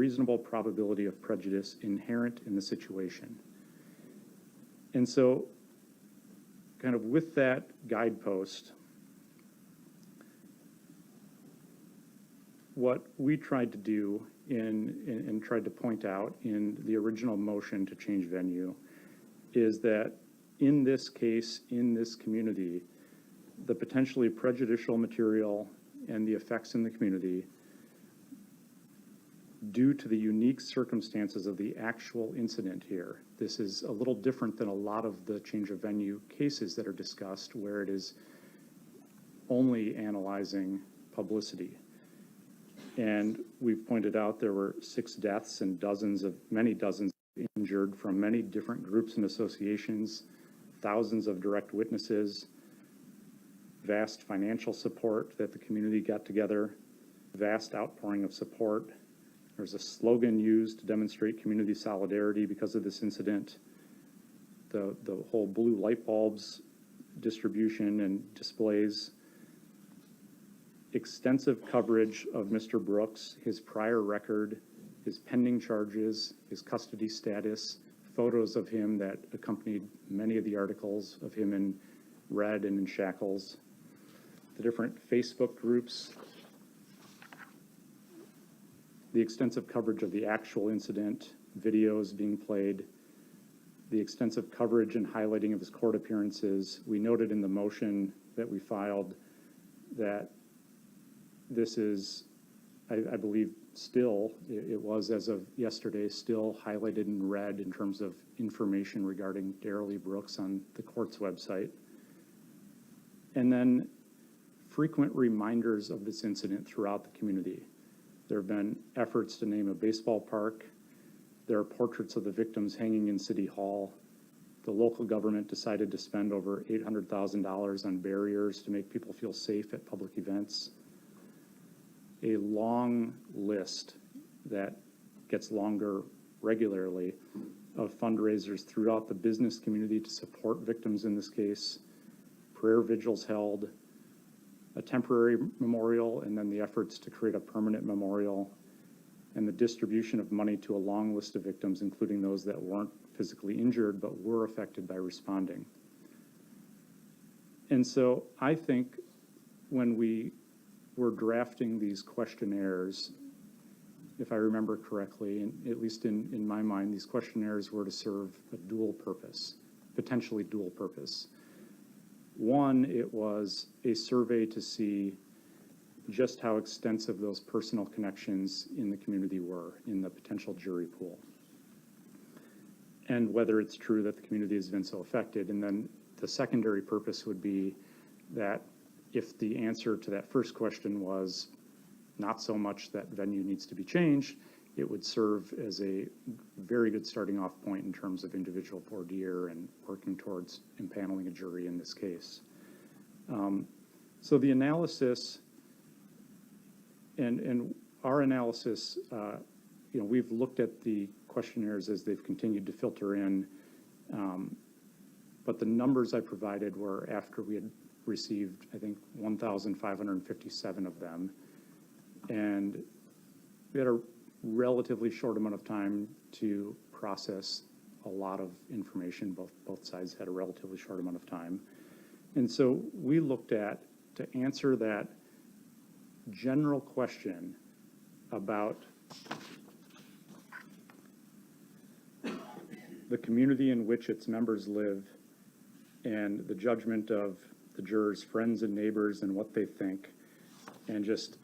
reasonable probability of prejudice inherent in the situation. And so, kind of with that guidepost, what we tried to do and tried to point out in the original motion to change venue is that in this case, in this community, the potentially prejudicial material and the effects in the community, due to the unique circumstances of the actual incident here. This is a little different than a lot of the change of venue cases that are discussed, where it is only analyzing publicity. And we've pointed out there were 6 deaths and many dozens injured from many different groups and associations, thousands of direct witnesses, vast financial support that the community got together, vast outpouring of support. There's a slogan used to demonstrate community solidarity because of this incident. The whole blue light bulbs distribution and displays. Extensive coverage of Mr. Brooks, his prior record, his pending charges, his custody status, photos of him that accompanied many of the articles of him in red and in shackles, the different Facebook groups, the extensive coverage of the actual incident, videos being played, the extensive coverage and highlighting of his court appearances. We noted in the motion that we filed that this is, I believe, still, it was as of yesterday, still highlighted in red in terms of information regarding Darrell Brooks on the court's website. And then frequent reminders of this incident throughout the community. There have been efforts to name a baseball park. There are portraits of the victims hanging in City Hall. The local government decided to spend over $800,000 on barriers to make people feel safe at public events. A long list that gets longer regularly of fundraisers throughout the business community to support victims in this case, prayer vigils held, a temporary memorial, and then the efforts to create a permanent memorial, and the distribution of money to a long list of victims, including those that weren't physically injured but were affected by responding. And so I think when we were drafting these questionnaires, if I remember correctly, and at least in my mind, these questionnaires were to serve a dual purpose, potentially dual purpose. One, it was a survey to see just how extensive those personal connections in the community were in the potential jury pool, and whether it's true that the community has been so affected. And then the secondary purpose would be that if the answer to that first question was not so much that venue needs to be changed, it would serve as a very good starting off point in terms of individual voir dire and working towards impaneling a jury in this case. So the analysis and our analysis, we've looked at the questionnaires as they've continued to filter in, but the numbers I provided were after we had received, I think, 1,557 of them, and we had a relatively short amount of time to process a lot of information. Both sides had a relatively short amount of time. And so we looked at, to answer that general question about the community in which its members live and the judgment of the jurors' friends and neighbors and what they think, and just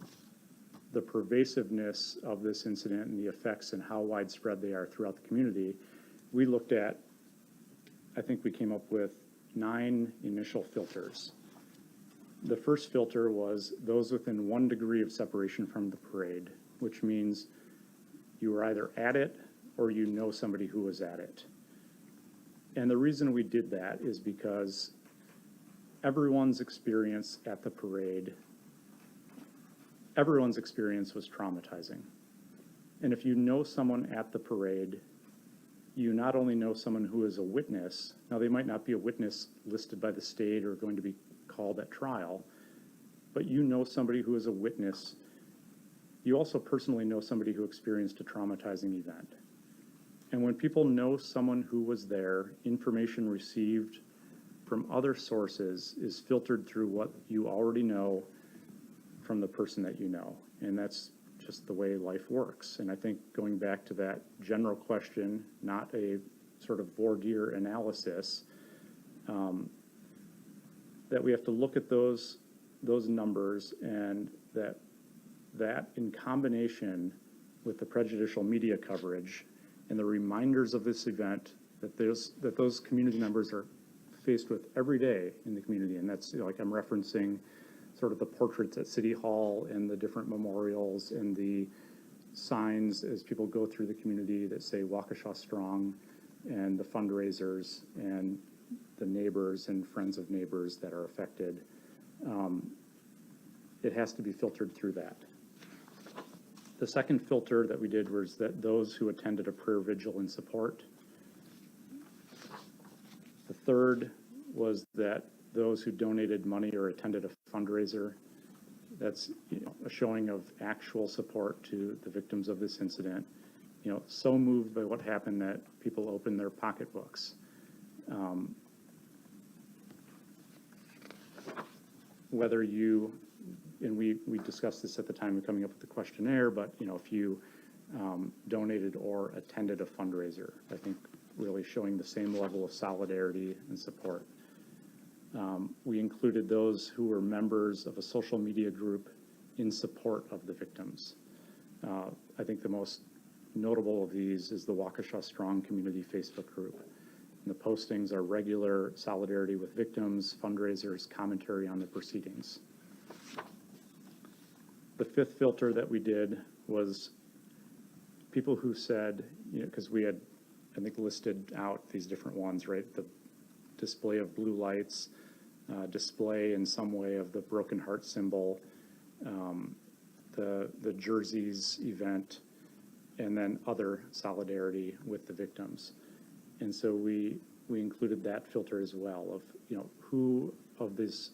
the pervasiveness of this incident and the effects and how widespread they are throughout the community. We looked at, I think we came up with 9 initial filters. The first filter was those within 1 degree of separation from the parade, which means you were either at it or you know somebody who was at it. And the reason we did that is because everyone's experience at the parade, everyone's experience was traumatizing. And if you know someone at the parade, you not only know someone who is a witness, now they might not be a witness listed by the state or going to be called at trial, but you know somebody who is a witness you also personally know somebody who experienced a traumatizing event. And when people know someone who was there, information received from other sources is filtered through what you already know from the person that you know. And that's just the way life works. And I think going back to that general question, not a sort of voir dire analysis, that we have to look at those numbers, and that in combination with the prejudicial media coverage and the reminders of this event that those community members are faced with every day in the community. And that's, like, I'm referencing sort of the portraits at City Hall and the different memorials and the signs as people go through the community that say Waukesha Strong, and the fundraisers and the neighbors and friends of neighbors that are affected. It has to be filtered through that. The second filter that we did was that those who attended a prayer vigil in support. The third was that those who donated money or attended a fundraiser. That's, you know, a showing of actual support to the victims of this incident. You know, so moved by what happened that people opened their pocketbooks. Whether you, and we discussed this at the time of coming up with the questionnaire, but, you know, if you donated or attended a fundraiser, I think really showing the same level of solidarity and support. We included those who were members of a social media group in support of the victims. I think the most notable of these is the Waukesha Strong Community Facebook group. And the postings are regular solidarity with victims, fundraisers, commentary on the proceedings. The fifth filter that we did was people who said, you know, because we had, I think, listed out these different ones, right? The display of blue lights, display in some way of the broken heart symbol, the jerseys event, and then other solidarity with the victims. And so we included that filter as well of, you know, who of this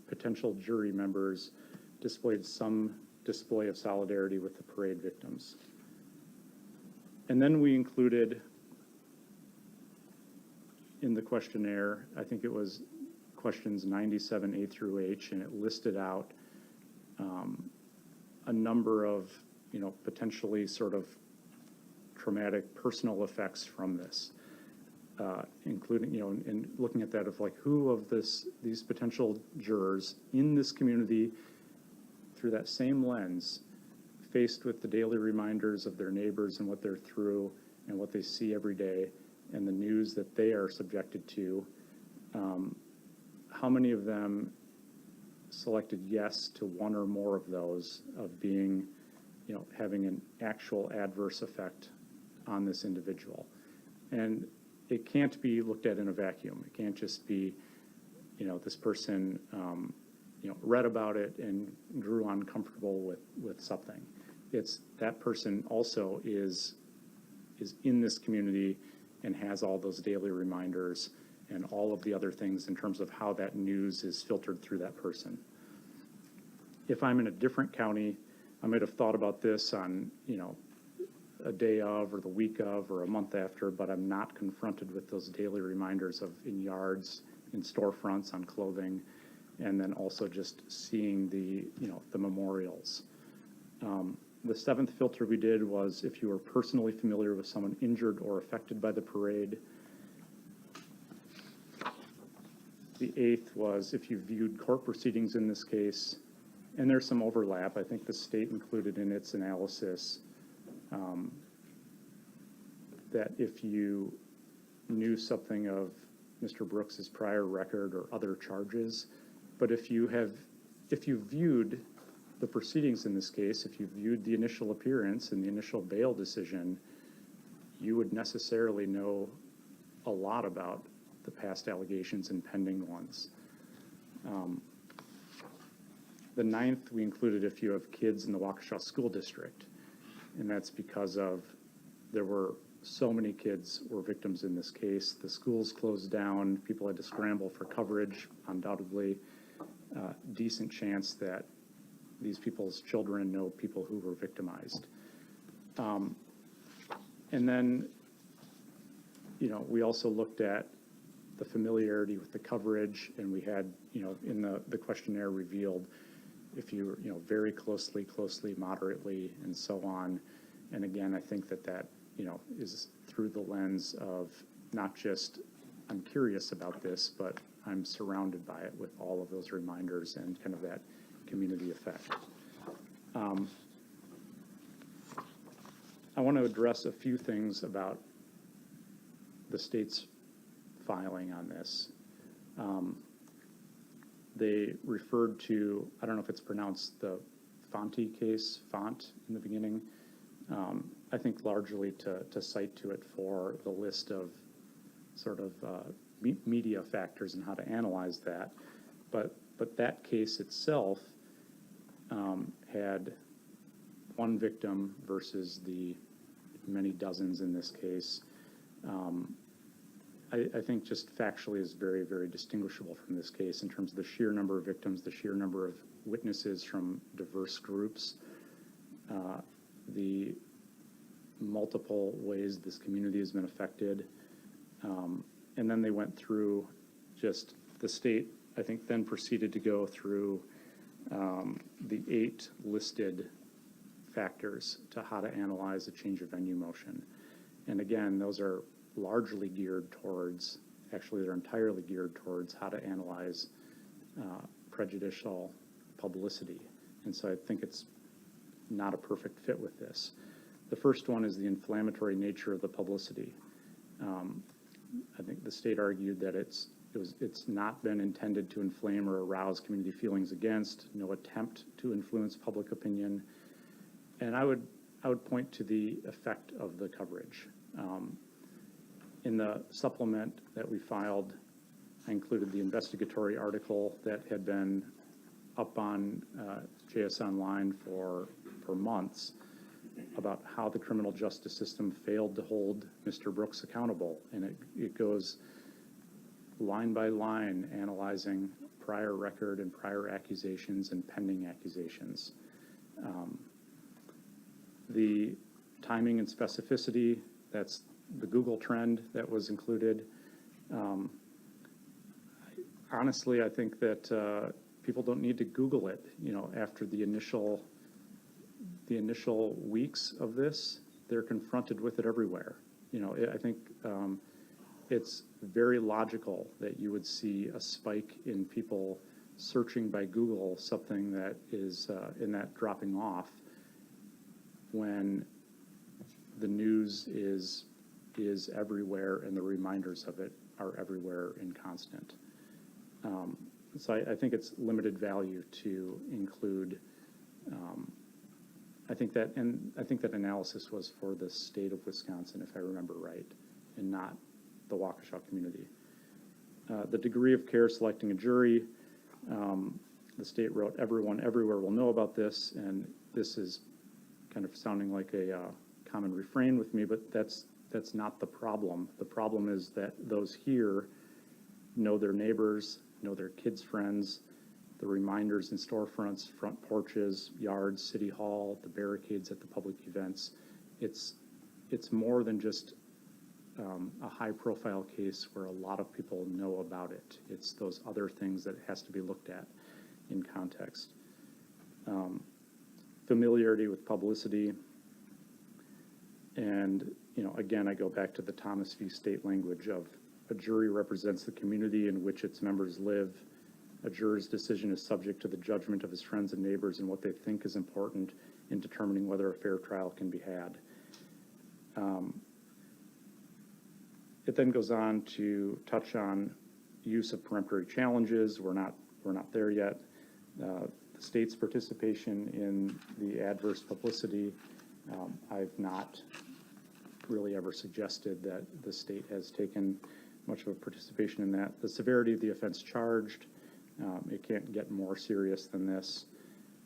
potential jury members displayed some display of solidarity with the parade victims. And then we included in the questionnaire, I think it was questions 97A through H, and it listed out a number of, you know, potentially sort of traumatic personal effects from this, including, you know, and looking at that of like who of these potential jurors in this community through that same lens, faced with the daily reminders of their neighbors and what they're through and what they see every day and the news that they are subjected to, how many of them selected yes to one or more of those, of being, you know, having an actual adverse effect on this individual. And it can't be looked at in a vacuum. It can't just be, you know, this person, you know, read about it and grew uncomfortable with something. It's that person also is in this community and has all those daily reminders and all of the other things in terms of how that news is filtered through that person. If I'm in a different county, I might have thought about this on, you know, a day of or the week of or a month after, but I'm not confronted with those daily reminders of in yards, in storefronts, on clothing, and then also just seeing the, you know, the memorials. The seventh filter we did was if you were personally familiar with someone injured or affected by the parade. The eighth was if you viewed court proceedings in this case, and there's some overlap. I think the state included in its analysis that if you knew something of Mr. Brooks's prior record or other charges, but if you viewed the proceedings in this case, if you viewed the initial appearance and the initial bail decision, you would necessarily know a lot about the past allegations and pending ones. The ninth, we included if you have kids in the Waukesha School District, and that's because of there were so many kids were victims in this case. The schools closed down, people had to scramble for coverage, undoubtedly. Decent chance that these people's children know people who were victimized. And then, we also looked at the familiarity with the coverage, and we had, in the questionnaire revealed if you were, very closely, moderately, and so on. And again, I think that is through the lens of not just I'm curious about this, but I'm surrounded by it with all of those reminders and kind of that community effect. I want to address a few things about the state's filing on this. They referred to, I don't know if it's pronounced the Fonte case, Font in the beginning, I think largely to cite to it for the list of sort of media factors and how to analyze that. But that case itself had one victim versus the many dozens in this case. I think just factually is very, very distinguishable from this case in terms of the sheer number of victims, the sheer number of witnesses from diverse groups, the multiple ways this community has been affected. And then they went through just the state, I think, then proceeded to go through the 8 listed factors to how to analyze a change of venue motion. And again, those are largely geared towards, actually they're entirely geared towards how to analyze prejudicial publicity. And so I think it's not a perfect fit with this. The first one is the inflammatory nature of the publicity. I think the state argued that it's not been intended to inflame or arouse community feelings against, no attempt to influence public opinion. And I would point to the effect of the coverage. In the supplement that we filed, I included the investigatory article that had been up on JS Online for months about how the criminal justice system failed to hold Mr. Brooks accountable. And it goes line by line analyzing prior record and prior accusations and pending accusations. The timing and specificity, that's the Google trend that was included. Honestly, I think that people don't need to Google it. After the initial weeks of this, they're confronted with it everywhere. I think it's very logical that you would see a spike in people searching by Google something that is in that dropping off when the news is everywhere and the reminders of it are everywhere and constant. So I think it's limited value to include. I think that analysis was for the state of Wisconsin, if I remember right, and not the Waukesha community. The degree of care selecting a jury, the state wrote, everyone everywhere will know about this, and this is kind of sounding like a common refrain with me, but that's not the problem. The problem is that those here know their neighbors, know their kids' friends, the reminders in storefronts, front porches, yards, city hall, the barricades at the public events. It's more than just a high-profile case where a lot of people know about it. It's those other things that has to be looked at in context. Familiarity with publicity. And, again, I go back to the Thomas v. State language of a jury represents the community in which its members live. A juror's decision is subject to the judgment of his friends and neighbors and what they think is important in determining whether a fair trial can be had. It then goes on to touch on use of peremptory challenges. We're not there yet. The state's participation in the adverse publicity. I've not really ever suggested that the state has taken much of a participation in that. The severity of the offense charged. It can't get more serious than this.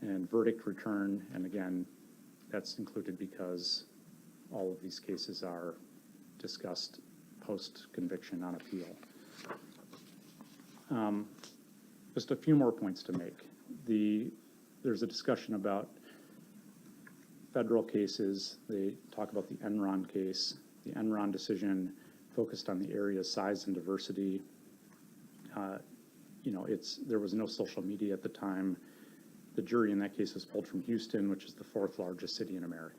And verdict return, and again, that's included because all of these cases are discussed post-conviction on appeal. Just a few more points to make. The there's a discussion about federal cases. They talk about the Enron case. The Enron decision focused on the area's size and diversity. There was no social media at the time. The jury in that case was pulled from Houston, which is the 4th largest city in America.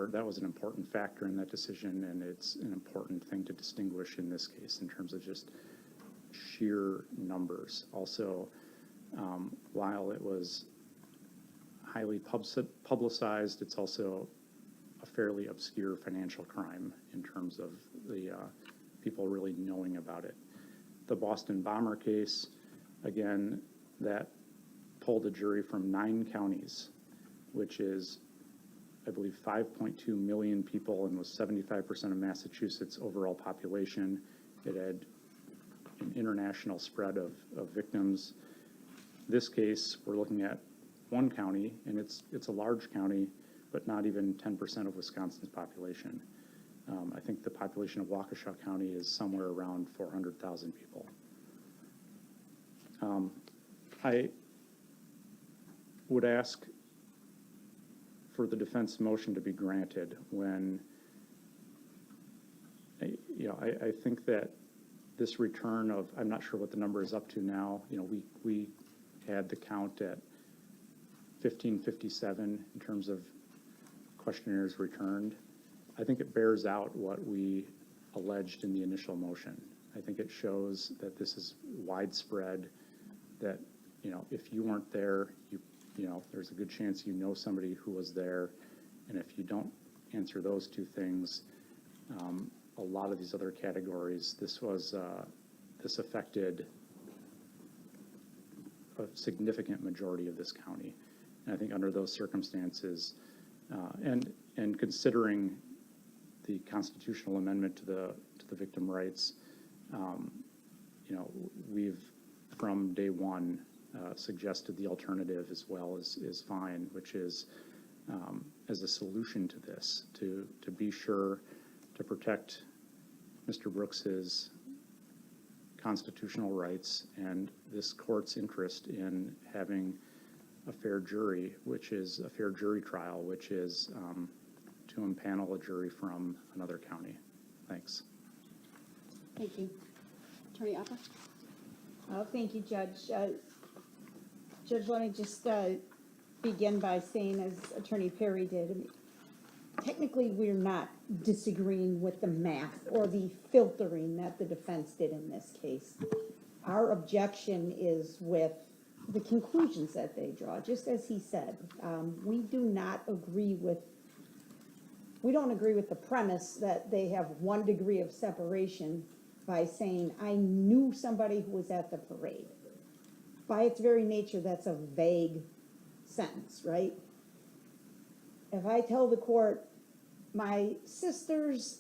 That was an important factor in that decision, and it's an important thing to distinguish in this case in terms of just sheer numbers. Also, while it was highly publicized, it's also a fairly obscure financial crime in terms of the people really knowing about it. The Boston bomber case, again, that polled a jury from 9 counties, which is, I believe, 5.2 million people and was 75% of Massachusetts' overall population. It had an international spread of victims. This case, we're looking at 1 county, and it's a large county, but not even 10% of Wisconsin's population. I think the population of Waukesha County is somewhere around 400,000 people. I would ask for the defense motion to be granted when, I think that this return of, I'm not sure what the number is up to now, we had the count at 1557 in terms of questionnaires returned. I think it bears out what we alleged in the initial motion. I think it shows that this is widespread, that, if you weren't there, there's a good chance you know somebody who was there, and if you don't answer those 2 things, a lot of these other categories, this affected a significant majority of this county. And I think under those circumstances, and considering the constitutional amendment to the victim rights, we've from day one suggested the alternative as well is fine, which is as a solution to this, to be sure to protect Mr. Brooks's constitutional rights and this court's interest in having a fair jury, which is a fair jury trial, which is to impanel a jury from another county. Thanks. Thank you. Attorney Appa? Thank you, Judge. Judge, let me just begin by saying, as Attorney Perry did, technically we're not disagreeing with the math or the filtering that the defense did in this case. Our objection is with the conclusions that they draw, just as he said. We don't agree with the premise that they have 1 degree of separation by saying, I knew somebody who was at the parade. By its very nature, that's a vague sentence, right? If I tell the court, my assistant's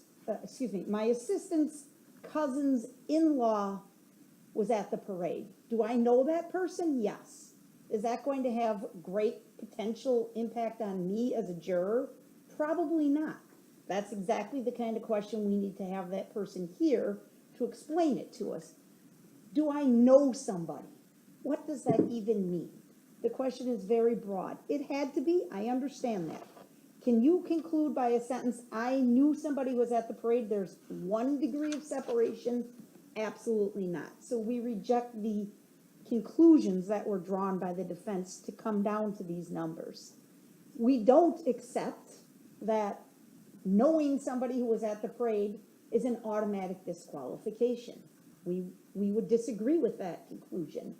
cousin's in-law was at the parade, do I know that person? Yes. Is that going to have great potential impact on me as a juror? Probably not. That's exactly the kind of question we need to have that person here to explain it to us. Do I know somebody? What does that even mean? The question is very broad. It had to be, I understand that. Can you conclude by a sentence, I knew somebody was at the parade, there's 1 degree of separation? Absolutely not. So we reject the conclusions that were drawn by the defense to come down to these numbers. We don't accept that knowing somebody who was at the parade is an automatic disqualification. We would disagree with that conclusion.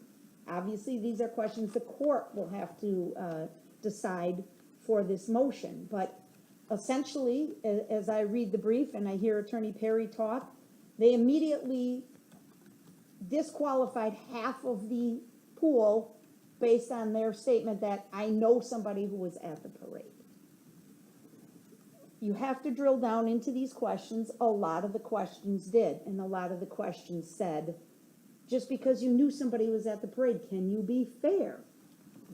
Obviously, these are questions the court will have to decide for this motion. But essentially, as I read the brief and I hear Attorney Perry talk, they immediately disqualified half of the pool based on their statement that I know somebody who was at the parade. You have to drill down into these questions. A lot of the questions did, and a lot of the questions said, just because you knew somebody was at the parade, can you be fair?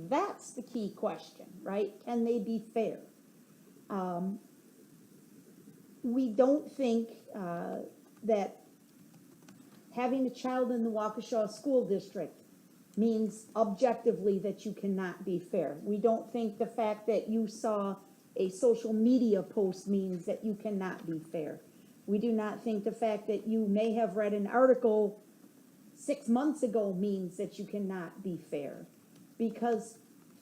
That's the key question, right? Can they be fair? We don't think that having a child in the Waukesha School District means objectively that you cannot be fair. We don't think the fact that you saw a social media post means that you cannot be fair. We do not think the fact that you may have read an article 6 months ago means that you cannot be fair, because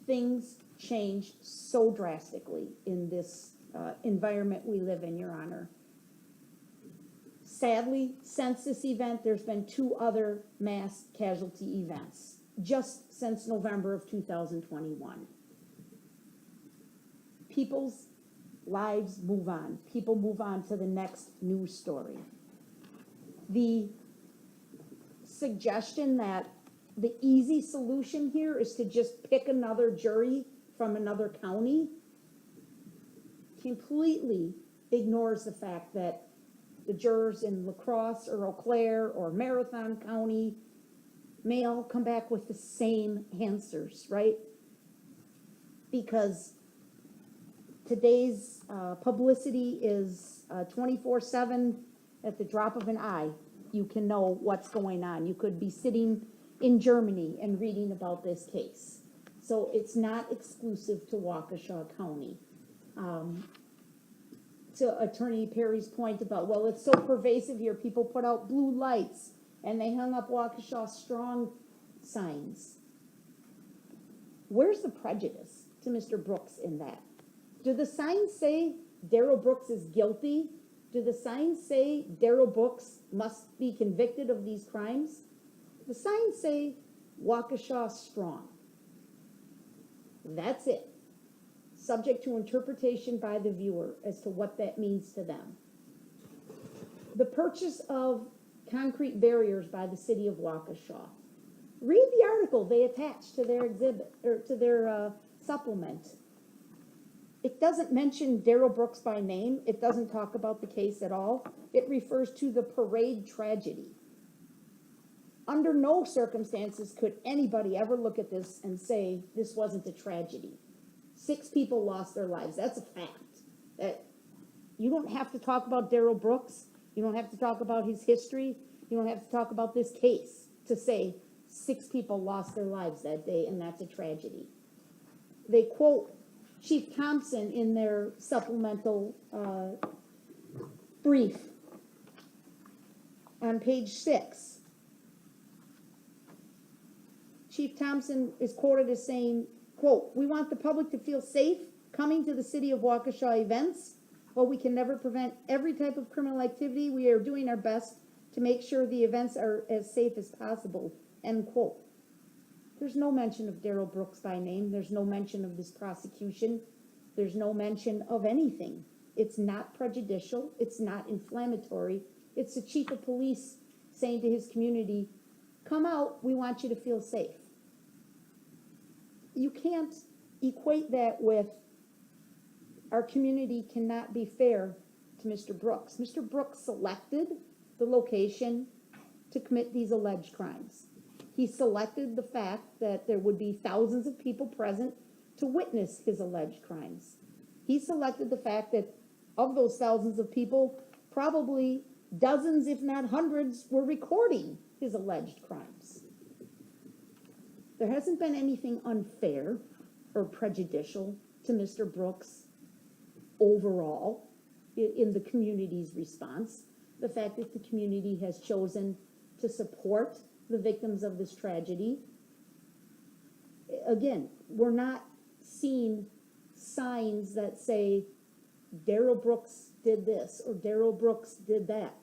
things change so drastically in this environment we live in, Your Honor. Sadly, since this event, there's been 2 other mass casualty events, just since November of 2021. People's lives move on. People move on to the next news story. The suggestion that the easy solution here is to just pick another jury from another county completely ignores the fact that the jurors in La Crosse or Eau Claire or Marathon County may all come back with the same answers, right? Because today's publicity is 24/7. At the drop of an eye, you can know what's going on. You could be sitting in Germany and reading about this case. So it's not exclusive to Waukesha County. To Attorney Perry's point about, well, it's so pervasive here, people put out blue lights and they hung up Waukesha Strong signs. Where's the prejudice to Mr. Brooks in that? Do the signs say Darrell Brooks is guilty? Do the signs say Darrell Brooks must be convicted of these crimes? The signs say Waukesha Strong. That's it. Subject to interpretation by the viewer as to what that means to them. The purchase of concrete barriers by the city of Waukesha. Read the article they attached to their exhibit, or to their supplement. It doesn't mention Darrell Brooks by name. It doesn't talk about the case at all. It refers to the parade tragedy. Under no circumstances could anybody ever look at this and say this wasn't a tragedy. 6 people lost their lives. That's a fact. That you don't have to talk about Darrell Brooks. You don't have to talk about his history. You don't have to talk about this case to say 6 people lost their lives that day, and that's a tragedy. They quote Chief Thompson in their supplemental brief on page 6. Chief Thompson is quoted as saying, quote, "We want the public to feel safe coming to the city of Waukesha events. While we can never prevent every type of criminal activity, we are doing our best to make sure the events are as safe as possible," end quote. There's no mention of Darrell Brooks by name. There's no mention of this prosecution. There's no mention of anything. It's not prejudicial. It's not inflammatory. It's the chief of police saying to his community, come out, we want you to feel safe. You can't equate that with our community cannot be fair to Mr. Brooks. Mr. Brooks selected the location to commit these alleged crimes. He selected the fact that there would be thousands of people present to witness his alleged crimes. He selected the fact that of those thousands of people, probably dozens, if not hundreds, were recording his alleged crimes. There hasn't been anything unfair or prejudicial to Mr. Brooks overall in the community's response. The fact that the community has chosen to support the victims of this tragedy. Again, we're not seeing signs that say Darrell Brooks did this or Darrell Brooks did that.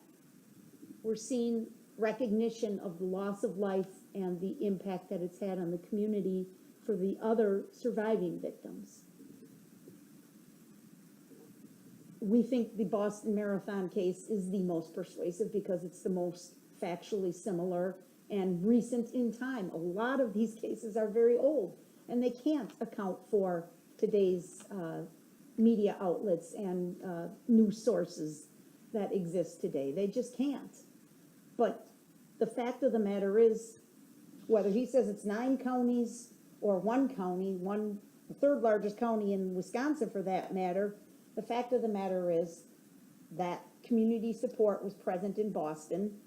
We're seeing recognition of the loss of life and the impact that it's had on the community for the other surviving victims. We think the Boston Marathon case is the most persuasive because it's the most factually similar and recent in time. A lot of these cases are very old, and they can't account for today's media outlets and news sources that exist today. They just can't. But the fact of the matter is, whether he says it's 9 counties or 1 county, the third largest county in Wisconsin for that matter, the fact of the matter is that community support was present in Boston.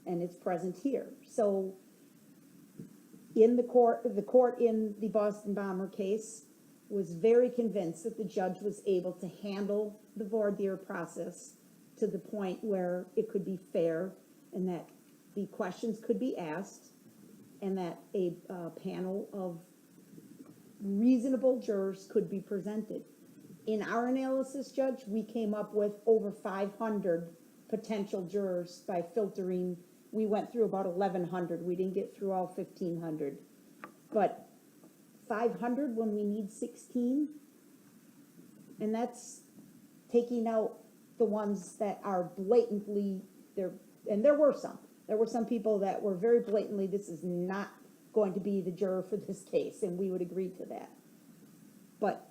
and it's present here. So in the court in the Boston Bomber case was very convinced that the judge was able to handle the voir dire process to the point where it could be fair and that the questions could be asked and that a panel of reasonable jurors could be presented. In our analysis, Judge, we came up with over 500 potential jurors by filtering. We went through about 1,100. We didn't get through all 1,500. But 500 when we need 16, and that's taking out the ones that are blatantly there. And there were some people that were very blatantly, this is not going to be the juror for this case, and we would agree to that. But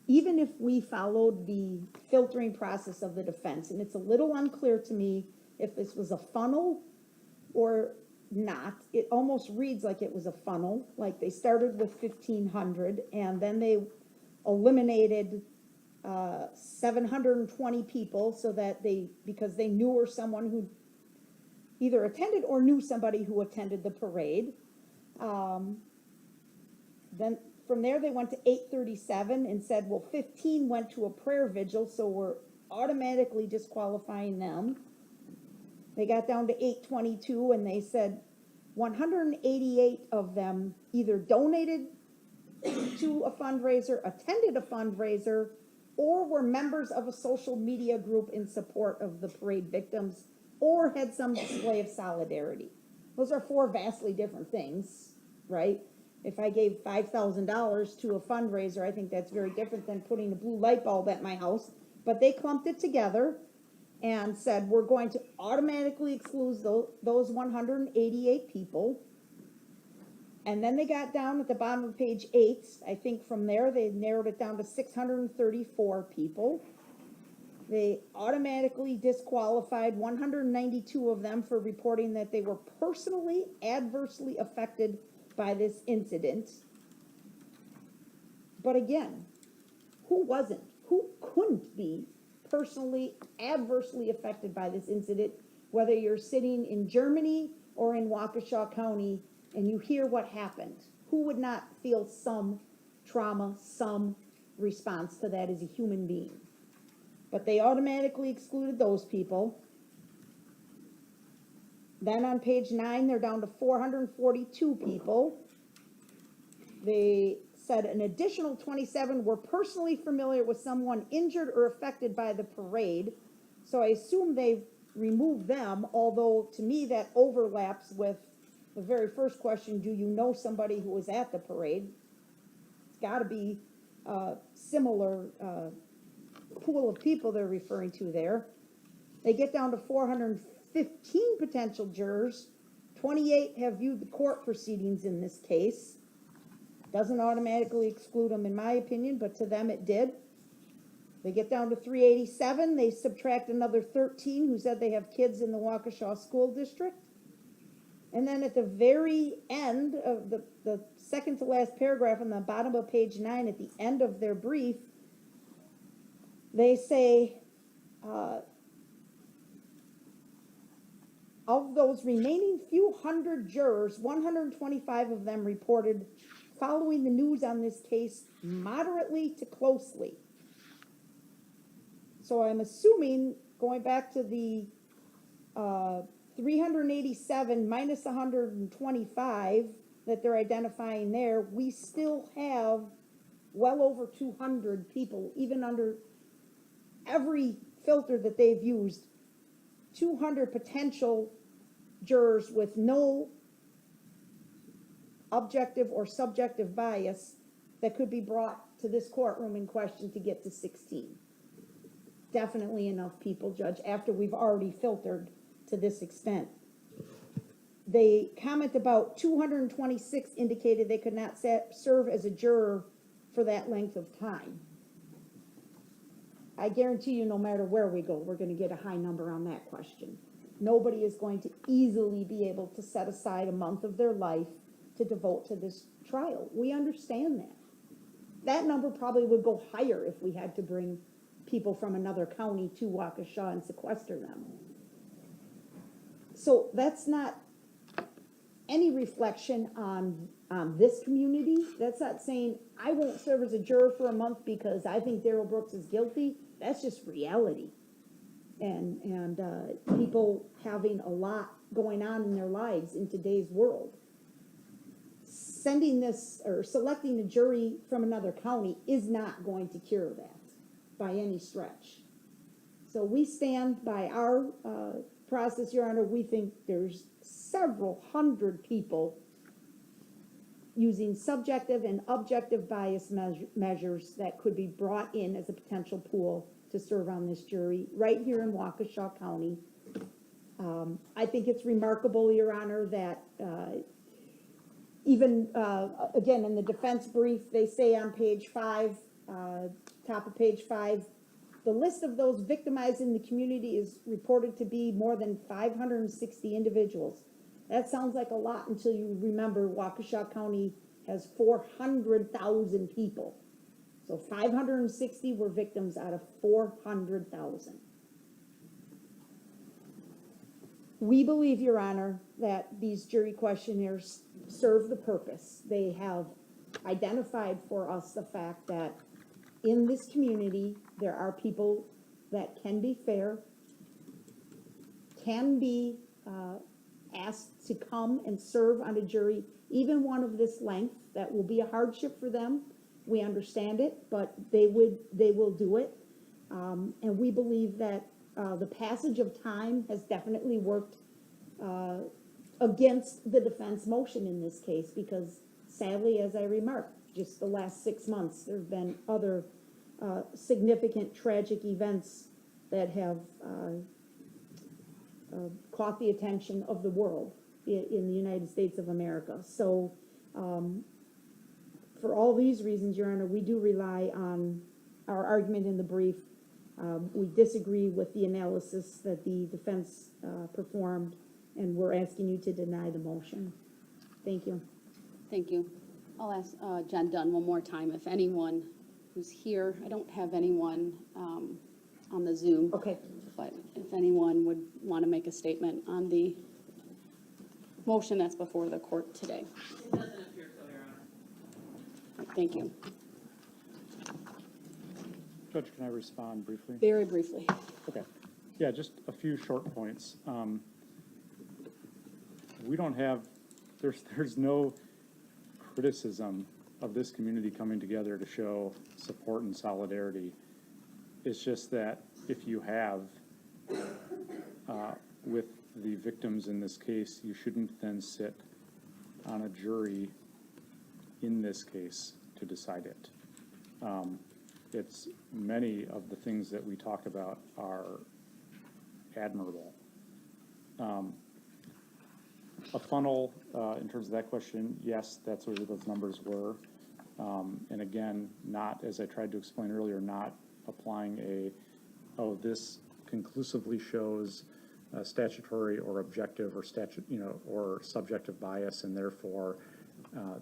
even if we followed the filtering process of the defense, and it's a little unclear to me if this was a funnel or not, it almost reads like it was a funnel, like they started with 1,500 and then they eliminated 720 people so that because they knew or someone who either attended or knew somebody who attended the parade. Then from there they went to 837 and said, well, 15 went to a prayer vigil, so we're automatically disqualifying them. They got down to 822 and they said 188 of them either donated to a fundraiser, attended a fundraiser, or were members of a social media group in support of the parade victims, or had some display of solidarity. Those are four vastly different things, right? If I gave $5,000 to a fundraiser, I think that's very different than putting a blue light bulb at my house. But they clumped it together and said, we're going to automatically exclude those 188 people. And then they got down at the bottom of page 8. I think from there they narrowed it down to 634 people. They automatically disqualified 192 of them for reporting that they were personally adversely affected by this incident. But again, who wasn't? Who couldn't be personally adversely affected by this incident, whether you're sitting in Germany or in Waukesha County and you hear what happened? Who would not feel some trauma, some response to that as a human being? But they automatically excluded those people. Then on page 9, they're down to 442 people. They said an additional 27 were personally familiar with someone injured or affected by the parade. So I assume they've removed them, although to me that overlaps with the very first question, do you know somebody who was at the parade? It's got to be a similar pool of people they're referring to there. They get down to 415 potential jurors. 28 have viewed the court proceedings in this case. Doesn't automatically exclude them in my opinion, but to them it did. They get down to 387. They subtract another 13 who said they have kids in the Waukesha School District. And then at the very end of the second to last paragraph on the bottom of page 9, at the end of their brief, they say, of those remaining few hundred jurors, 125 of them reported following the news on this case moderately to closely. So I'm assuming, going back to the 387 minus 125 that they're identifying there, we still have well over 200 people, even under every filter that they've used, 200 potential jurors with no objective or subjective bias that could be brought to this courtroom in question to get to 16. Definitely enough people, Judge, after we've already filtered to this extent. They comment about 226 indicated they could not serve as a juror for that length of time. I guarantee you, no matter where we go, we're going to get a high number on that question. Nobody is going to easily be able to set aside a month of their life to devote to this trial. We understand that. That number probably would go higher if we had to bring people from another county to Waukesha and sequester them. So that's not any reflection on this community. That's not saying, I won't serve as a juror for a month because I think Darrell Brooks is guilty. That's just reality. And people having a lot going on in their lives in today's world. Sending this, or selecting a jury from another county is not going to cure that by any stretch. So we stand by our process, Your Honor. We think there's several hundred people using subjective and objective bias measures that could be brought in as a potential pool to serve on this jury right here in Waukesha County. I think it's remarkable, Your Honor, that even, again, in the defense brief, they say on page 5, top of page 5, the list of those victimized in the community is reported to be more than 560 individuals. That sounds like a lot until you remember Waukesha County has 400,000 people. So 560 were victims out of 400,000. We believe, Your Honor, that these jury questionnaires serve the purpose. They have identified for us the fact that in this community, there are people that can be fair, can be asked to come and serve on a jury, even one of this length. That will be a hardship for them. We understand it, but they will do it. And we believe that the passage of time has definitely worked against the defense motion in this case, because sadly, as I remarked, just the last 6 months, there have been other significant tragic events that have caught the attention of the world in the United States of America. So for all these reasons, Your Honor, we do rely on our argument in the brief. We disagree with the analysis that the defense performed, and we're asking you to deny the motion. Thank you. Thank you. I'll ask Jen Dunn one more time, if anyone who's here, I don't have anyone on the Zoom. Okay. But if anyone would want to make a statement on the motion that's before the court today. It doesn't appear so, Your Honor. Thank you. Judge, can I respond briefly? Very briefly. Okay. Yeah, just a few short points. We don't have, there's no criticism of this community coming together to show support and solidarity. It's just that if you have, with the victims in this case, you shouldn't then sit on a jury in this case to decide it. It's many of the things that we talk about are admirable. A funnel, in terms of that question, yes, that's where those numbers were. And again, not, as I tried to explain earlier, not applying this conclusively shows statutory or objective or or subjective bias, and therefore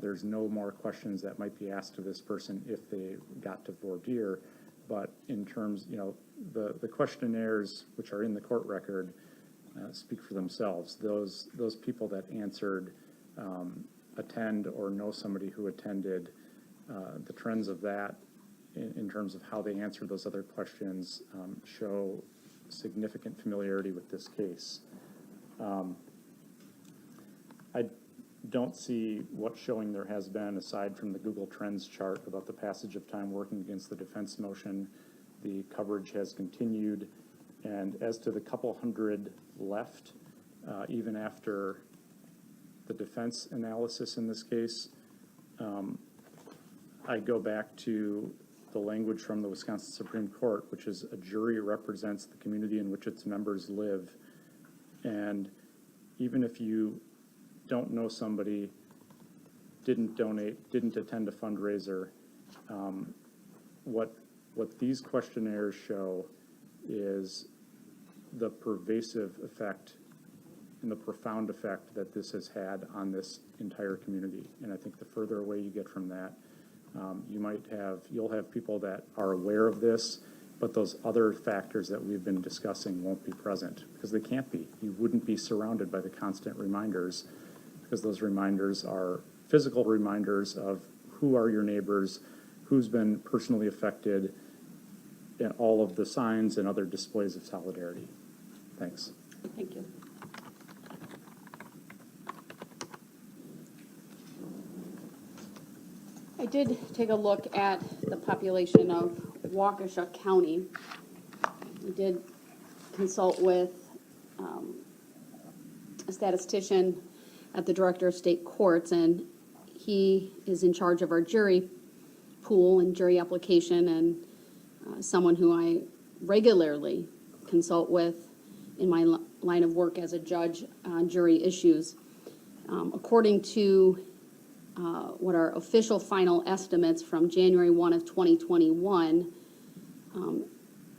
there's no more questions that might be asked of this person if they got to voir dire. But in terms, the questionnaires which are in the court record speak for themselves. Those people that answered attend or know somebody who attended, the trends of that in terms of how they answered those other questions show significant familiarity with this case. I don't see what showing there has been aside from the Google Trends chart about the passage of time working against the defense motion. The coverage has continued, and as to the couple hundred left, even after the defense analysis in this case, I go back to the language from the Wisconsin Supreme Court, which is a jury represents the community in which its members live. And even if you don't know somebody, didn't donate, didn't attend a fundraiser, what these questionnaires show is the pervasive effect and the profound effect that this has had on this entire community. And I think the further away you get from that, you'll have people that are aware of this but those other factors that we've been discussing won't be present, because they can't be. You wouldn't be surrounded by the constant reminders, because those reminders are physical reminders of who are your neighbors, who's been personally affected, and all of the signs and other displays of solidarity. Thanks. Thank you. I did take a look at the population of Waukesha County. I did consult with a statistician at the Director of State Courts, and he is in charge of our jury pool and jury application, and someone who I regularly consult with in my line of work as a judge on jury issues. According to what our official final estimates from January 1 of 2021,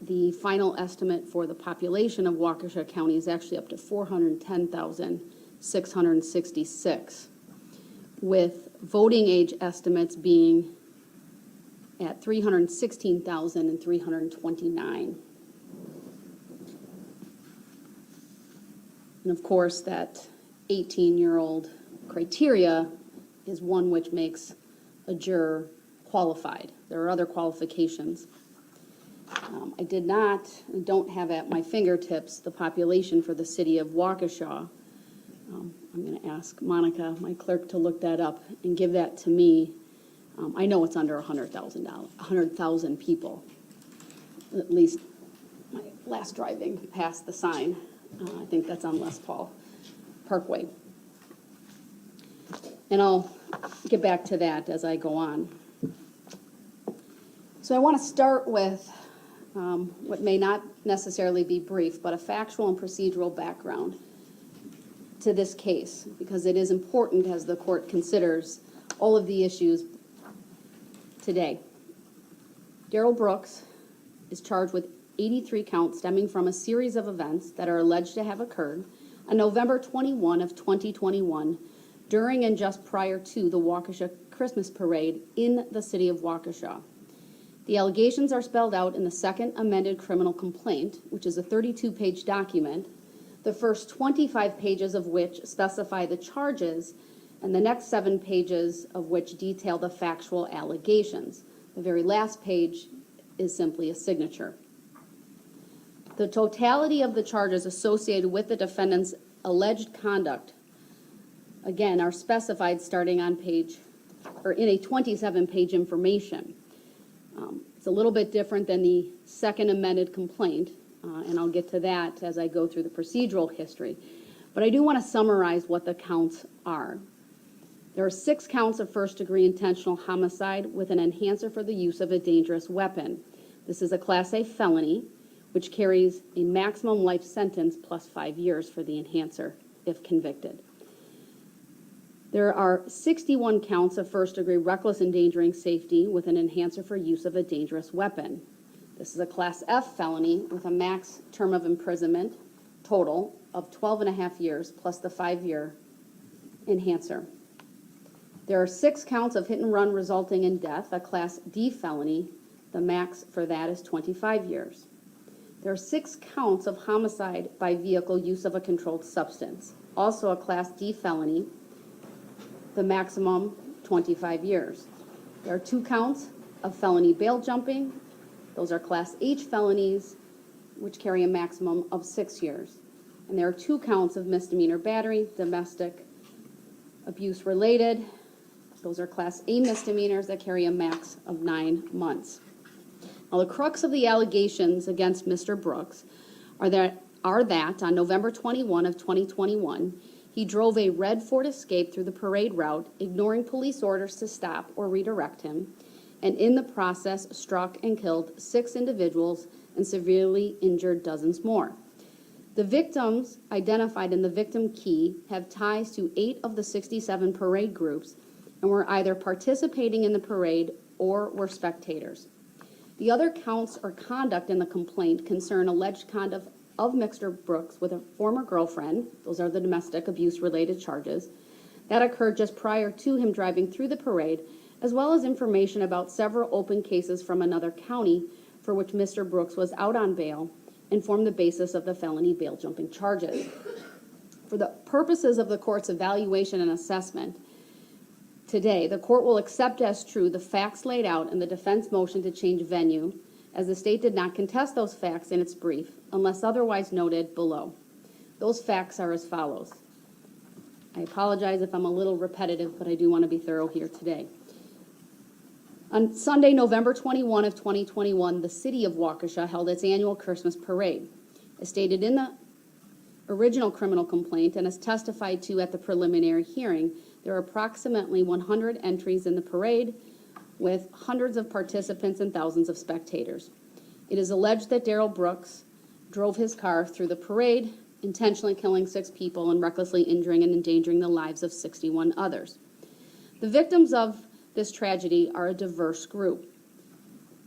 the final estimate for the population of Waukesha County is actually up to 410,666, with voting age estimates being at 316,329. And of course, that 18-year-old criteria is one which makes a juror qualified. There are other qualifications. I don't have at my fingertips the population for the city of Waukesha. I'm going to ask Monica, my clerk, to look that up and give that to me. I know it's under 100,000 people, at least my last driving past the sign. I think that's on Les Paul Parkway. And I'll get back to that as I go on. So I want to start with what may not necessarily be brief, but a factual and procedural background to this case, because it is important as the court considers all of the issues today. Darrell Brooks is charged with 83 counts stemming from a series of events that are alleged to have occurred on November 21 of 2021 during and just prior to the Waukesha Christmas parade in the city of Waukesha. The allegations are spelled out in the second amended criminal complaint, which is a 32-page document, the first 25 pages of which specify the charges, and the next 7 pages of which detail the factual allegations. The very last page is simply a signature. The totality of the charges associated with the defendant's alleged conduct, again, are specified starting on page, or in a 27-page information. It's a little bit different than the second amended complaint, and I'll get to that as I go through the procedural history. But I do want to summarize what the counts are. There are 6 counts of first-degree intentional homicide with an enhancer for the use of a dangerous weapon. This is a Class A felony, which carries a maximum life sentence plus 5 years for the enhancer if convicted. There are 61 counts of first-degree reckless endangering safety with an enhancer for use of a dangerous weapon. This is a Class F felony with a max term of imprisonment total of 12.5 years plus the 5-year enhancer. There are 6 counts of hit and run resulting in death, a Class D felony. The max for that is 25 years. There are 6 counts of homicide by vehicle use of a controlled substance, also a Class D felony. The maximum 25 years. There are 2 counts of felony bail jumping. Those are Class H felonies, which carry a maximum of 6 years. And there are 2 counts of misdemeanor battery, domestic abuse related. Those are Class A misdemeanors that carry a max of 9 months. Now, the crux of the allegations against Mr. Brooks are that on November 21 of 2021, he drove a red Ford Escape through the parade route, ignoring police orders to stop or redirect him, and in the process struck and killed 6 individuals and severely injured dozens more. The victims identified in the victim key have ties to 8 of the 67 parade groups and were either participating in the parade or were spectators. The other counts or conduct in the complaint concern alleged conduct of Mr. Brooks with a former girlfriend. Those are the domestic abuse related charges that occurred just prior to him driving through the parade, as well as information about several open cases from another county for which Mr. Brooks was out on bail and formed the basis of the felony bail jumping charges. For the purposes of the court's evaluation and assessment, today, the court will accept as true the facts laid out in the defense motion to change venue, as the state did not contest those facts in its brief, unless otherwise noted below. Those facts are as follows. I apologize if I'm a little repetitive, but I do want to be thorough here today. On Sunday, November 21 of 2021, the city of Waukesha held its annual Christmas parade. As stated in the original criminal complaint and as testified to at the preliminary hearing, there are approximately 100 entries in the parade with hundreds of participants and thousands of spectators. It is alleged that Darrell Brooks drove his car through the parade, intentionally killing 6 people and recklessly injuring and endangering the lives of 61 others. The victims of this tragedy are a diverse group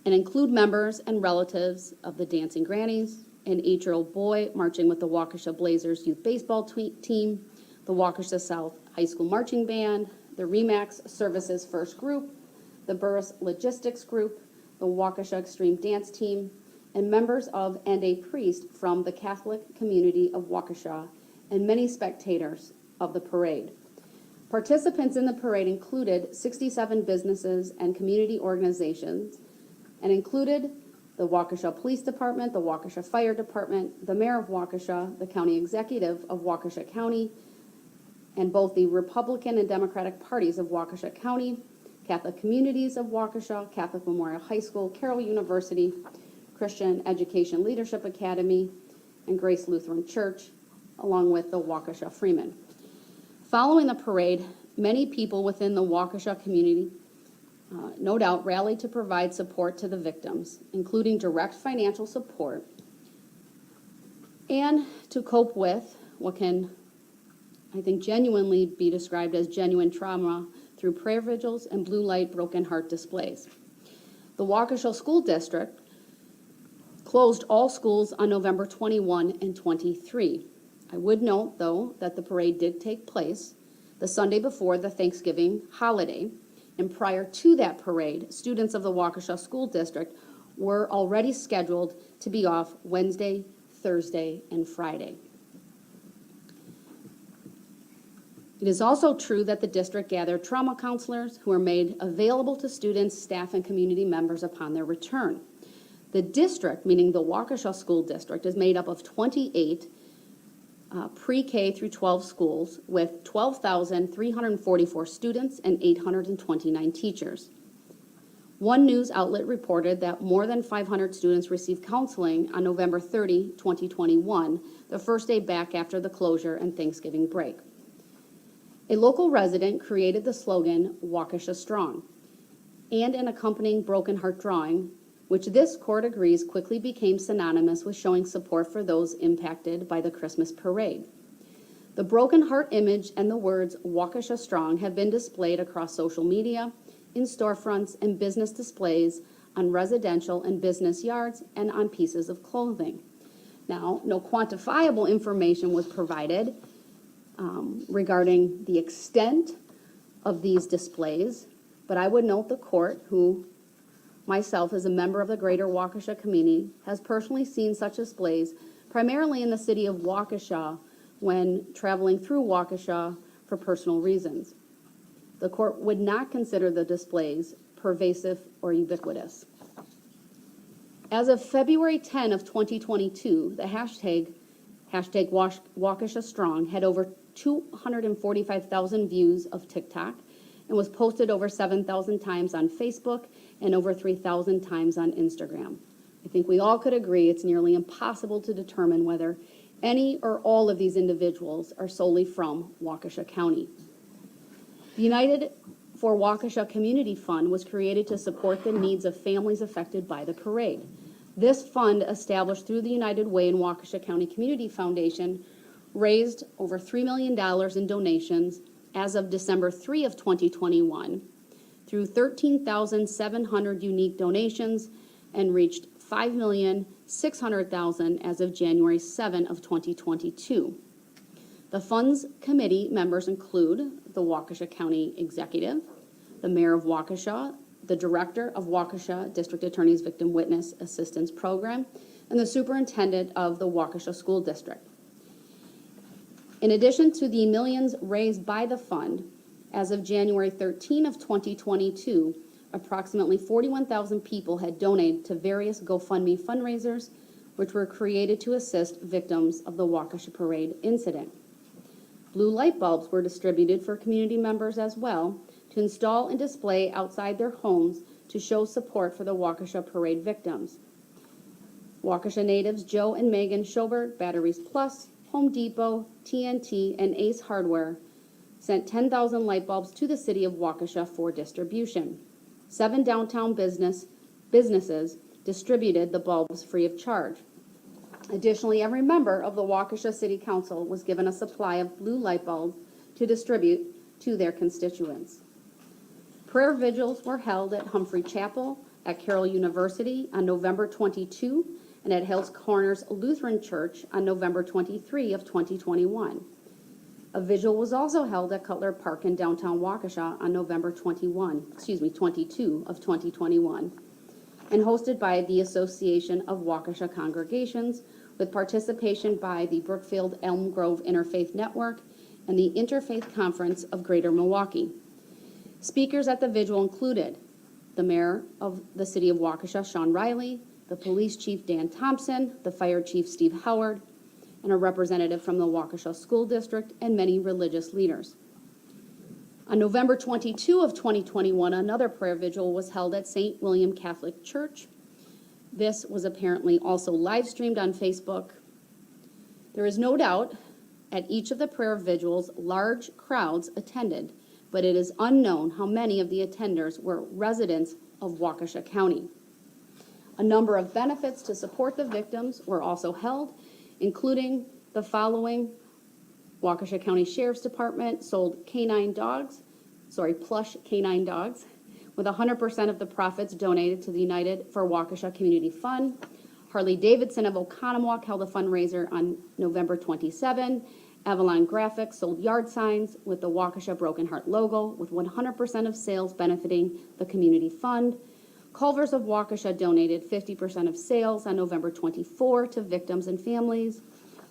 and include members and relatives of the Dancing Grannies, an 8-year-old boy marching with the Waukesha Blazers youth baseball team, the Waukesha South High School Marching Band, the Remax Services First Group, the Burris Logistics Group, the Waukesha Extreme Dance Team, and members of and a priest from the Catholic community of Waukesha, and many spectators of the parade. Participants in the parade included 67 businesses and community organizations, and included the Waukesha Police Department, the Waukesha Fire Department, the Mayor of Waukesha, the County Executive of Waukesha County, and both the Republican and Democratic parties of Waukesha County, Catholic Communities of Waukesha, Catholic Memorial High School, Carroll University, Christian Education Leadership Academy, and Grace Lutheran Church, along with the Waukesha Freemen. Following the parade, many people within the Waukesha community no doubt rallied to provide support to the victims, including direct financial support, and to cope with what can, I think, genuinely be described as genuine trauma through prayer vigils and blue light broken heart displays. The Waukesha School District closed all schools on November 21 and 23. I would note, though, that the parade did take place the Sunday before the Thanksgiving holiday, and prior to that parade, students of the Waukesha School District were already scheduled to be off Wednesday, Thursday, and Friday. It is also true that the district gathered trauma counselors who were made available to students, staff, and community members upon their return. The district, meaning the Waukesha School District, is made up of 28 pre-K through 12 schools with 12,344 students and 829 teachers. One news outlet reported that more than 500 students received counseling on November 30, 2021, the first day back after the closure and Thanksgiving break. A local resident created the slogan, Waukesha Strong, and an accompanying broken heart drawing, which this court agrees quickly became synonymous with showing support for those impacted by the Christmas parade. The broken heart image and the words Waukesha Strong have been displayed across social media, in storefronts and business displays, on residential and business yards, and on pieces of clothing. Now, no quantifiable information was provided regarding the extent of these displays, but I would note the court, who myself, as a member of the greater Waukesha community, has personally seen such displays primarily in the city of Waukesha when traveling through Waukesha for personal reasons. The court would not consider the displays pervasive or ubiquitous. As of February 10 of 2022, the hashtag Waukesha Strong had over 245,000 views of TikTok and was posted over 7,000 times on Facebook and over 3,000 times on Instagram. I think we all could agree it's nearly impossible to determine whether any or all of these individuals are solely from Waukesha County. The United for Waukesha Community Fund was created to support the needs of families affected by the parade. This fund, established through the United Way and Waukesha County Community Foundation, raised over $3 million in donations as of December 3 of 2021 through 13,700 unique donations and reached $5,600,000 as of January 7 of 2022. The fund's committee members include the Waukesha County Executive, the Mayor of Waukesha, the director of Waukesha District Attorney's Victim Witness Assistance Program, and the superintendent of the Waukesha School District. In addition to the millions raised by the fund, as of January 13 of 2022, approximately 41,000 people had donated to various GoFundMe fundraisers, which were created to assist victims of the Waukesha Parade incident. Blue light bulbs were distributed for community members as well to install and display outside their homes to show support for the Waukesha Parade victims. Waukesha natives Joe and Megan Schobert, Batteries Plus, Home Depot, TNT, and Ace Hardware sent 10,000 light bulbs to the city of Waukesha for distribution. 7 downtown businesses distributed the bulbs free of charge. Additionally, every member of the Waukesha City Council was given a supply of blue light bulbs to distribute to their constituents. Prayer vigils were held at Humphrey Chapel, at Carroll University on November 22, and at Hales Corners Lutheran Church on November 23 of 2021. A vigil was also held at Cutler Park in downtown Waukesha on November 22 of 2021, and hosted by the Association of Waukesha Congregations, with participation by the Brookfield Elm Grove Interfaith Network and the Interfaith Conference of Greater Milwaukee. Speakers at the vigil included the mayor of the city of Waukesha, Sean Riley, the police chief, Dan Thompson, the fire chief, Steve Howard, and a representative from the Waukesha School District, and many religious leaders. On November 22 of 2021, another prayer vigil was held at St. William Catholic Church. This was apparently also live streamed on Facebook. There is no doubt at each of the prayer vigils, large crowds attended, but it is unknown how many of the attenders were residents of Waukesha County. A number of benefits to support the victims were also held, including the following. Waukesha County Sheriff's Department sold plush canine dogs, with 100% of the profits donated to the United for Waukesha Community Fund. Harley-Davidson of Oconomowoc held a fundraiser on November 27. Avalon Graphics sold yard signs with the Waukesha Broken Heart logo, with 100% of sales benefiting the community fund. Culver's of Waukesha donated 50% of sales on November 24 to victims and families.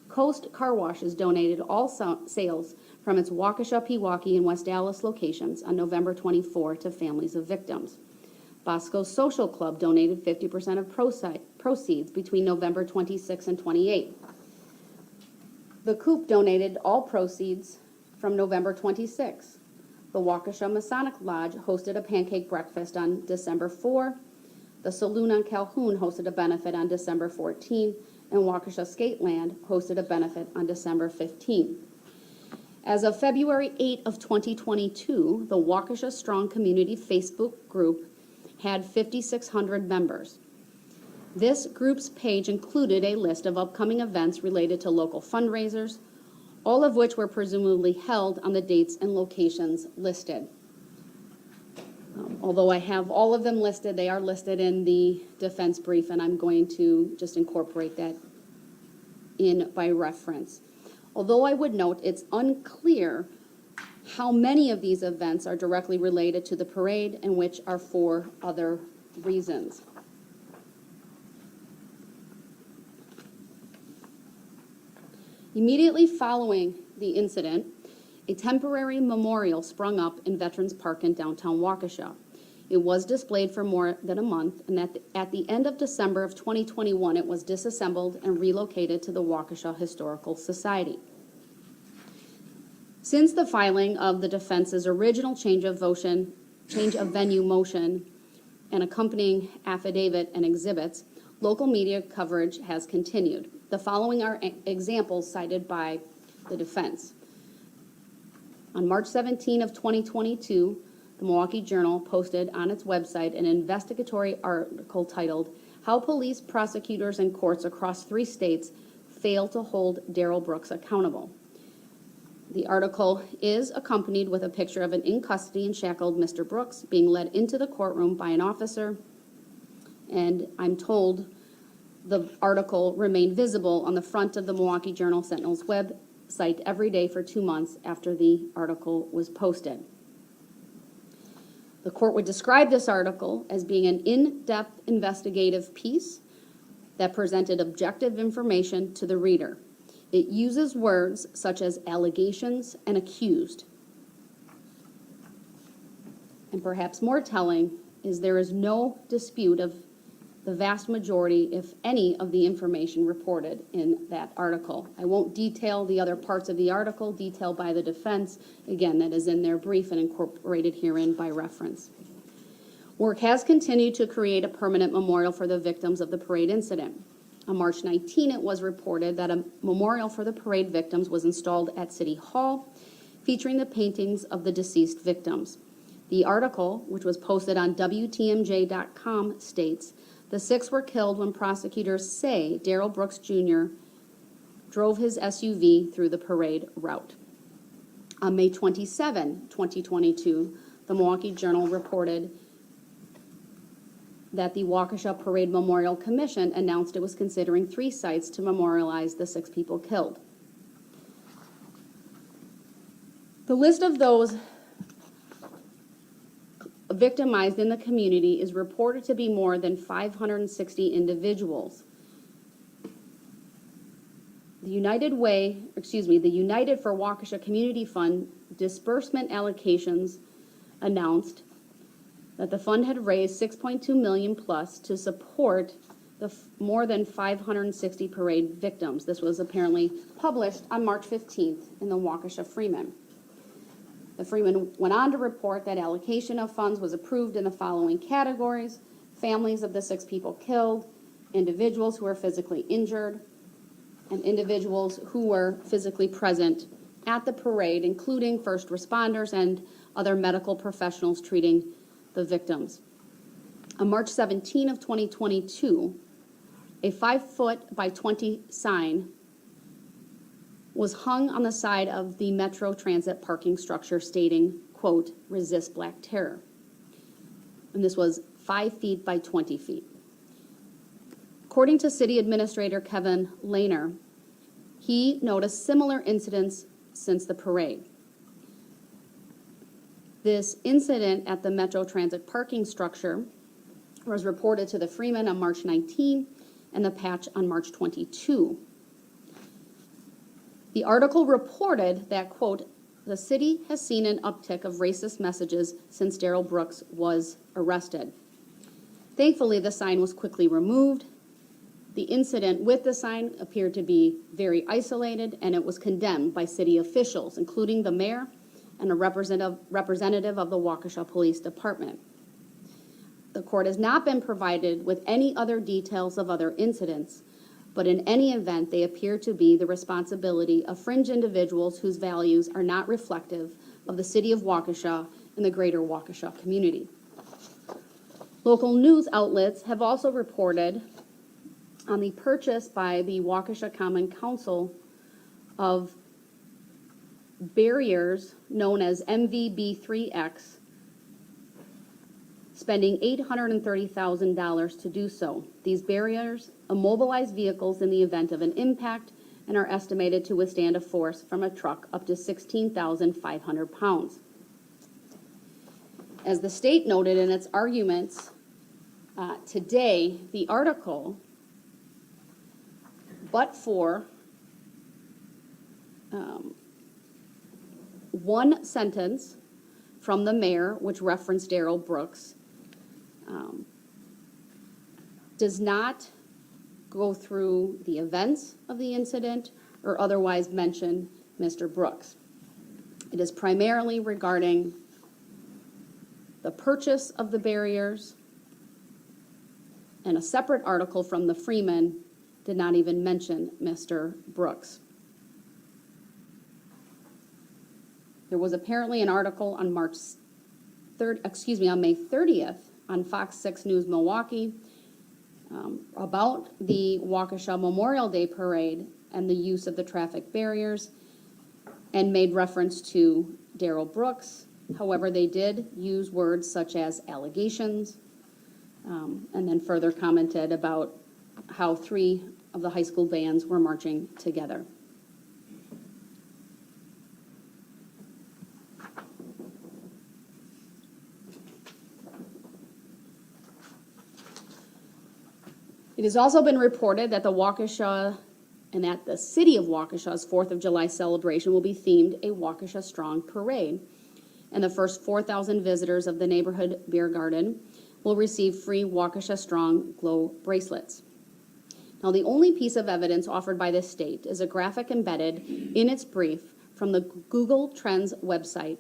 Coast Car Washes donated all sales from its Waukesha, Pewaukee, and West Dallas locations on November 24 to families of victims. Bosco Social Club donated 50% of proceeds between November 26 and 28. The Coop donated all proceeds from November 26. The Waukesha Masonic Lodge hosted a pancake breakfast on December 4. The Saloon on Calhoun hosted a benefit on December 14, and Waukesha Skateland hosted a benefit on December 15. As of February 8 of 2022, the Waukesha Strong Community Facebook group had 5,600 members. This group's page included a list of upcoming events related to local fundraisers, all of which were presumably held on the dates and locations listed. Although I have all of them listed, they are listed in the defense brief, and I'm going to just incorporate that in by reference. Although I would note it's unclear how many of these events are directly related to the parade and which are for other reasons. Immediately following the incident, a temporary memorial sprung up in Veterans Park in downtown Waukesha. It was displayed for more than a month, and at the end of December of 2021, it was disassembled and relocated to the Waukesha Historical Society. Since the filing of the defense's original change of venue motion and accompanying affidavit and exhibits, local media coverage has continued. The following are examples cited by the defense. On March 17 of 2022, the Milwaukee Journal posted on its website an investigatory article titled, "How Police, Prosecutors, and Courts Across 3 States Fail to Hold Darrell Brooks Accountable." The article is accompanied with a picture of an in-custody and shackled Mr. Brooks being led into the courtroom by an officer, and I'm told the article remained visible on the front of the Milwaukee Journal Sentinel's website every day for 2 months after the article was posted. The court would describe this article as being an in-depth investigative piece that presented objective information to the reader. It uses words such as allegations and accused. And perhaps more telling is there is no dispute of the vast majority, if any, of the information reported in that article. I won't detail the other parts of the article, detailed by the defense. Again, that is in their brief and incorporated herein by reference. Work has continued to create a permanent memorial for the victims of the parade incident. On March 19, it was reported that a memorial for the parade victims was installed at City Hall, featuring the paintings of the deceased victims. The article, which was posted on WTMJ.com, states, "The 6 were killed when prosecutors say Darrell Brooks Jr. drove his SUV through the parade route." On May 27, 2022, the Milwaukee Journal reported that the Waukesha Parade Memorial Commission announced it was considering 3 sites to memorialize the 6 people killed. The list of those victimized in the community is reported to be more than 560 individuals. The United for Waukesha Community Fund disbursement allocations announced that the fund had raised $6.2 million plus to support the more than 560 parade victims. This was apparently published on March 15th in the Waukesha Freeman. The Freeman went on to report that allocation of funds was approved in the following categories: families of the 6 people killed, individuals who were physically injured, and individuals who were physically present at the parade, including first responders and other medical professionals treating the victims. On March 17 of 2022, a 5-foot by 20 sign was hung on the side of the Metro Transit parking structure stating, quote, "Resist Black Terror." And this was 5 feet by 20 feet. According to City Administrator Kevin Lehner, he noticed similar incidents since the parade. This incident at the Metro Transit parking structure was reported to the Freeman on March 19 and the Patch on March 22. The article reported that, quote, "The city has seen an uptick of racist messages since Darrell Brooks was arrested." Thankfully, the sign was quickly removed. The incident with the sign appeared to be very isolated, and it was condemned by city officials, including the mayor and a representative of the Waukesha Police Department. The court has not been provided with any other details of other incidents, but in any event, they appear to be the responsibility of fringe individuals whose values are not reflective of the city of Waukesha and the greater Waukesha community. Local news outlets have also reported on the purchase by the Waukesha Common Council of barriers known as MVB3X, spending $830,000 to do so. These barriers immobilize vehicles in the event of an impact and are estimated to withstand a force from a truck up to 16,500 pounds. As the state noted in its arguments today, the article, but for one sentence from the mayor, which referenced Darrell Brooks, does not go through the events of the incident or otherwise mention Mr. Brooks. It is primarily regarding the purchase of the barriers, and a separate article from the Freeman did not even mention Mr. Brooks. There was apparently an article on May 30th on Fox 6 News Milwaukee about the Waukesha Memorial Day Parade and the use of the traffic barriers, and made reference to Darrell Brooks. However, they did use words such as allegations, and then further commented about how 3 of the high school bands were marching together. It has also been reported that the Waukesha and that the city of Waukesha's 4th of July celebration will be themed a Waukesha Strong Parade. And the first 4,000 visitors of the neighborhood beer garden will receive free Waukesha Strong glow bracelets. Now, the only piece of evidence offered by the state is a graphic embedded in its brief from the Google Trends website,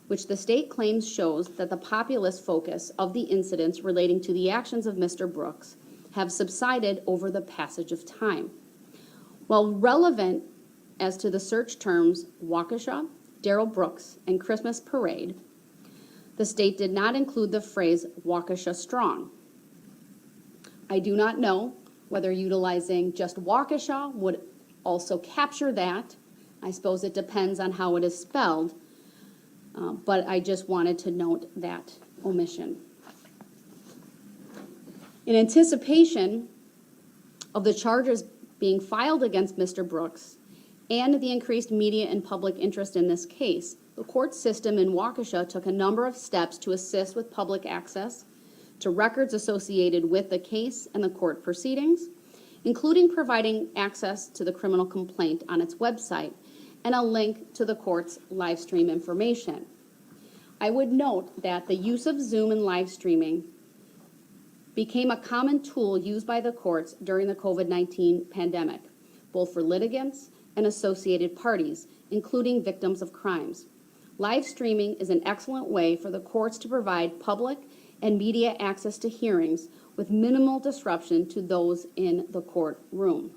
which the state claims shows that the populist focus of the incidents relating to the actions of Mr. Brooks have subsided over the passage of time. While relevant as to the search terms Waukesha, Darrell Brooks, and Christmas Parade, the state did not include the phrase Waukesha Strong. I do not know whether utilizing just Waukesha would also capture that. I suppose it depends on how it is spelled, but I just wanted to note that omission. In anticipation of the charges being filed against Mr. Brooks and the increased media and public interest in this case, the court system in Waukesha took a number of steps to assist with public access to records associated with the case and the court proceedings, including providing access to the criminal complaint on its website and a link to the court's live stream information. I would note that the use of Zoom and live streaming became a common tool used by the courts during the COVID-19 pandemic, both for litigants and associated parties, including victims of crimes. Live streaming is an excellent way for the courts to provide public and media access to hearings with minimal disruption to those in the courtroom.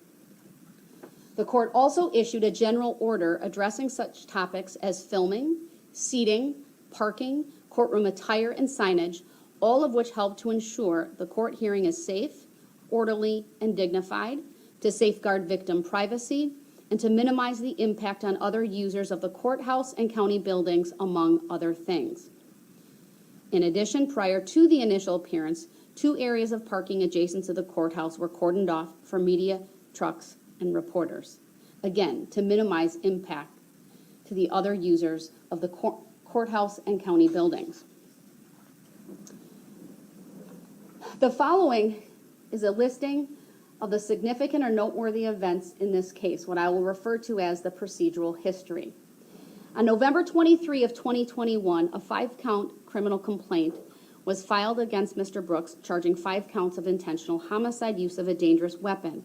The court also issued a general order addressing such topics as filming, seating, parking, courtroom attire, and signage, all of which help to ensure the court hearing is safe, orderly, and dignified, to safeguard victim privacy, and to minimize the impact on other users of the courthouse and county buildings, among other things. In addition, prior to the initial appearance, 2 areas of parking adjacent to the courthouse were cordoned off for media, trucks, and reporters. Again, to minimize impact to the other users of the courthouse and county buildings. The following is a listing of the significant or noteworthy events in this case, what I will refer to as the procedural history. On November 23 of 2021, a 5-count criminal complaint was filed against Mr. Brooks, charging 5 counts of intentional homicide, use of a dangerous weapon.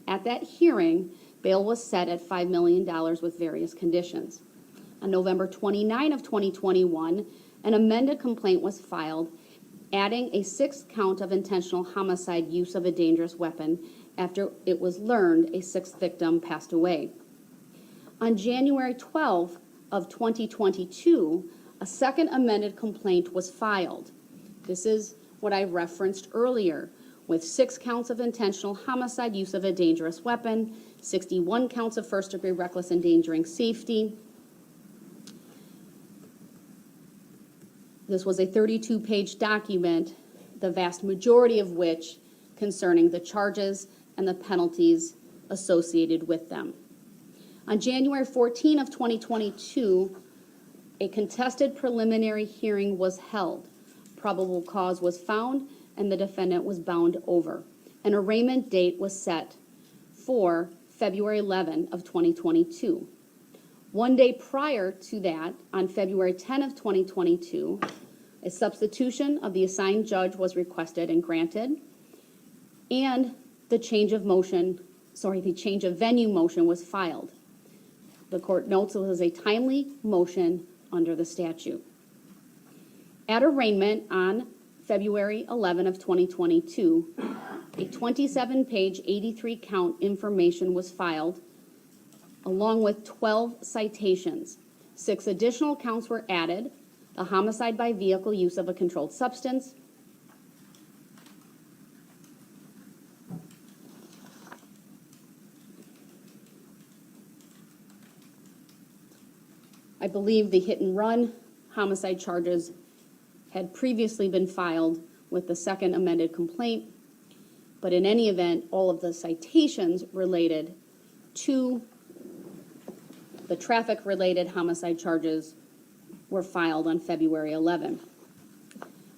At that hearing, bail was set at $5 million with various conditions. On November 29 of 2021, an amended complaint was filed, adding a 6th count of intentional homicide, use of a dangerous weapon, after it was learned a 6th victim passed away. On January 12 of 2022, a 2nd amended complaint was filed. This is what I referenced earlier, with 6 counts of intentional homicide, use of a dangerous weapon, 61 counts of first-degree reckless endangering safety. This was a 32-page document, the vast majority of which concerning the charges and the penalties associated with them. On January 14 of 2022, a contested preliminary hearing was held. Probable cause was found and the defendant was bound over. An arraignment date was set for February 11 of 2022. One day prior to that, on February 10 of 2022, a substitution of the assigned judge was requested and granted, and the change of venue motion was filed. The court notes it was a timely motion under the statute. At arraignment on February 11 of 2022, a 27-page, 83-count information was filed, along with 12 citations. 6 additional counts were added: the homicide by vehicle, use of a controlled substance, I believe the hit and run homicide charges had previously been filed with the 2nd amended complaint, but in any event, all of the citations related to the traffic-related homicide charges were filed on February 11.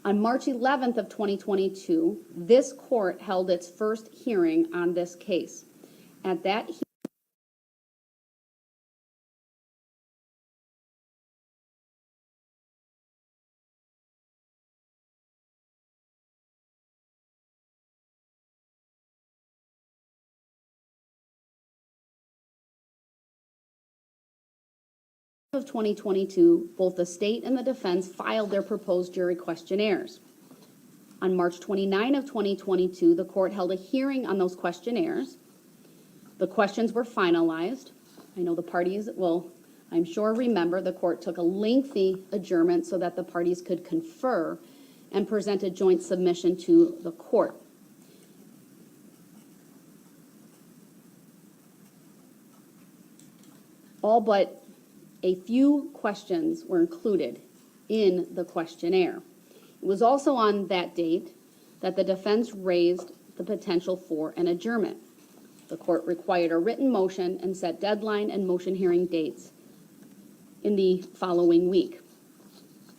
On March 11th of 2022, this court held its first hearing on this case. At that of 2022, both the state and the defense filed their proposed jury questionnaires. On March 29 of 2022, the court held a hearing on those questionnaires. The questions were finalized. I know the parties will, I'm sure, remember the court took a lengthy adjournment so that the parties could confer and present a joint submission to the court. All but a few questions were included in the questionnaire. It was also on that date that the defense raised the potential for an adjournment. The court required a written motion and set deadline and motion hearing dates in the following week.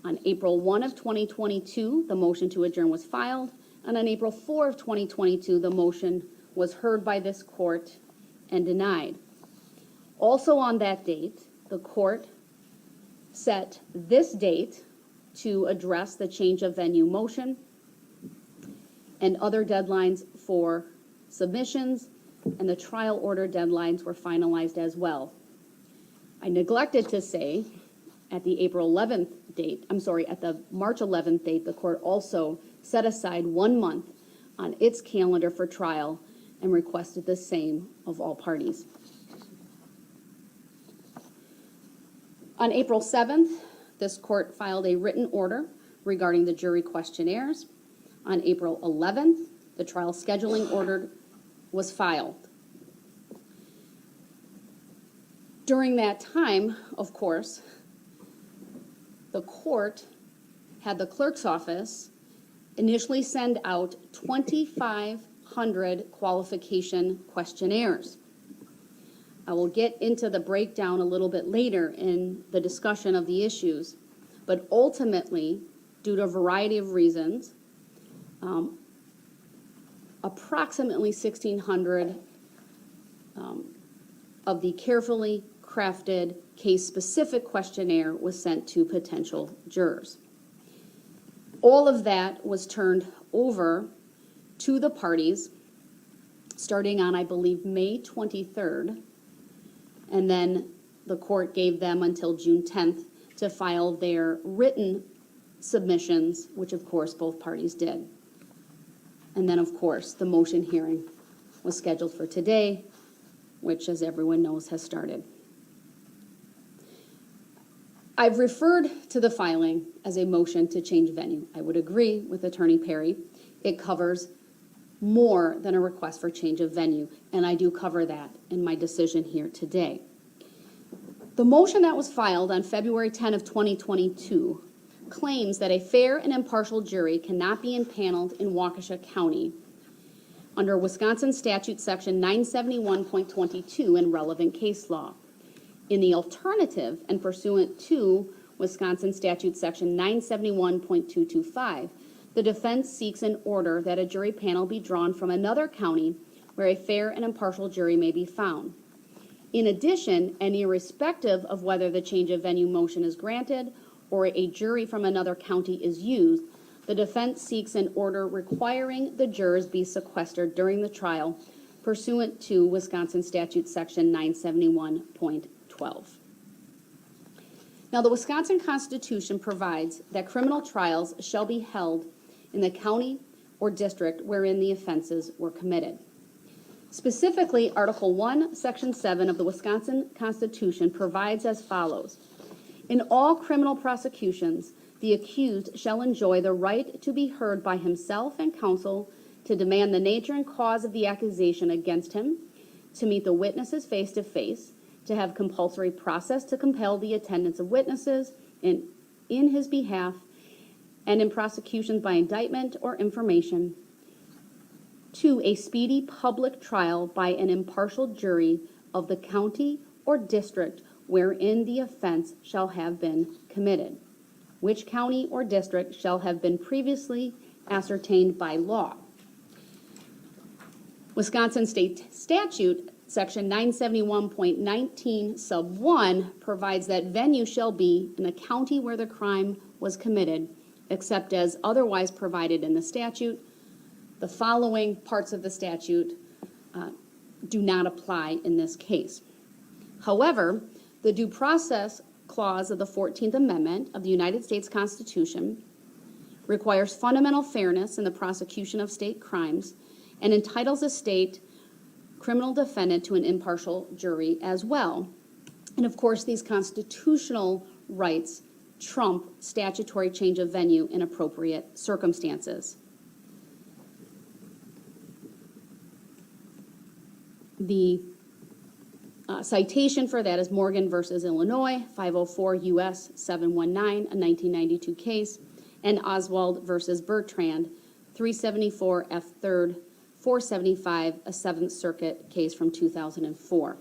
On April 1 of 2022, the motion to adjourn was filed, and on April 4 of 2022, the motion was heard by this court and denied. Also on that date, the court set this date to address the change of venue motion and other deadlines for submissions, and the trial order deadlines were finalized as well. I neglected to say at the April 11th date, at the March 11th date, the court also set aside 1 month on its calendar for trial and requested the same of all parties. On April 7th, this court filed a written order regarding the jury questionnaires. On April 11th, the trial scheduling order was filed. During that time, of course, the court had the clerk's office initially send out 2,500 qualification questionnaires. I will get into the breakdown a little bit later in the discussion of the issues, but ultimately, due to a variety of reasons, approximately 1,600 of the carefully crafted case-specific questionnaire was sent to potential jurors. All of that was turned over to the parties starting on, I believe, May 23rd. And then the court gave them until June 10th to file their written submissions, which of course both parties did. And then of course the motion hearing was scheduled for today, which, as everyone knows, has started. I've referred to the filing as a motion to change venue. I would agree with Attorney Perry. It covers more than a request for change of venue, and I do cover that in my decision here today. The motion that was filed on February 10 of 2022 claims that a fair and impartial jury cannot be impaneled in Waukesha County under Wisconsin Statute Section 971.22 and relevant case law. In the alternative, and pursuant to Wisconsin Statute Section 971.225, the defense seeks an order that a jury panel be drawn from another county where a fair and impartial jury may be found. In addition, and irrespective of whether the change of venue motion is granted or a jury from another county is used, the defense seeks an order requiring the jurors be sequestered during the trial pursuant to Wisconsin Statute Section 971.12. Now, the Wisconsin Constitution provides that criminal trials shall be held in the county or district wherein the offenses were committed. Specifically, Article 1, Section 7 of the Wisconsin Constitution provides as follows. In all criminal prosecutions, the accused shall enjoy the right to be heard by himself and counsel, to demand the nature and cause of the accusation against him, to meet the witnesses face to face, to have compulsory process to compel the attendance of witnesses in his behalf, and in prosecutions by indictment or information, to a speedy public trial by an impartial jury of the county or district wherein the offense shall have been committed. which county or district shall have been previously ascertained by law. Wisconsin State Statute, Section 971.19 sub 1 provides that venue shall be in the county where the crime was committed, except as otherwise provided in the statute. The following parts of the statute do not apply in this case. However, the Due Process Clause of the 14th Amendment of the United States Constitution requires fundamental fairness in the prosecution of state crimes and entitles a state criminal defendant to an impartial jury as well. And of course, these constitutional rights trump statutory change of venue in appropriate circumstances. The citation for that is Morgan versus Illinois, 504 U.S. 719, a 1992 case, and Oswald versus Bertrand, 374 F. 3rd, 475, a Seventh Circuit case from 2004.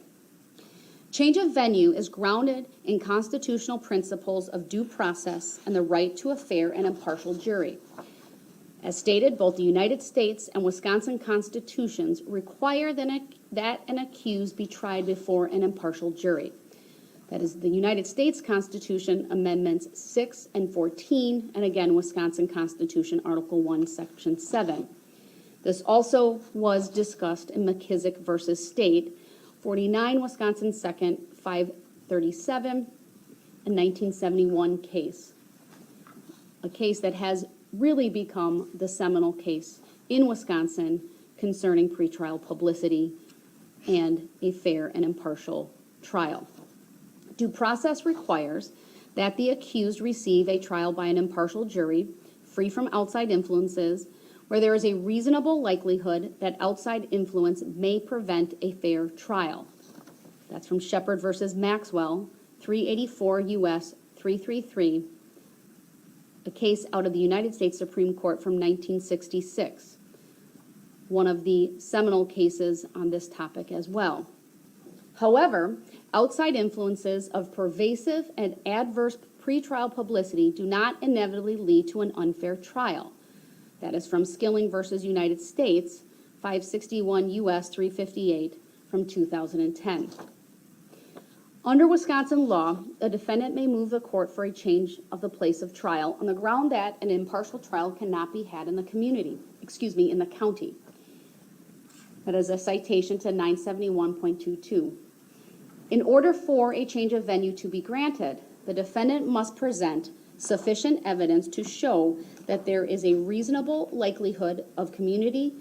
Change of venue is grounded in constitutional principles of due process and the right to a fair and impartial jury. As stated, both the United States and Wisconsin constitutions require that an accused be tried before an impartial jury. That is the United States Constitution Amendments 6 and 14, and again, Wisconsin Constitution, Article 1, Section 7. This also was discussed in McKissick versus State, 49 Wisconsin 2nd, 537, a 1971 case. A case that has really become the seminal case in Wisconsin concerning pretrial publicity and a fair and impartial trial. Due process requires that the accused receive a trial by an impartial jury, free from outside influences, where there is a reasonable likelihood that outside influence may prevent a fair trial. That's from Shepard versus Maxwell, 384 U.S. 333, a case out of the United States Supreme Court from 1966, one of the seminal cases on this topic as well. However, outside influences of pervasive and adverse pretrial publicity do not inevitably lead to an unfair trial. That is from Skilling versus United States, 561 U.S. 358 from 2010. Under Wisconsin law, a defendant may move the court for a change of the place of trial on the ground that an impartial trial cannot be had in the in the county. That is a citation to 971.22. In order for a change of venue to be granted, the defendant must present sufficient evidence to show that there is a reasonable likelihood of community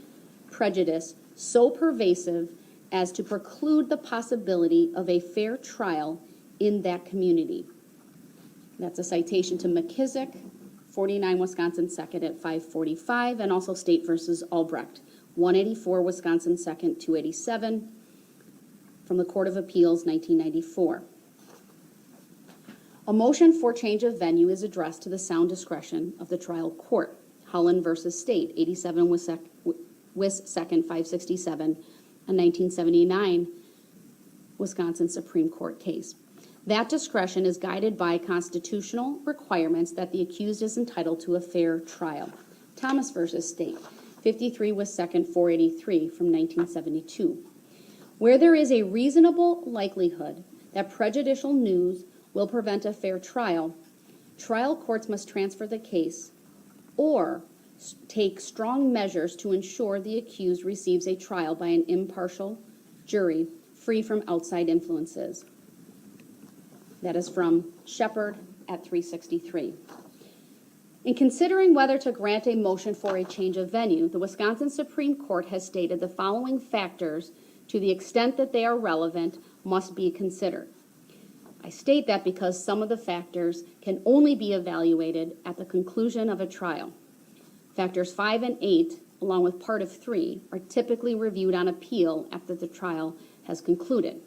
prejudice so pervasive as to preclude the possibility of a fair trial in that community. That's a citation to McKissick, 49 Wisconsin 2nd at 545, and also State versus Albrecht, 184 Wisconsin 2nd, 287, from the Court of Appeals, 1994. A motion for change of venue is addressed to the sound discretion of the trial court. Holland versus State, 87 Wis 2nd, 567, a 1979 Wisconsin Supreme Court case. That discretion is guided by constitutional requirements that the accused is entitled to a fair trial. Thomas versus State, 53 Wis 2nd, 483 from 1972. Where there is a reasonable likelihood that prejudicial news will prevent a fair trial, trial courts must transfer the case or take strong measures to ensure the accused receives a trial by an impartial jury free from outside influences. That is from Shepard at 363. In considering whether to grant a motion for a change of venue, the Wisconsin Supreme Court has stated the following factors, to the extent that they are relevant, must be considered. I state that because some of the factors can only be evaluated at the conclusion of a trial. Factors 5 and 8, along with part of 3, are typically reviewed on appeal after the trial has concluded.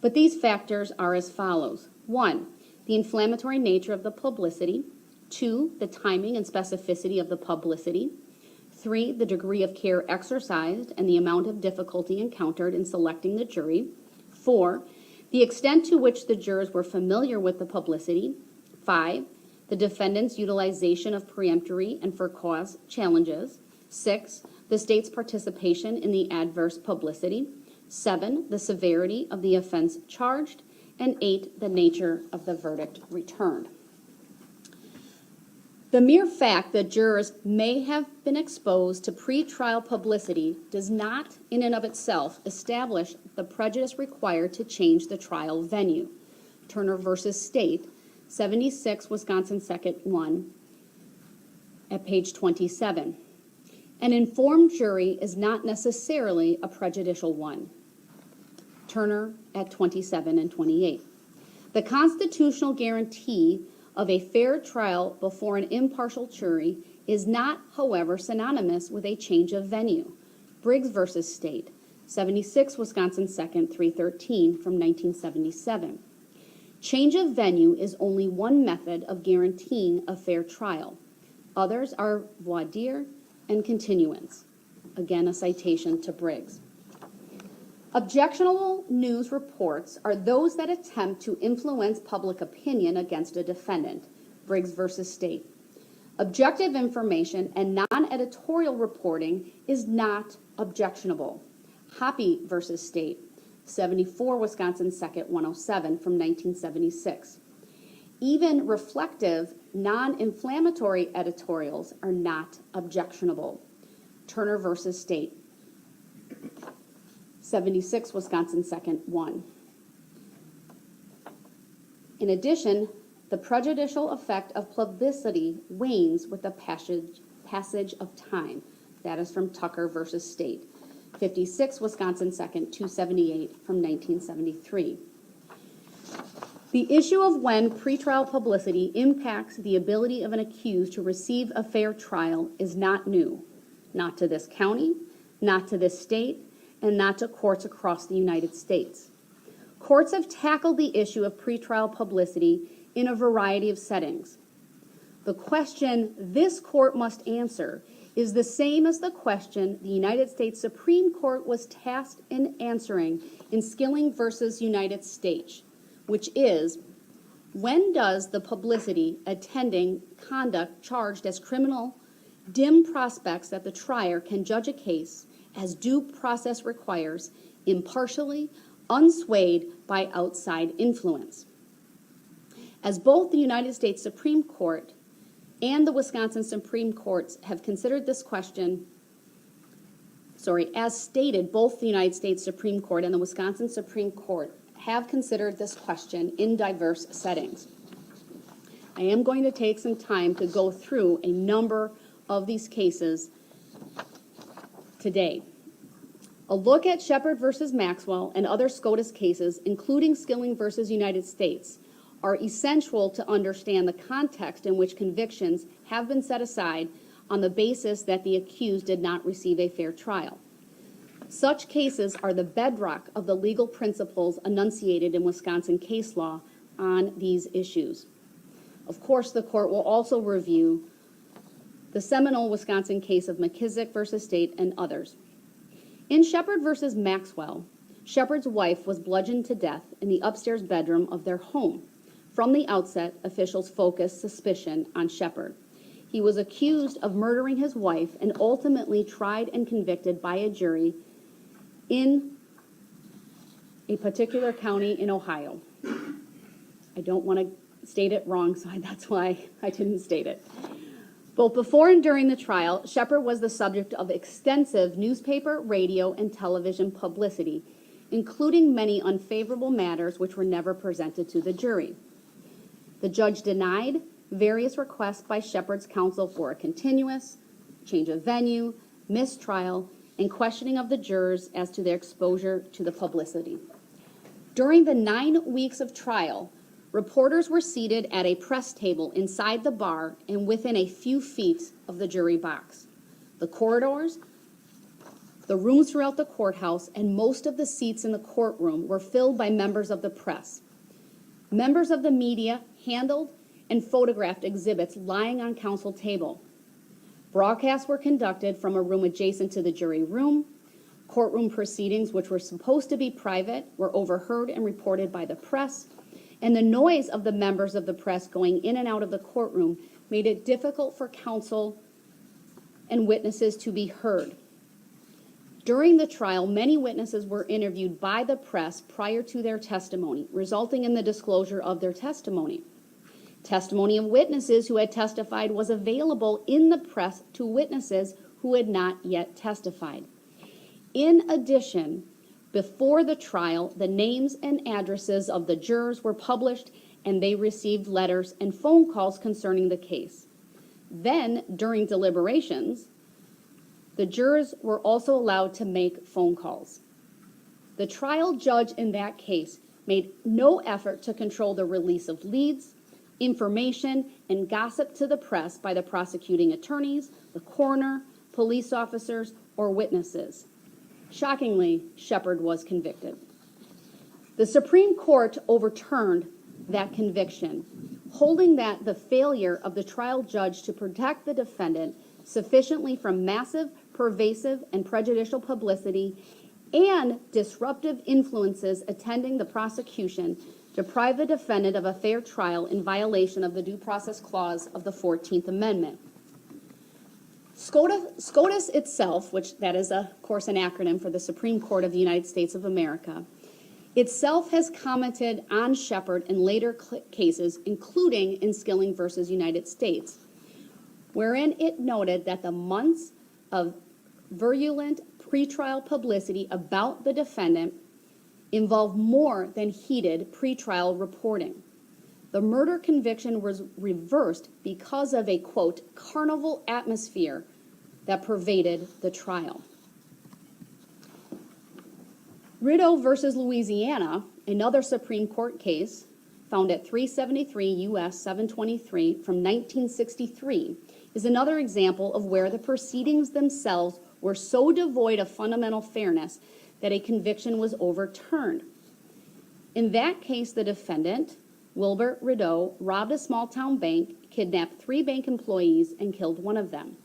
But these factors are as follows. 1, the inflammatory nature of the publicity. 2, the timing and specificity of the publicity. 3, the degree of care exercised and the amount of difficulty encountered in selecting the jury. 4, the extent to which the jurors were familiar with the publicity. 5, the defendant's utilization of peremptory and for cause challenges. 6, the state's participation in the adverse publicity. 7, the severity of the offense charged. And 8, the nature of the verdict returned. The mere fact that jurors may have been exposed to pretrial publicity does not, in and of itself, establish the prejudice required to change the trial venue. Turner versus State, 76 Wisconsin 2nd 1, at page 27. An informed jury is not necessarily a prejudicial one. Turner at 27 and 28. The constitutional guarantee of a fair trial before an impartial jury is not, however, synonymous with a change of venue. Briggs versus State, 76 Wisconsin 2nd 313 from 1977. Change of venue is only one method of guaranteeing a fair trial. Others are voir dire and continuance. Again, a citation to Briggs. Objectionable news reports are those that attempt to influence public opinion against a defendant. Briggs versus State. Objective information and non-editorial reporting is not objectionable. Hoppy versus State, 74 Wisconsin 2nd 107 from 1976. Even reflective, non-inflammatory editorials are not objectionable. Turner versus State, 76 Wisconsin 2nd 1. In addition, the prejudicial effect of publicity wanes with the passage of time. That is from Tucker versus State, 56 Wisconsin 2nd 278 from 1973. The issue of when pretrial publicity impacts the ability of an accused to receive a fair trial is not new, not to this county, not to this state, and not to courts across the United States. Courts have tackled the issue of pretrial publicity in a variety of settings. The question this court must answer is the same as the question the United States Supreme Court was tasked in answering in Skilling versus United States, which is, when does the publicity attending conduct charged as criminal dim prospects that the trier can judge a case as due process requires, impartially, unswayed by outside influence? As both the United States Supreme Court and the Wisconsin Supreme Courts have considered this question, as stated, both the United States Supreme Court and the Wisconsin Supreme Court have considered this question in diverse settings. I am going to take some time to go through a number of these cases today. A look at Shepard versus Maxwell and other SCOTUS cases, including Skilling versus United States, are essential to understand the context in which convictions have been set aside on the basis that the accused did not receive a fair trial. Such cases are the bedrock of the legal principles enunciated in Wisconsin case law on these issues. Of course, the court will also review the seminal Wisconsin case of McKissick versus State and others. In Shepard versus Maxwell, Shepard's wife was bludgeoned to death in the upstairs bedroom of their home. From the outset, officials focused suspicion on Shepard. He was accused of murdering his wife and ultimately tried and convicted by a jury in a particular county in Ohio. I don't want to state it wrong, so that's why I didn't state it. Both before and during the trial, Shepard was the subject of extensive newspaper, radio, and television publicity, including many unfavorable matters which were never presented to the jury. The judge denied various requests by Shepard's counsel for a continuous, change of venue, mistrial, and questioning of the jurors as to their exposure to the publicity. During the 9 weeks of trial, reporters were seated at a press table inside the bar and within a few feet of the jury box. The corridors, the rooms throughout the courthouse, and most of the seats in the courtroom were filled by members of the press. Members of the media handled and photographed exhibits lying on counsel table. Broadcasts were conducted from a room adjacent to the jury room. Courtroom proceedings, which were supposed to be private, were overheard and reported by the press. and the noise of the members of the press going in and out of the courtroom made it difficult for counsel and witnesses to be heard. During the trial, many witnesses were interviewed by the press prior to their testimony, resulting in the disclosure of their testimony. Testimony of witnesses who had testified was available in the press to witnesses who had not yet testified. In addition, before the trial, the names and addresses of the jurors were published, and they received letters and phone calls concerning the case. Then, during deliberations, the jurors were also allowed to make phone calls. The trial judge in that case made no effort to control the release of leads, information, and gossip to the press by the prosecuting attorneys, the coroner, police officers, or witnesses. Shockingly, Shepard was convicted. The Supreme Court overturned that conviction, holding that the failure of the trial judge to protect the defendant sufficiently from massive, pervasive, and prejudicial publicity and disruptive influences attending the prosecution deprived the defendant of a fair trial in violation of the Due Process Clause of the 14th Amendment. SCOTUS itself, which that is, of course, an acronym for the Supreme Court of the United States of America, itself has commented on Shepard in later cases, including in Skilling versus United States, wherein it noted that the months of virulent pretrial publicity about the defendant involved more than heated pretrial reporting. The murder conviction was reversed because of a, quote, carnival atmosphere that pervaded the trial. Rideau versus Louisiana, another Supreme Court case found at 373 U.S. 723 from 1963, is another example of where the proceedings themselves were so devoid of fundamental fairness that a conviction was overturned. In that case, the defendant, Wilbert Rideau, robbed a small-town bank, kidnapped 3 bank employees, and killed one of them.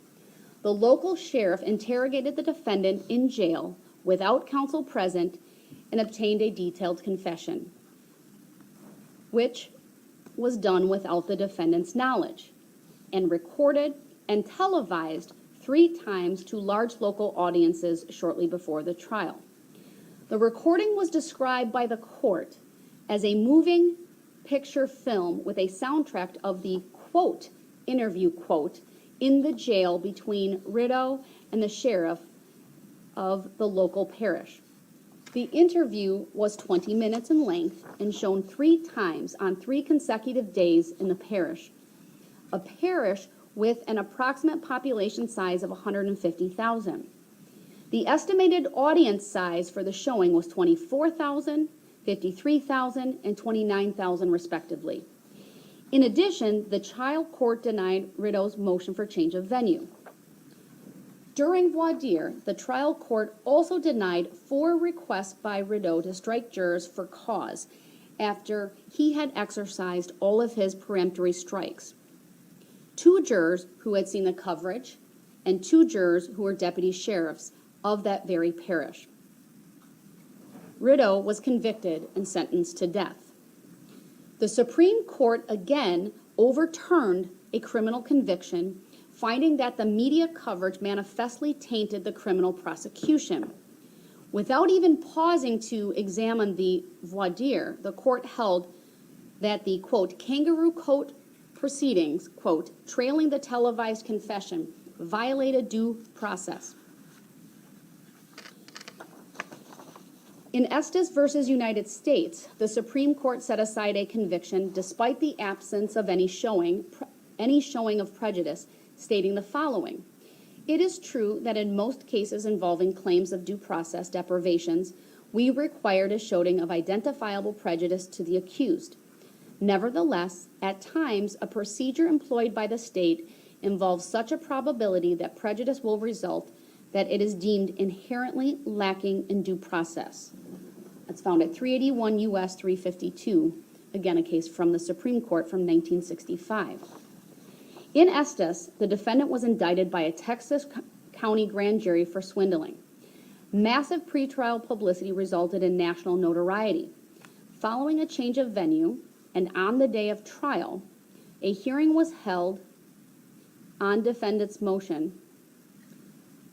The local sheriff interrogated the defendant in jail without counsel present and obtained a detailed confession, which was done without the defendant's knowledge, and recorded and televised 3 times to large local audiences shortly before the trial. The recording was described by the court as a moving picture film with a soundtrack of the, quote, interview, quote, in the jail between Rideau and the sheriff of the local parish. The interview was 20 minutes in length and shown 3 times on 3 consecutive days in the parish, a parish with an approximate population size of 150,000. The estimated audience size for the showing was 24,000, 53,000, and 29,000 respectively. In addition, the trial court denied Rideau's motion for change of venue. During voir dire, the trial court also denied 4 requests by Rideau to strike jurors for cause after he had exercised all of his peremptory strikes. 2 jurors who had seen the coverage and 2 jurors who were deputy sheriffs of that very parish. Rideau was convicted and sentenced to death. The Supreme Court again overturned a criminal conviction, finding that the media coverage manifestly tainted the criminal prosecution. Without even pausing to examine the voir dire, the court held that the, quote, kangaroo court proceedings, quote, trailing the televised confession, violated due process. In Estes versus United States, the Supreme Court set aside a conviction despite the absence of any showing of prejudice, stating the following: it is true that in most cases involving claims of due process deprivations, we required a showing of identifiable prejudice to the accused. Nevertheless, at times, a procedure employed by the state involves such a probability that prejudice will result that it is deemed inherently lacking in due process. That's found at 381 U.S. 352, again a case from the Supreme Court from 1965. In Estes, the defendant was indicted by a Texas county grand jury for swindling. Massive pretrial publicity resulted in national notoriety. Following a change of venue and on the day of trial, a hearing was held on defendant's motion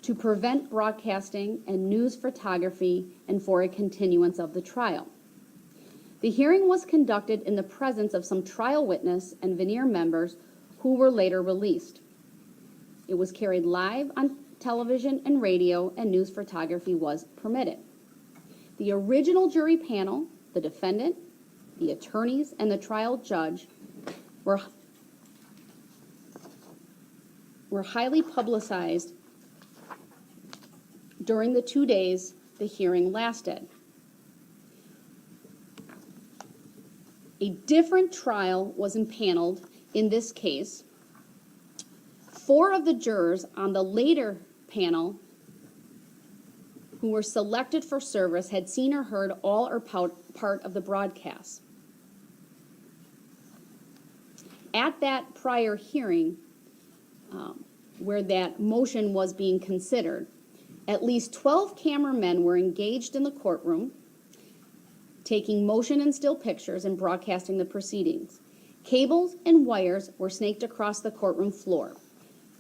to prevent broadcasting and news photography and for a continuance of the trial. The hearing was conducted in the presence of some trial witness and veneer members who were later released. It was carried live on television and radio, and news photography was permitted. The original jury panel, the defendant, the attorneys, and the trial judge were highly publicized during the 2 days the hearing lasted. A different trial was impaneled in this case. 4 of the jurors on the later panel who were selected for service had seen or heard all or part of the broadcast. At that prior hearing, where that motion was being considered, at least 12 cameramen were engaged in the courtroom, taking motion and still pictures and broadcasting the proceedings. Cables and wires were snaked across the courtroom floor.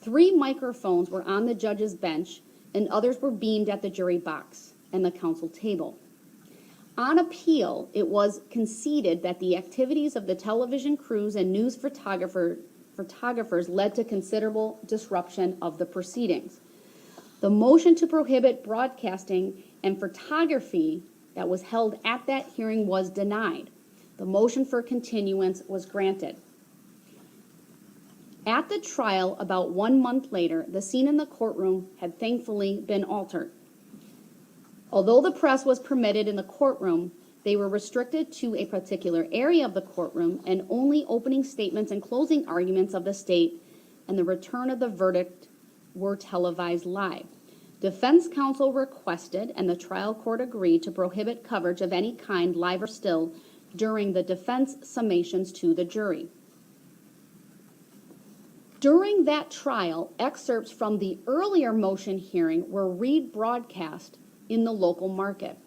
3 microphones were on the judge's bench, and others were beamed at the jury box and the counsel table. On appeal, it was conceded that the activities of the television crews and news photographers led to considerable disruption of the proceedings. The motion to prohibit broadcasting and photography that was held at that hearing was denied. The motion for continuance was granted. At the trial, about 1 month later, the scene in the courtroom had thankfully been altered. Although the press was permitted in the courtroom, they were restricted to a particular area of the courtroom, and only opening statements and closing arguments of the state and the return of the verdict were televised live. Defense counsel requested, and the trial court agreed, to prohibit coverage of any kind, live or still, during the defense summations to the jury. During that trial, excerpts from the earlier motion hearing were rebroadcast in the local market.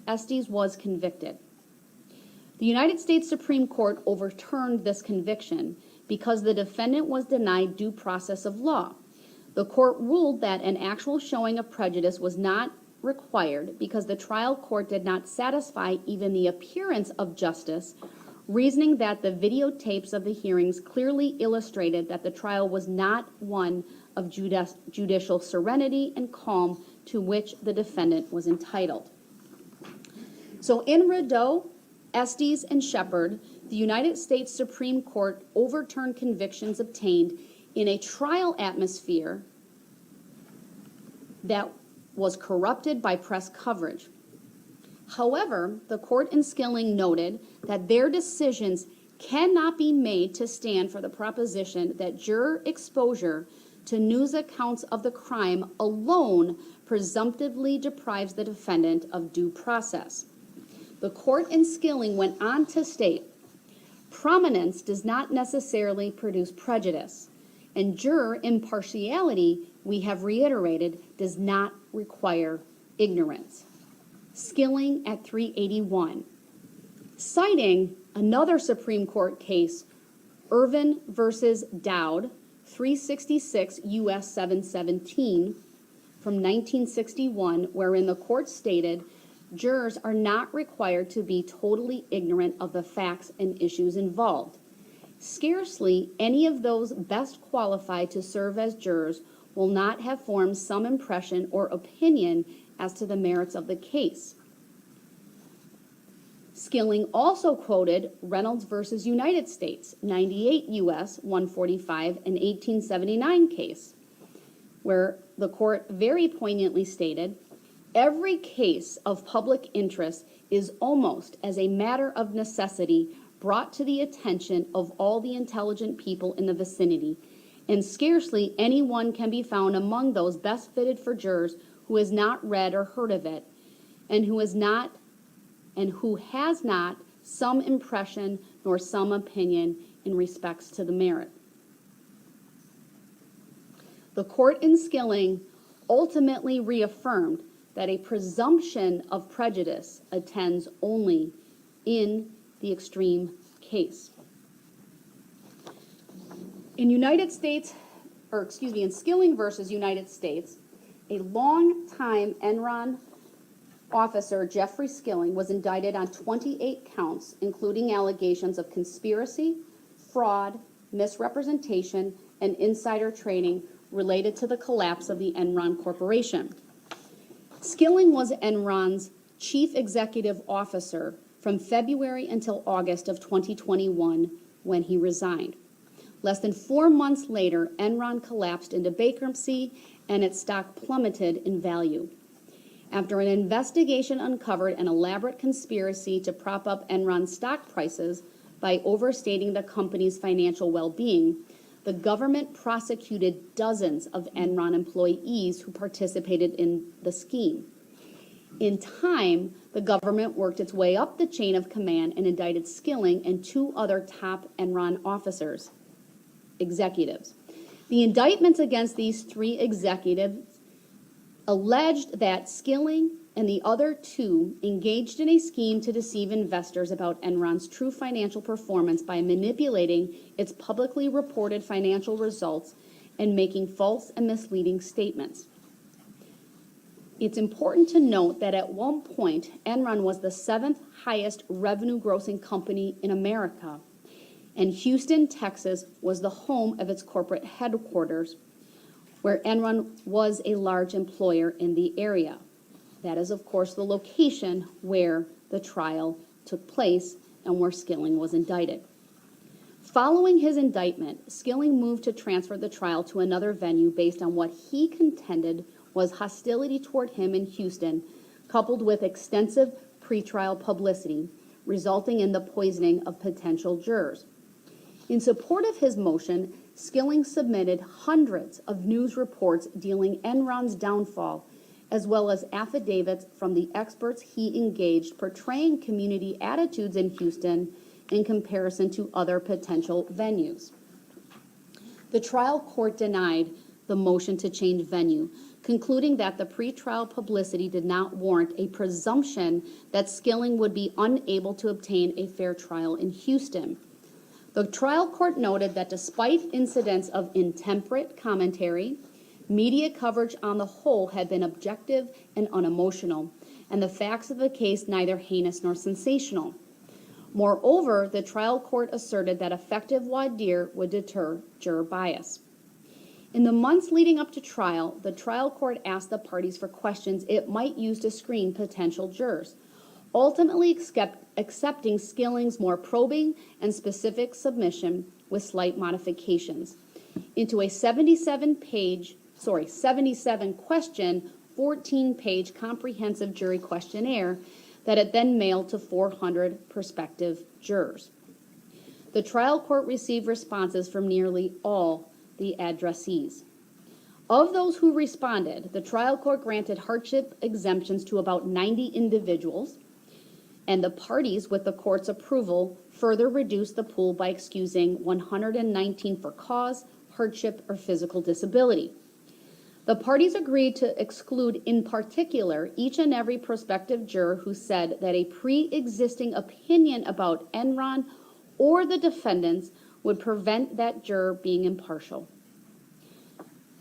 Estes was convicted. The United States Supreme Court overturned this conviction because the defendant was denied due process of law. The court ruled that an actual showing of prejudice was not required because the trial court did not satisfy even the appearance of justice, reasoning that the videotapes of the hearings clearly illustrated that the trial was not one of judicial serenity and calm to which the defendant was entitled. So in Rideau, Estes, and Shepard, the United States Supreme Court overturned convictions obtained in a trial atmosphere that was corrupted by press coverage. However, the court in Skilling noted that their decisions cannot be made to stand for the proposition that juror exposure to news accounts of the crime alone presumptively deprives the defendant of due process. The court in Skilling went on to state, prominence does not necessarily produce prejudice, and juror impartiality, we have reiterated, does not require ignorance. Skilling at 381. Citing another Supreme Court case, Irvin versus Dowd, 366 U.S. 717 from 1961, wherein the court stated, jurors are not required to be totally ignorant of the facts and issues involved. Scarcely any of those best qualified to serve as jurors will not have formed some impression or opinion as to the merits of the case. Skilling also quoted Reynolds versus United States, 98 U.S. 145, an 1879 case, where the court very poignantly stated, every case of public interest is almost as a matter of necessity brought to the attention of all the intelligent people in the vicinity, and scarcely anyone can be found among those best fitted for jurors who has not read or heard of it, and who has not some impression nor some opinion in respects to the merit. The court in Skilling ultimately reaffirmed that a presumption of prejudice attends only in the extreme case. In in Skilling versus United States, a longtime Enron officer, Jeffrey Skilling, was indicted on 28 counts, including allegations of conspiracy, fraud, misrepresentation, and insider trading related to the collapse of the Enron Corporation. Skilling was Enron's chief executive officer from February until August of 2021, when he resigned. Less than 4 months later, Enron collapsed into bankruptcy and its stock plummeted in value. After an investigation uncovered an elaborate conspiracy to prop up Enron's stock prices by overstating the company's financial well-being, the government prosecuted dozens of Enron employees who participated in the scheme. In time, the government worked its way up the chain of command and indicted Skilling and 2 other top Enron executives. The indictments against these 3 executives alleged that Skilling and the other 2 engaged in a scheme to deceive investors about Enron's true financial performance by manipulating its publicly reported financial results and making false and misleading statements. It's important to note that at one point, Enron was the 7th highest revenue grossing company in America, and Houston, Texas was the home of its corporate headquarters, where Enron was a large employer in the area. That is, of course, the location where the trial took place and where Skilling was indicted. Following his indictment, Skilling moved to transfer the trial to another venue based on what he contended was hostility toward him in Houston, coupled with extensive pretrial publicity, resulting in the poisoning of potential jurors. In support of his motion, Skilling submitted hundreds of news reports dealing Enron's downfall, as well as affidavits from the experts he engaged portraying community attitudes in Houston in comparison to other potential venues. The trial court denied the motion to change venue, concluding that the pretrial publicity did not warrant a presumption that Skilling would be unable to obtain a fair trial in Houston. The trial court noted that despite incidents of intemperate commentary, media coverage on the whole had been objective and unemotional, and the facts of the case neither heinous nor sensational. Moreover, the trial court asserted that effective voir dire would deter juror bias. In the months leading up to trial, the trial court asked the parties for questions it might use to screen potential jurors, ultimately accepting Skilling's more probing and specific submission with slight modifications into a 77-question, 14-page comprehensive jury questionnaire that it then mailed to 400 prospective jurors. The trial court received responses from nearly all the addressees. Of those who responded, the trial court granted hardship exemptions to about 90 individuals, and the parties, with the court's approval, further reduced the pool by excusing 119 for cause, hardship, or physical disability. The parties agreed to exclude, in particular, each and every prospective juror who said that a pre-existing opinion about Enron or the defendants would prevent that juror being impartial.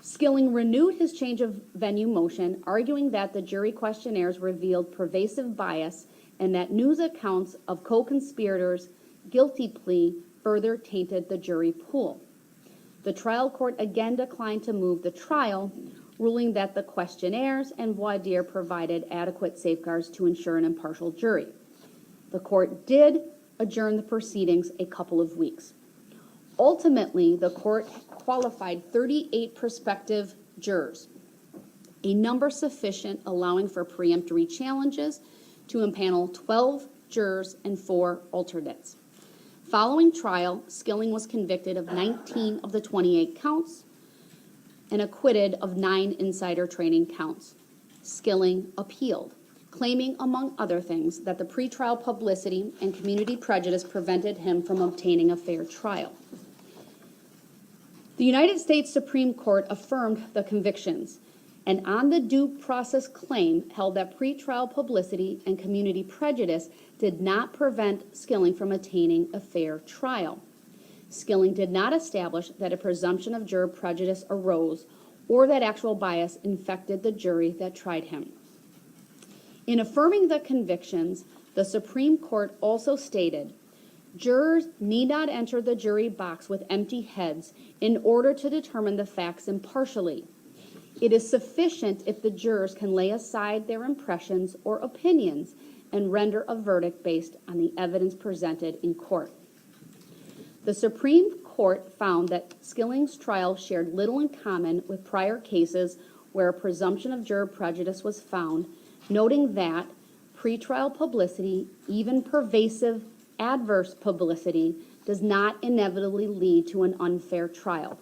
Skilling renewed his change of venue motion, arguing that the jury questionnaires revealed pervasive bias and that news accounts of co-conspirators' guilty plea further tainted the jury pool. The trial court again declined to move the trial, ruling that the questionnaires and voir dire provided adequate safeguards to ensure an impartial jury. The court did adjourn the proceedings a couple of weeks. Ultimately, the court qualified 38 prospective jurors, a number sufficient allowing for preemptory challenges to impanel 12 jurors and 4 alternates. Following trial, Skilling was convicted of 19 of the 28 counts and acquitted of 9 insider trading counts. Skilling appealed, claiming, among other things, that the pretrial publicity and community prejudice prevented him from obtaining a fair trial. The United States Supreme Court affirmed the convictions, and on the due process claim held that pretrial publicity and community prejudice did not prevent Skilling from attaining a fair trial. Skilling did not establish that a presumption of juror prejudice arose or that actual bias infected the jury that tried him. In affirming the convictions, the Supreme Court also stated, jurors need not enter the jury box with empty heads in order to determine the facts impartially. It is sufficient if the jurors can lay aside their impressions or opinions and render a verdict based on the evidence presented in court. The Supreme Court found that Skilling's trial shared little in common with prior cases where a presumption of juror prejudice was found, noting that pretrial publicity, even pervasive adverse publicity, does not inevitably lead to an unfair trial.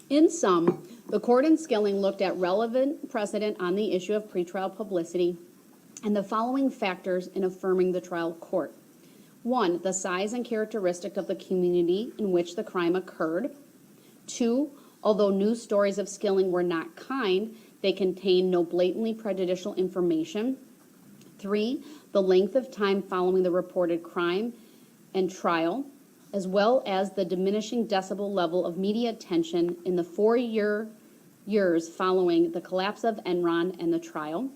In sum, the court in Skilling looked at relevant precedent on the issue of pretrial publicity and the following factors in affirming the trial court. 1, the size and characteristic of the community in which the crime occurred. 2, although news stories of Skilling were not kind, they contained no blatantly prejudicial information. 3, the length of time following the reported crime and trial, as well as the diminishing decibel level of media attention in the 4 years following the collapse of Enron and the trial.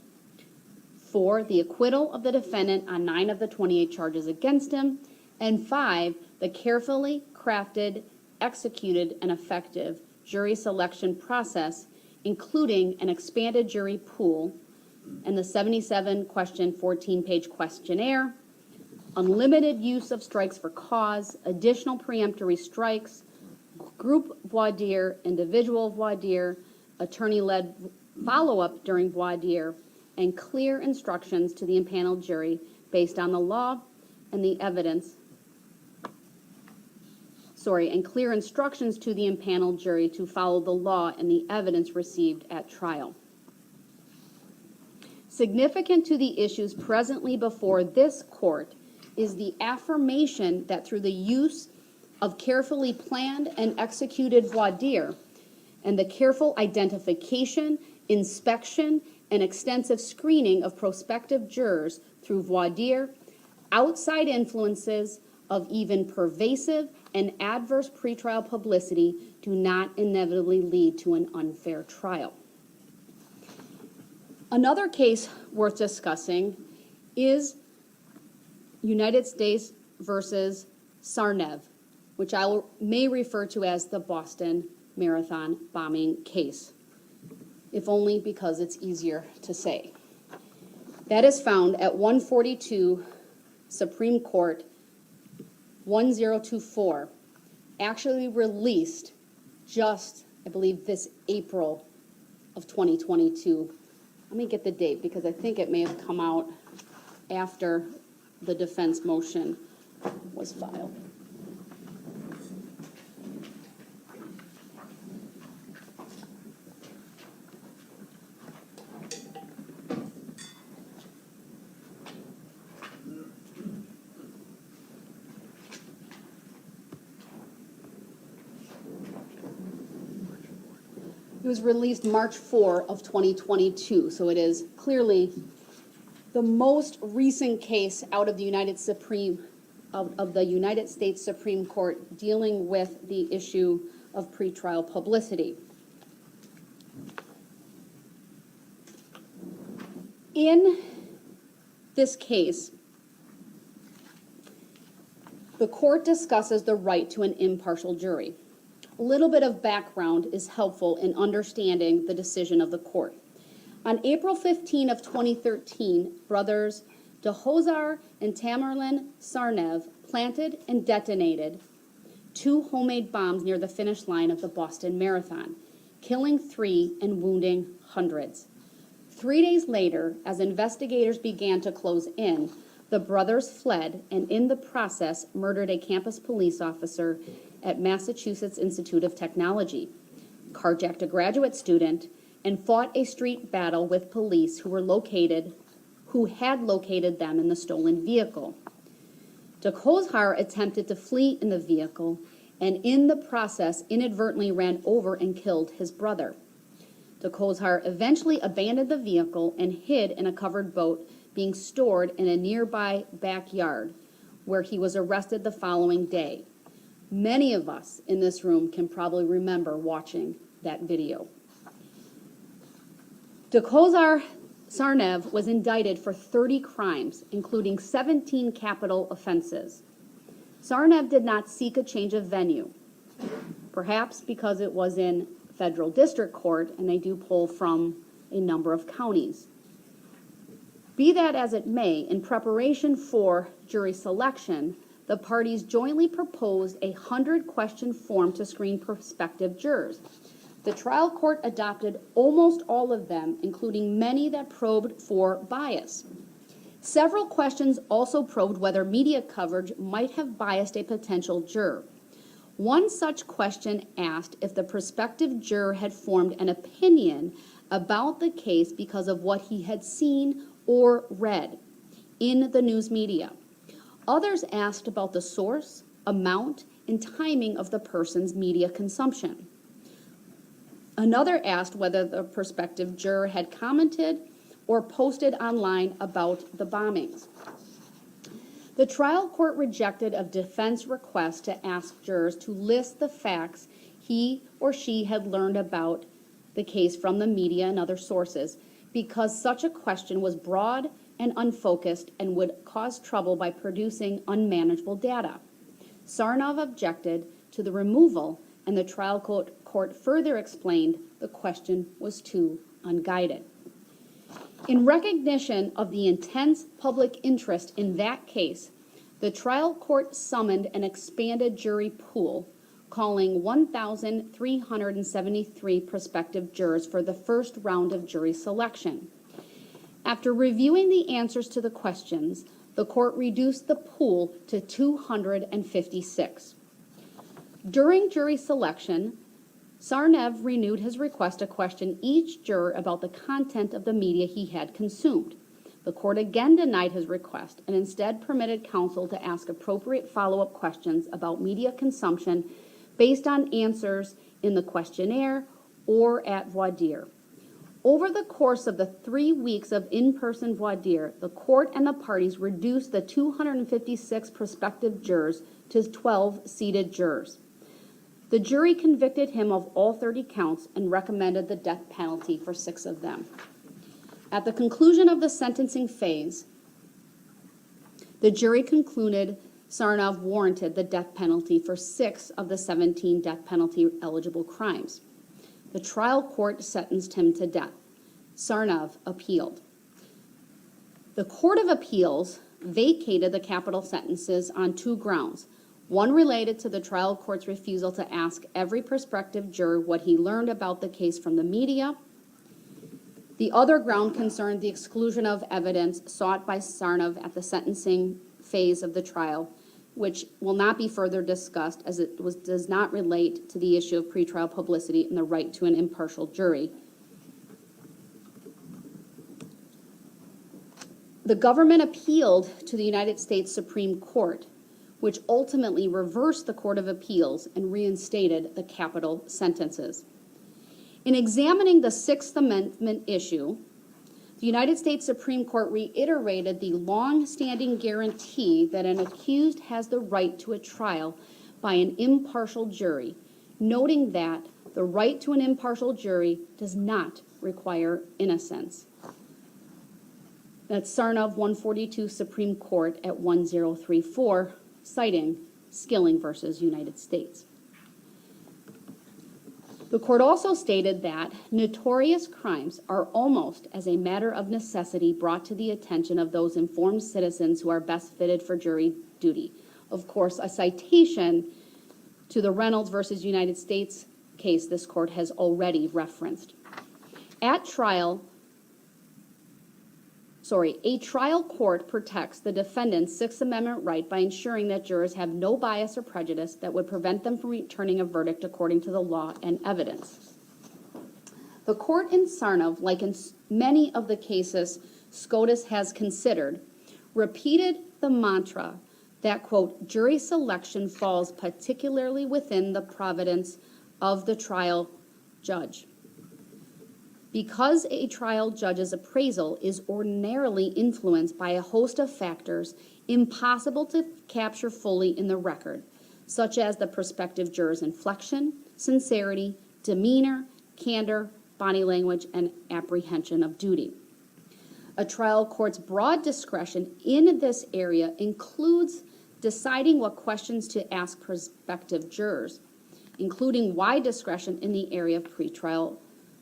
4, the acquittal of the defendant on 9 of the 28 charges against him. And 5, the carefully crafted, executed, and effective jury selection process, including an expanded jury pool and the 77-question, 14-page questionnaire, unlimited use of strikes for cause, additional preemptory strikes, group voir dire, individual voir dire, attorney-led follow-up in voir dire, and clear instructions to the impaneled jury based on the law and the evidence. And clear instructions to the impaneled jury to follow the law and the evidence received at trial. Significant to the issues presently before this court is the affirmation that through the use of carefully planned and executed voir dire and the careful identification, inspection, and extensive screening of prospective jurors through voir dire, outside influences of even pervasive and adverse pretrial publicity do not inevitably lead to an unfair trial. Another case worth discussing is United States versus Sarnev, which I may refer to as the Boston Marathon bombing case, if only because it's easier to say. That is found at 142 Supreme Court 1024, actually released just, I believe, this April of 2022. Let me get the date because I think it may have come out after the defense motion was filed. It was released March 4 of 2022, so it is clearly the most recent case out of the United States Supreme Court dealing with the issue of pretrial publicity. In this case, the court discusses the right to an impartial jury. A little bit of background is helpful in understanding the decision of the court. On April 15 of 2013, brothers Dehozar and Tamerlan Sarnev planted and detonated 2 homemade bombs near the finish line of the Boston Marathon, killing 3 and wounding hundreds. 3 days later, as investigators began to close in, the brothers fled and in the process murdered a campus police officer at Massachusetts Institute of Technology, carjacked a graduate student, and fought a street battle with police who had located them in the stolen vehicle. DeKozhar attempted to flee in the vehicle and in the process inadvertently ran over and killed his brother. DeKozhar eventually abandoned the vehicle and hid in a covered boat being stored in a nearby backyard, where he was arrested the following day. Many of us in this room can probably remember watching that video. DeKozhar Sarnev was indicted for 30 crimes, including 17 capital offenses. Sarnev did not seek a change of venue, perhaps because it was in federal district court and they do pull from a number of counties. Be that as it may, in preparation for jury selection, the parties jointly proposed a 100-question form to screen prospective jurors. The trial court adopted almost all of them, including many that probed for bias. Several questions also probed whether media coverage might have biased a potential juror. One such question asked if the prospective juror had formed an opinion about the case because of what he had seen or read in the news media. Others asked about the source, amount, and timing of the person's media consumption. Another asked whether the prospective juror had commented or posted online about the bombings. The trial court rejected a defense request to ask jurors to list the facts he or she had learned about the case from the media and other sources, because such a question was broad and unfocused and would cause trouble by producing unmanageable data. Sarnev objected to the removal, and the trial court further explained the question was too unguided. In recognition of the intense public interest in that case, the trial court summoned an expanded jury pool, calling 1,373 prospective jurors for the first round of jury selection. After reviewing the answers to the questions, the court reduced the pool to 256. During jury selection, Sarnev renewed his request to question each juror about the content of the media he had consumed. The court again denied his request and instead permitted counsel to ask appropriate follow-up questions about media consumption based on answers in the questionnaire or at voir dire. Over the course of the 3 weeks of in-person voir dire, the court and the parties reduced the 256 prospective jurors to 12 seated jurors. The jury convicted him of all 30 counts and recommended the death penalty for 6 of them. At the conclusion of the sentencing phase, the jury concluded Sarnev warranted the death penalty for 6 of the 17 death penalty eligible crimes. The trial court sentenced him to death. Sarnev appealed. The Court of Appeals vacated the capital sentences on 2 grounds. One related to the trial court's refusal to ask every prospective juror what he learned about the case from the media. The other ground concerned the exclusion of evidence sought by Sarnev at the sentencing phase of the trial, which will not be further discussed as it does not relate to the issue of pretrial publicity and the right to an impartial jury. The government appealed to the United States Supreme Court, which ultimately reversed the Court of Appeals and reinstated the capital sentences. In examining the Sixth Amendment issue, the United States Supreme Court reiterated the long-standing guarantee that an accused has the right to a trial by an impartial jury, noting that the right to an impartial jury does not require innocence. That's Sarnev 142 Supreme Court at 1034, citing Skilling versus United States. The court also stated that notorious crimes are almost as a matter of necessity brought to the attention of those informed citizens who are best fitted for jury duty. Of course, a citation to the Reynolds versus United States case this court has already referenced. At trial, A trial court protects the defendant's Sixth Amendment right by ensuring that jurors have no bias or prejudice that would prevent them from returning a verdict according to the law and evidence. The court in Sarnov, like in many of the cases SCOTUS has considered, repeated the mantra that, quote, jury selection falls particularly within the providence of the trial judge. Because a trial judge's appraisal is ordinarily influenced by a host of factors impossible to capture fully in the record, such as the prospective juror's inflection, sincerity, demeanor, candor, body language, and apprehension of duty. A trial court's broad discretion in this area includes deciding what questions to ask prospective jurors, including wide discretion in the area of pretrial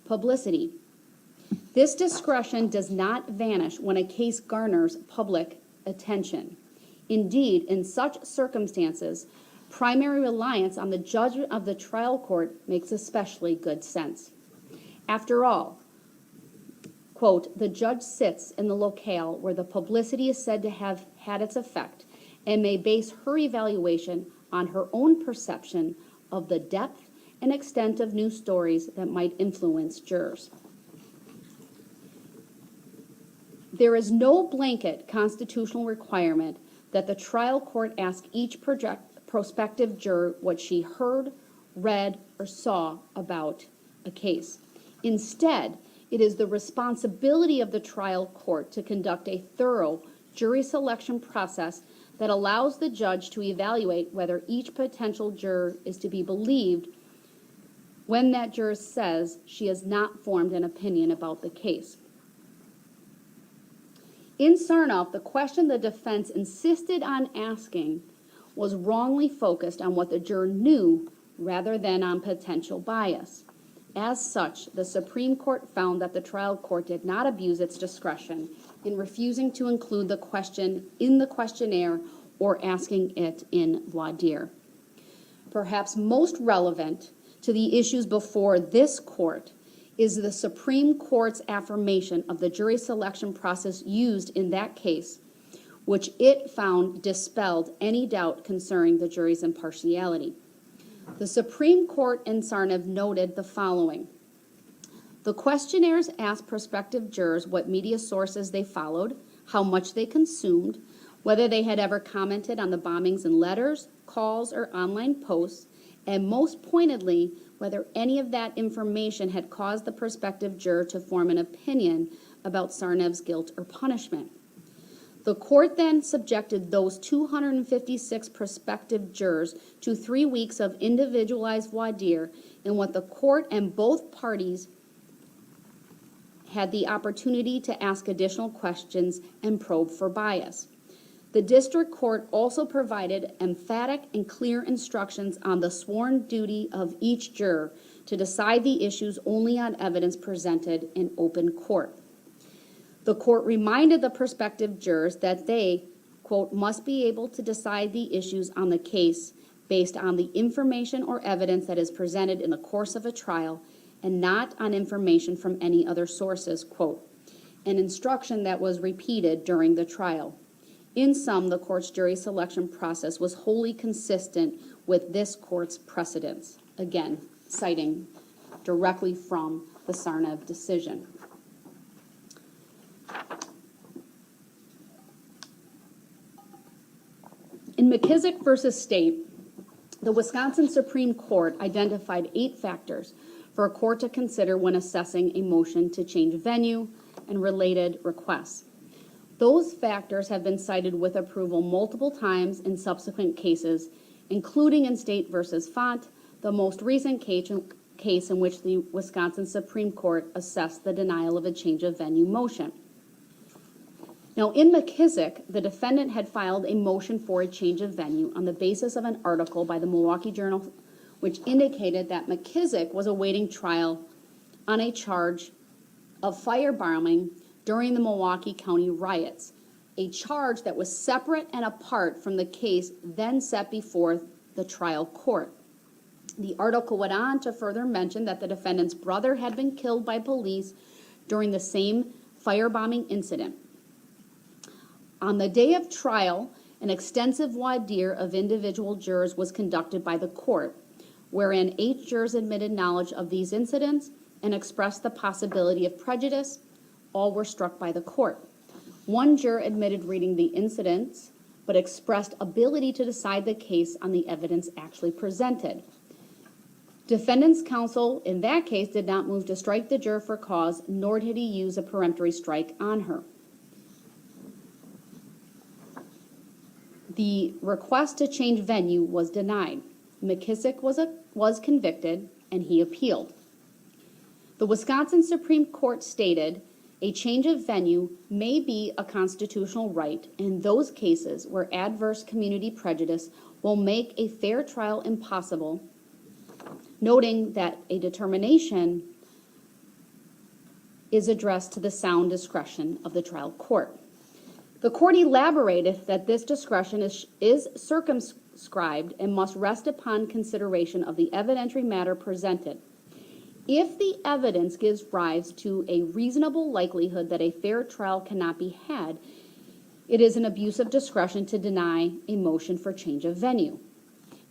publicity. This discretion does not vanish when a case garners public attention. Indeed, in such circumstances, primary reliance on the judgment of the trial court makes especially good sense. After all, quote, the judge sits in the locale where the publicity is said to have had its effect and may base her evaluation on her own perception of the depth and extent of news stories that might influence jurors. There is no blanket constitutional requirement that the trial court ask each prospective juror what she heard, read, or saw about a case. Instead, it is the responsibility of the trial court to conduct a thorough jury selection process that allows the judge to evaluate whether each potential juror is to be believed when that juror says she has not formed an opinion about the case. In Sarnoff, the question the defense insisted on asking was wrongly focused on what the juror knew rather than on potential bias. As such, the Supreme Court found that the trial court did not abuse its discretion in refusing to include the question in the questionnaire or asking it in voir dire. Perhaps most relevant to the issues before this court is the Supreme Court's affirmation of the jury selection process used in that case, which it found dispelled any doubt concerning the jury's impartiality. The Supreme Court in Sarnov noted the following. The questionnaires asked prospective jurors what media sources they followed, how much they consumed, whether they had ever commented on the bombings in letters, calls, or online posts, and most pointedly, whether any of that information had caused the prospective juror to form an opinion about Sarnov's guilt or punishment. The court then subjected those 256 prospective jurors to 3 weeks of individualized voir dire in what the court and both parties had the opportunity to ask additional questions and probe for bias. The district court also provided emphatic and clear instructions on the sworn duty of each juror to decide the issues only on evidence presented in open court. The court reminded the prospective jurors that they, quote, must be able to decide the issues on the case based on the information or evidence that is presented in the course of a trial and not on information from any other sources, quote, an instruction that was repeated during the trial. In sum, the court's jury selection process was wholly consistent with this court's precedents, again, citing directly from the Sarnov decision. In McKissick versus State, the Wisconsin Supreme Court identified 8 factors for a court to consider when assessing a motion to change venue and related requests. Those factors have been cited with approval multiple times in subsequent cases, including in State versus Font, the most recent case in which the Wisconsin Supreme Court assessed the denial of a change of venue motion. Now, in McKissick, the defendant had filed a motion for a change of venue on the basis of an article by the Milwaukee Journal, which indicated that McKissick was awaiting trial on a charge of firebombing during the Milwaukee County riots, a charge that was separate and apart from the case then set before the trial court. The article went on to further mention that the defendant's brother had been killed by police during the same firebombing incident. On the day of trial, an extensive voir dire of individual jurors was conducted by the court, wherein 8 jurors admitted knowledge of these incidents and expressed the possibility of prejudice. All were struck by the court. 1 juror admitted reading the incidents, but expressed ability to decide the case on the evidence actually presented. Defendant's counsel in that case did not move to strike the juror for cause, nor did he use a peremptory strike on her. The request to change venue was denied. McKissick was convicted, and he appealed. The Wisconsin Supreme Court stated, a change of venue may be a constitutional right in those cases where adverse community prejudice will make a fair trial impossible, noting that a determination is addressed to the sound discretion of the trial court. The court elaborated that this discretion is circumscribed and must rest upon consideration of the evidentiary matter presented. If the evidence gives rise to a reasonable likelihood that a fair trial cannot be had, it is an abuse of discretion to deny a motion for change of venue,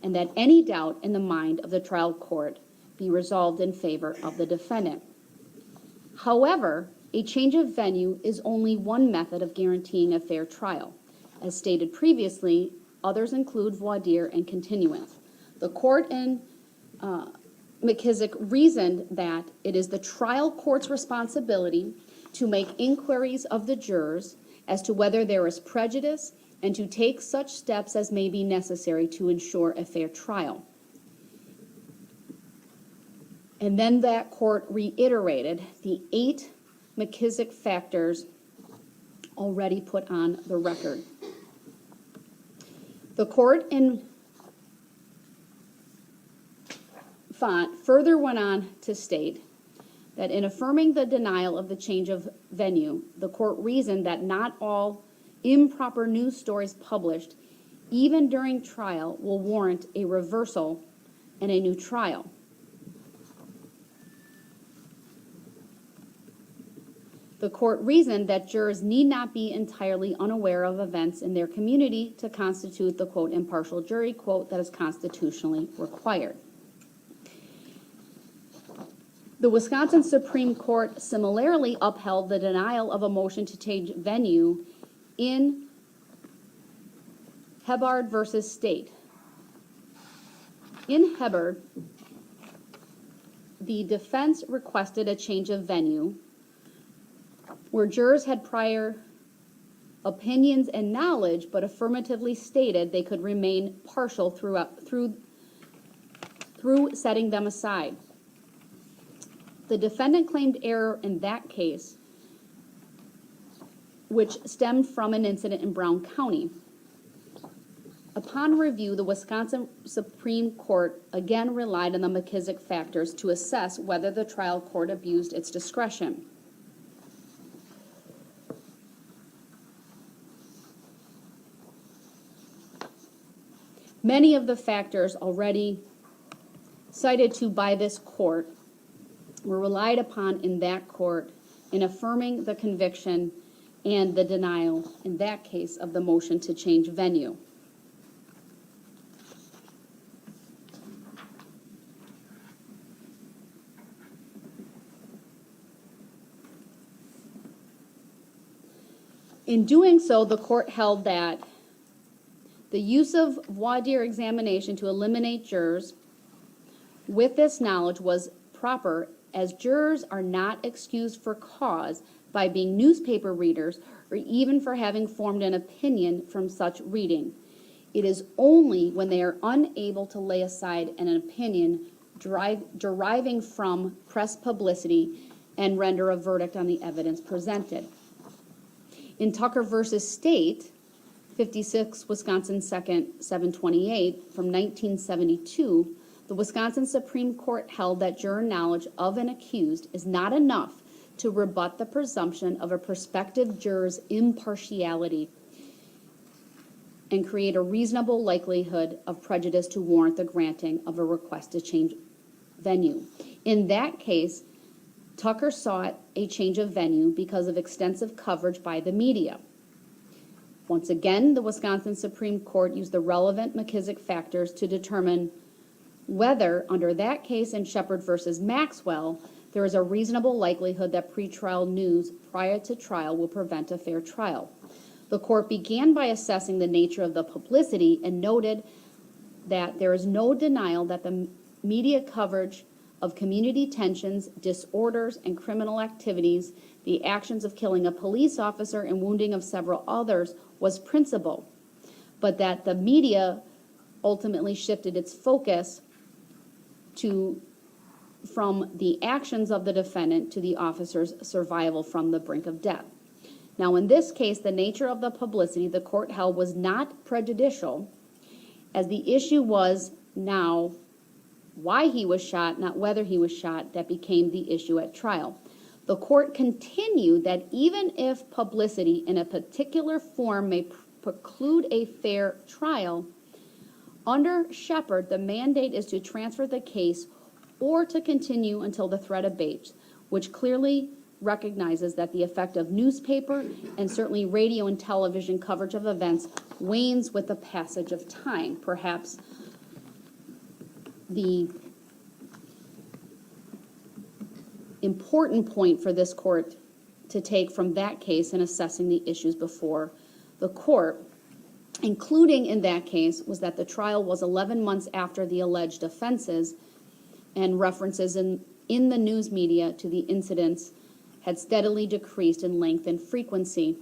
and that any doubt in the mind of the trial court be resolved in favor of the defendant. However, a change of venue is only one method of guaranteeing a fair trial. As stated previously, others include voir dire and continuance. The court in McKissick reasoned that it is the trial court's responsibility to make inquiries of the jurors as to whether there is prejudice and to take such steps as may be necessary to ensure a fair trial. And then that court reiterated the 8 McKissick factors already put on the record. The court in Font further went on to state that in affirming the denial of the change of venue, the court reasoned that not all improper news stories published, even during trial, will warrant a reversal and a new trial. The court reasoned that jurors need not be entirely unaware of events in their community to constitute the, quote, impartial jury, quote, that is constitutionally required. The Wisconsin Supreme Court similarly upheld the denial of a motion to change venue in Hebard versus State. In Hebard, the defense requested a change of venue where jurors had prior opinions and knowledge, but affirmatively stated they could remain partial through setting them aside. The defendant claimed error in that case, which stemmed from an incident in Brown County. Upon review, the Wisconsin Supreme Court again relied on the McKissick factors to assess whether the trial court abused its discretion. Many of the factors already cited to by this court were relied upon in that court in affirming the conviction and the denial, in that case, of the motion to change venue. In doing so, the court held that the use of voir dire examination to eliminate jurors with this knowledge was proper, as jurors are not excused for cause by being newspaper readers or even for having formed an opinion from such reading. It is only when they are unable to lay aside an opinion deriving from press publicity and render a verdict on the evidence presented. In Tucker versus State, 56 Wisconsin 2nd 728 from 1972, the Wisconsin Supreme Court held that juror knowledge of an accused is not enough to rebut the presumption of a prospective juror's impartiality and create a reasonable likelihood of prejudice to warrant the granting of a request to change venue. In that case, Tucker sought a change of venue because of extensive coverage by the media. Once again, the Wisconsin Supreme Court used the relevant McKissick factors to determine whether, under that case in Shepard versus Maxwell, there is a reasonable likelihood that pretrial news prior to trial will prevent a fair trial. The court began by assessing the nature of the publicity and noted that there is no denial that the media coverage of community tensions, disorders, and criminal activities, the actions of killing a police officer and wounding of several others, was principal, but that the media ultimately shifted its focus from the actions of the defendant to the officer's survival from the brink of death. Now, in this case, the nature of the publicity the court held was not prejudicial, as the issue was now why he was shot, not whether he was shot, that became the issue at trial. The court continued that even if publicity in a particular form may preclude a fair trial, under Shepard, the mandate is to transfer the case or to continue until the threat abates, which clearly recognizes that the effect of newspaper and certainly radio and television coverage of events wanes with the passage of time. Perhaps the important point for this court to take from that case in assessing the issues before the court, including in that case, was that the trial was 11 months after the alleged offenses, and references in the news media to the incidents had steadily decreased in length and frequency,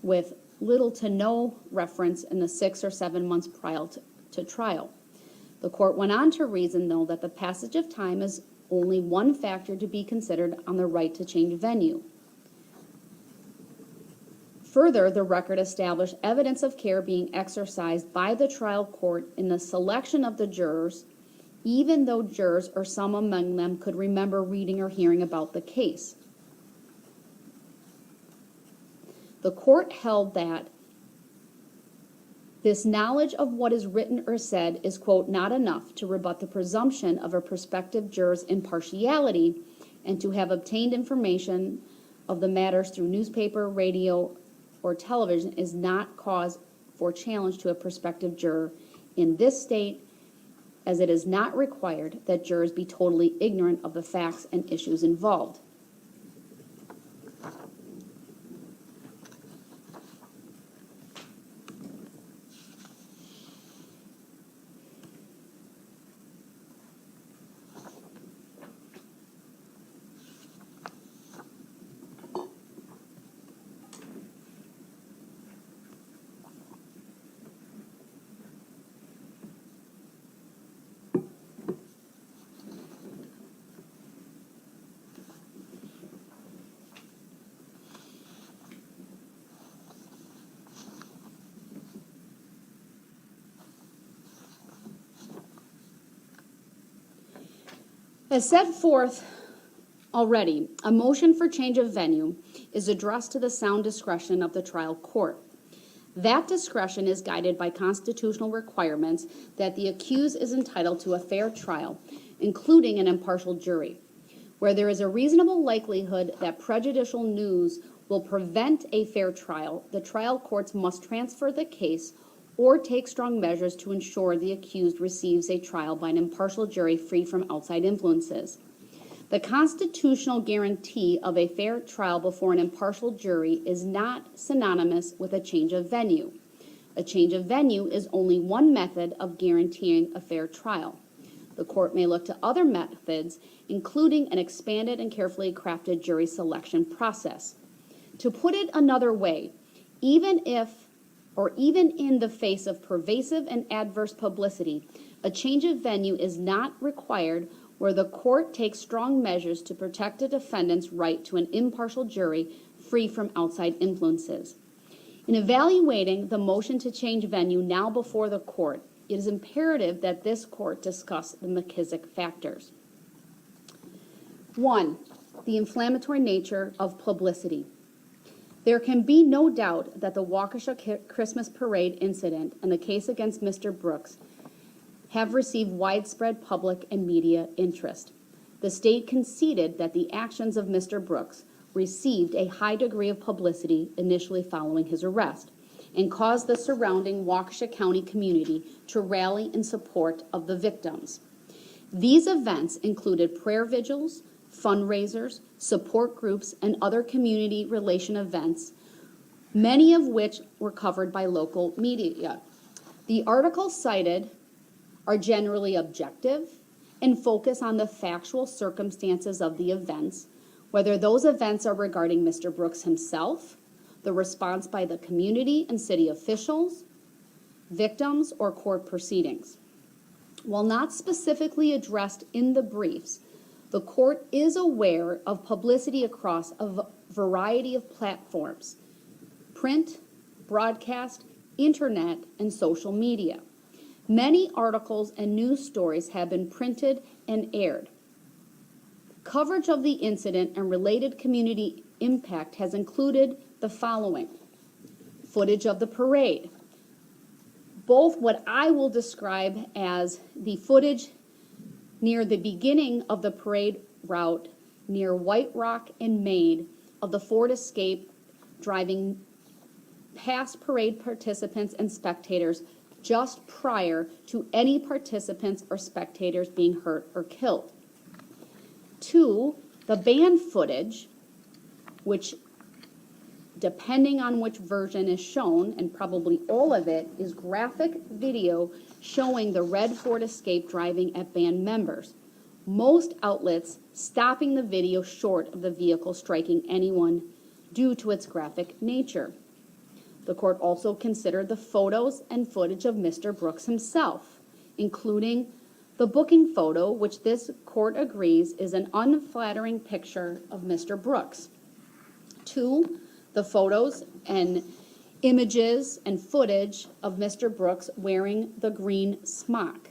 with little to no reference in the 6 or 7 months prior to trial. The court went on to reason, though, that the passage of time is only one factor to be considered on the right to change venue. Further, the record established evidence of care being exercised by the trial court in the selection of the jurors, even though jurors or some among them could remember reading or hearing about the case. The court held that this knowledge of what is written or said is, quote, not enough to rebut the presumption of a prospective juror's impartiality, and to have obtained information of the matters through newspaper, radio, or television is not cause for challenge to a prospective juror in this state, as it is not required that jurors be totally ignorant of the facts and issues involved. As set forth already, a motion for change of venue is addressed to the sound discretion of the trial court. That discretion is guided by constitutional requirements that the accused is entitled to a fair trial, including an impartial jury. Where there is a reasonable likelihood that prejudicial news will prevent a fair trial, the trial courts must transfer the case or take strong measures to ensure the accused receives a trial by an impartial jury free from outside influences. The constitutional guarantee of a fair trial before an impartial jury is not synonymous with a change of venue. A change of venue is only one method of guaranteeing a fair trial. The court may look to other methods, including an expanded and carefully crafted jury selection process. To put it another way, even in the face of pervasive and adverse publicity, a change of venue is not required where the court takes strong measures to protect a defendant's right to an impartial jury free from outside influences. In evaluating the motion to change venue now before the court, it is imperative that this court discuss the McKissick factors. 1, the inflammatory nature of publicity. There can be no doubt that the Waukesha Christmas parade incident and the case against Mr. Brooks have received widespread public and media interest. The state conceded that the actions of Mr. Brooks received a high degree of publicity initially following his arrest, and caused the surrounding Waukesha County community to rally in support of the victims. These events included prayer vigils, fundraisers, support groups, and other community relation events, many of which were covered by local media. The articles cited are generally objective and focus on the factual circumstances of the events, whether those events are regarding Mr. Brooks himself, the response by the community and city officials, victims, or court proceedings. While not specifically addressed in the briefs, the court is aware of publicity across a variety of platforms: print, broadcast, internet, and social media. Many articles and news stories have been printed and aired. Coverage of the incident and related community impact has included the following: footage of the parade, both what I will describe as the footage near the beginning of the parade route near White Rock and Maid of the Ford Escape driving past parade participants and spectators just prior to any participants or spectators being hurt or killed. 2, the band footage, which, depending on which version is shown, and probably all of it, is graphic video showing the red Ford Escape driving at band members. Most outlets stopping the video short of the vehicle striking anyone due to its graphic nature. The court also considered the photos and footage of Mr. Brooks himself, including the booking photo, which this court agrees is an unflattering picture of Mr. Brooks. 2, the photos and images and footage of Mr. Brooks wearing the green smock.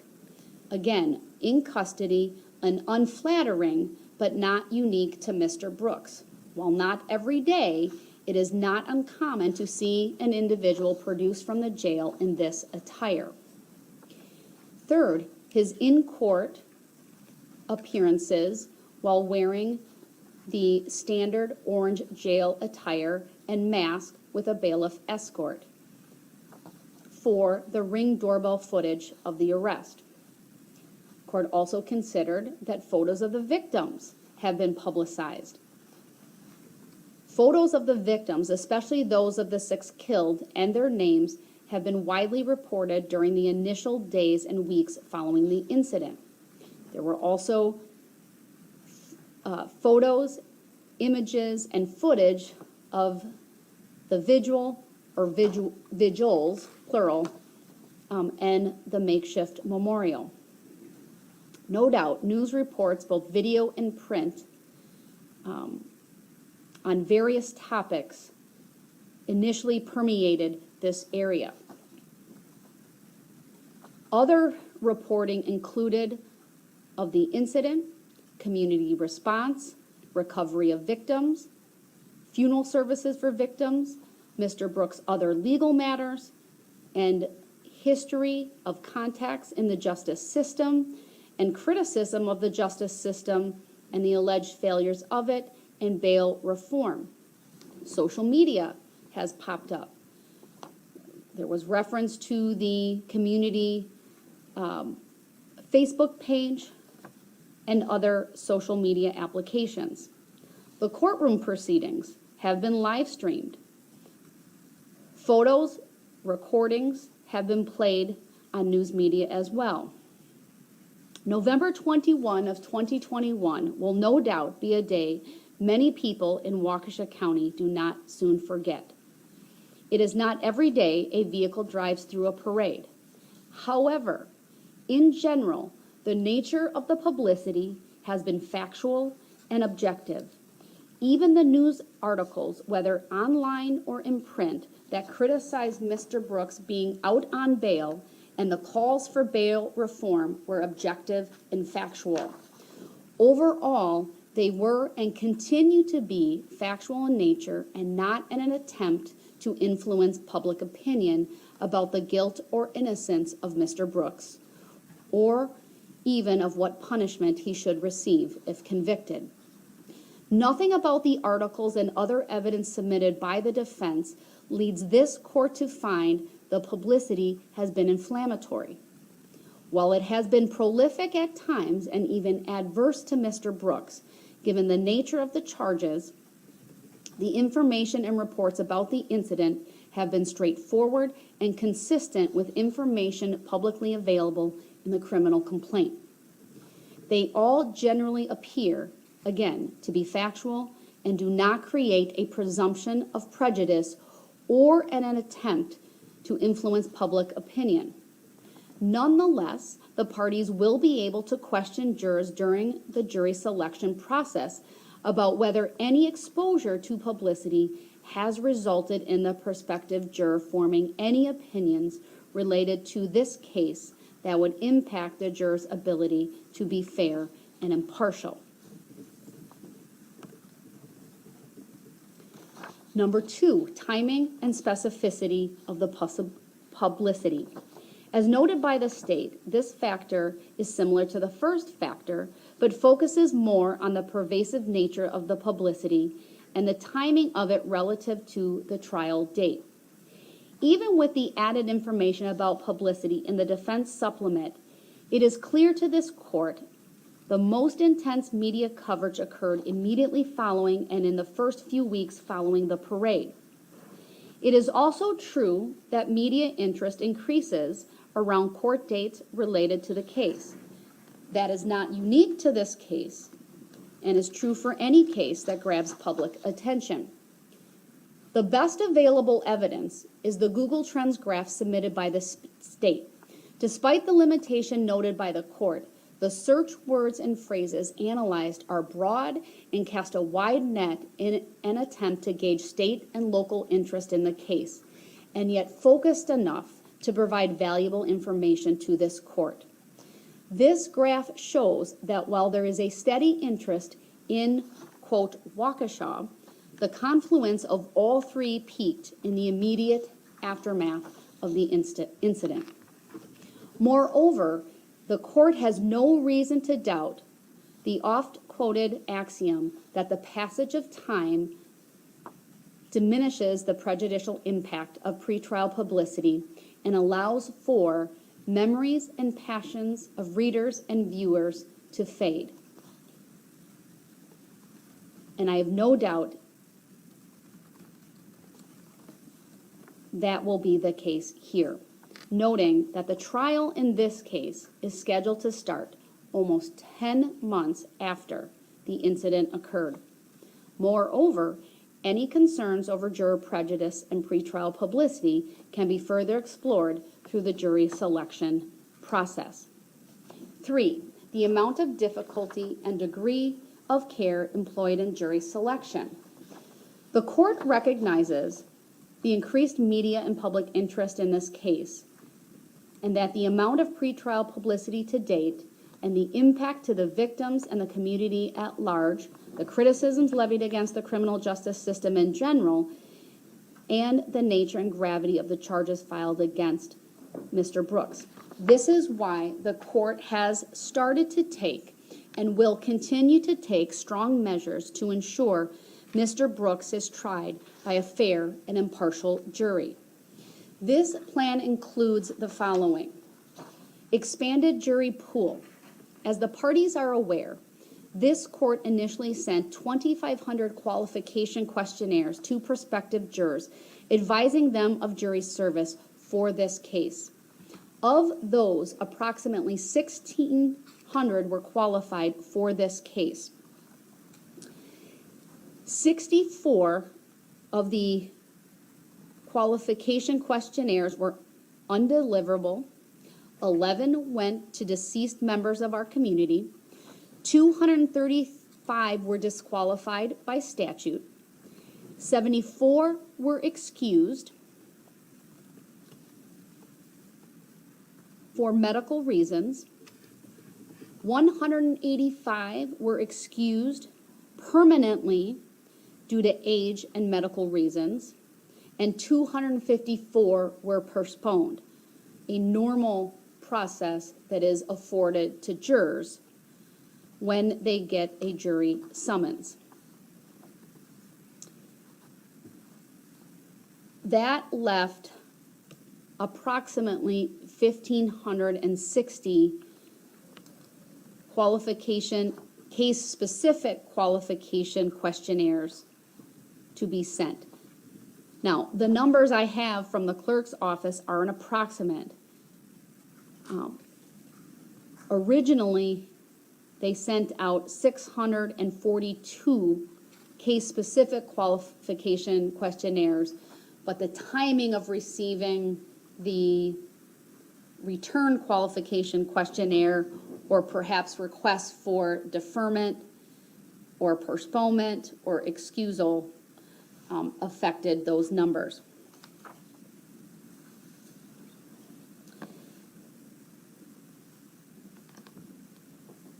Again, in custody, and unflattering, but not unique to Mr. Brooks. While not every day, it is not uncommon to see an individual produced from the jail in this attire. 3rd, his in-court appearances while wearing the standard orange jail attire and mask with a bailiff escort. 4, the Ring doorbell footage of the arrest. Court also considered that photos of the victims have been publicized. Photos of the victims, especially those of the 6 killed and their names, have been widely reported during the initial days and weeks following the incident. There were also photos, images, and footage of the vigils, plural, and the makeshift memorial. No doubt, news reports, both video and print, on various topics initially permeated this area. Other reporting included of the incident, community response, recovery of victims, funeral services for victims, Mr. Brooks' other legal matters, and history of contacts in the justice system, and criticism of the justice system and the alleged failures of it, and bail reform. Social media has popped up. There was reference to the community Facebook page and other social media applications. The courtroom proceedings have been live streamed. Photos, recordings have been played on news media as well. November 21 of 2021 will no doubt be a day many people in Waukesha County do not soon forget. It is not every day a vehicle drives through a parade. However, in general, the nature of the publicity has been factual and objective. Even the news articles, whether online or in print, that criticize Mr. Brooks being out on bail and the calls for bail reform were objective and factual. Overall, they were and continue to be factual in nature and not in an attempt to influence public opinion about the guilt or innocence of Mr. Brooks, or even of what punishment he should receive if convicted. Nothing about the articles and other evidence submitted by the defense leads this court to find the publicity has been inflammatory. While it has been prolific at times and even adverse to Mr. Brooks, given the nature of the charges, the information and reports about the incident have been straightforward and consistent with information publicly available in the criminal complaint. They all generally appear, again, to be factual and do not create a presumption of prejudice or an attempt to influence public opinion. Nonetheless, the parties will be able to question jurors during the jury selection process about whether any exposure to publicity has resulted in the prospective juror forming any opinions related to this case that would impact the juror's ability to be fair and impartial. Number 2, timing and specificity of the publicity. As noted by the state, this factor is similar to the first factor, but focuses more on the pervasive nature of the publicity and the timing of it relative to the trial date. Even with the added information about publicity in the defense supplement, it is clear to this court the most intense media coverage occurred immediately following and in the first few weeks following the parade. It is also true that media interest increases around court dates related to the case. That is not unique to this case and is true for any case that grabs public attention. The best available evidence is the Google Trends graph submitted by the state. Despite the limitation noted by the court, the search words and phrases analyzed are broad and cast a wide net in an attempt to gauge state and local interest in the case, and yet focused enough to provide valuable information to this court. This graph shows that while there is a steady interest in, quote, Waukesha, the confluence of all three peaked in the immediate aftermath of the incident. Moreover, the court has no reason to doubt the oft-quoted axiom that the passage of time diminishes the prejudicial impact of pretrial publicity and allows for memories and passions of readers and viewers to fade. And I have no doubt that will be the case here, noting that the trial in this case is scheduled to start almost 10 months after the incident occurred. Moreover, any concerns over juror prejudice and pretrial publicity can be further explored through the jury selection process. 3, the amount of difficulty and degree of care employed in jury selection. The court recognizes the increased media and public interest in this case, and that the amount of pretrial publicity to date and the impact to the victims and the community at large, the criticisms levied against the criminal justice system in general, and the nature and gravity of the charges filed against Mr. Brooks. This is why the court has started to take and will continue to take strong measures to ensure Mr. Brooks is tried by a fair and impartial jury. This plan includes the following: expanded jury pool. As the parties are aware, this court initially sent 2,500 qualification questionnaires to prospective jurors, advising them of jury service for this case. Of those, approximately 1,600 were qualified for this case. 64 of the qualification questionnaires were undeliverable. 11 went to deceased members of our community. 235 were disqualified by statute. 74 were excused for medical reasons. 185 were excused permanently due to age and medical reasons, and 254 were postponed, a normal process that is afforded to jurors when they get a jury summons. That left approximately 1,560 case-specific qualification questionnaires to be sent. Now, the numbers I have from the clerk's office are an approximate. Originally, they sent out 642 case-specific qualification questionnaires, but the timing of receiving the return qualification questionnaire, or perhaps requests for deferment or postponement or excusal, affected those numbers.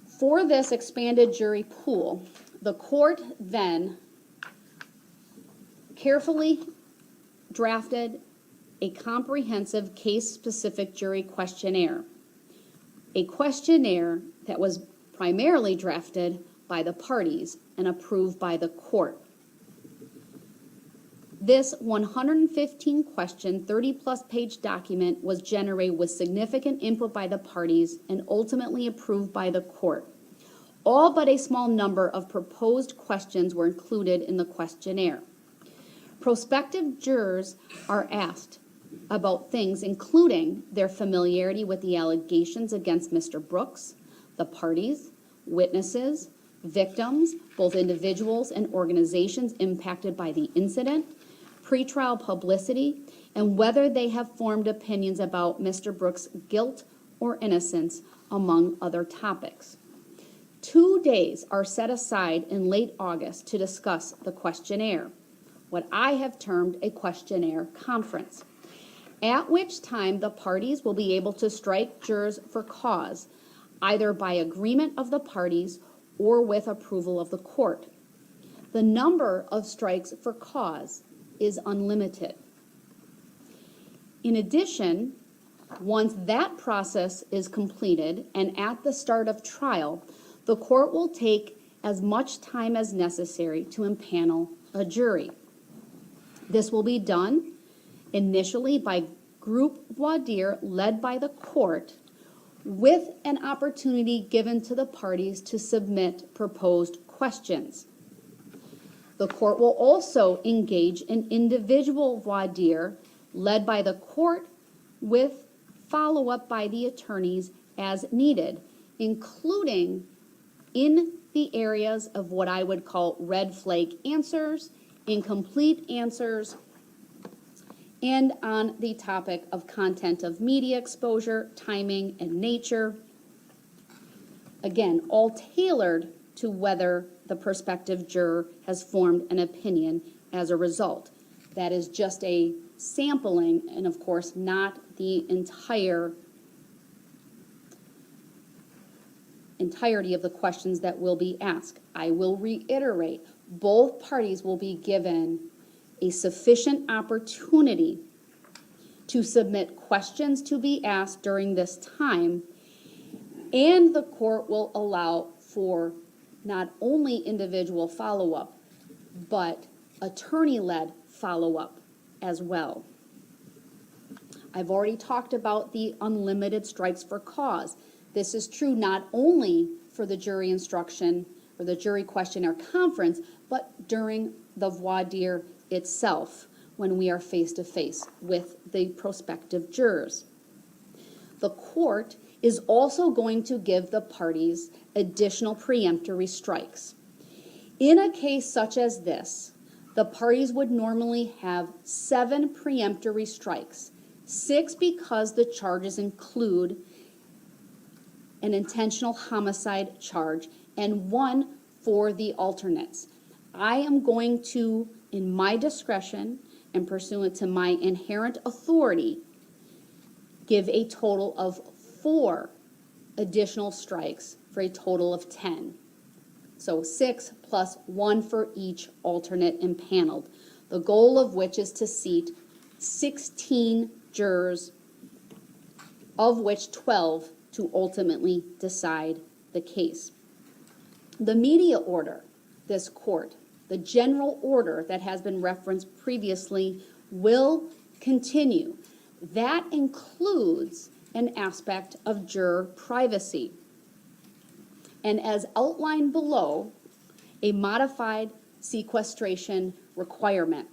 For this expanded jury pool, the court then carefully drafted a comprehensive case-specific jury questionnaire, a questionnaire that was primarily drafted by the parties and approved by the court. This 115-question, 30-plus page document was generated with significant input by the parties and ultimately approved by the court. All but a small number of proposed questions were included in the questionnaire. Prospective jurors are asked about things including their familiarity with the allegations against Mr. Brooks, the parties, witnesses, victims, both individuals and organizations impacted by the incident, pretrial publicity, and whether they have formed opinions about Mr. Brooks' guilt or innocence, among other topics. 2 days are set aside in late August to discuss the questionnaire, what I have termed a questionnaire conference, at which time the parties will be able to strike jurors for cause, either by agreement of the parties or with approval of the court. The number of strikes for cause is unlimited. In addition, once that process is completed and at the start of trial, the court will take as much time as necessary to impanel a jury. This will be done initially by group voir dire led by the court, with an opportunity given to the parties to submit proposed questions. The court will also engage in individual voir dire led by the court with follow-up by the attorneys as needed, including in the areas of what I would call red flag answers, incomplete answers, and on the topic of content of media exposure, timing, and nature. Again, all tailored to whether the prospective juror has formed an opinion as a result. That is just a sampling, and of course not the entirety of the questions that will be asked. I will reiterate, both parties will be given a sufficient opportunity to submit questions to be asked during this time, and the court will allow for not only individual follow-up, but attorney-led follow-up as well. I've already talked about the unlimited strikes for cause. This is true not only for the jury instruction or the jury questionnaire conference, but during the voir dire itself when we are face-to-face with the prospective jurors. The court is also going to give the parties additional preemptory strikes. In a case such as this, the parties would normally have 7 preemptory strikes, 6 because the charges include an intentional homicide charge, and 1 for the alternates. I am going to, in my discretion and pursuant to my inherent authority, give a total of 4 additional strikes for a total of 10. So 6 plus 1 for each alternate impaneled, the goal of which is to seat 16 jurors, of which 12 to ultimately decide the case. The media order, this court, the general order that has been referenced previously will continue. That includes an aspect of juror privacy. And as outlined below, a modified sequestration requirement.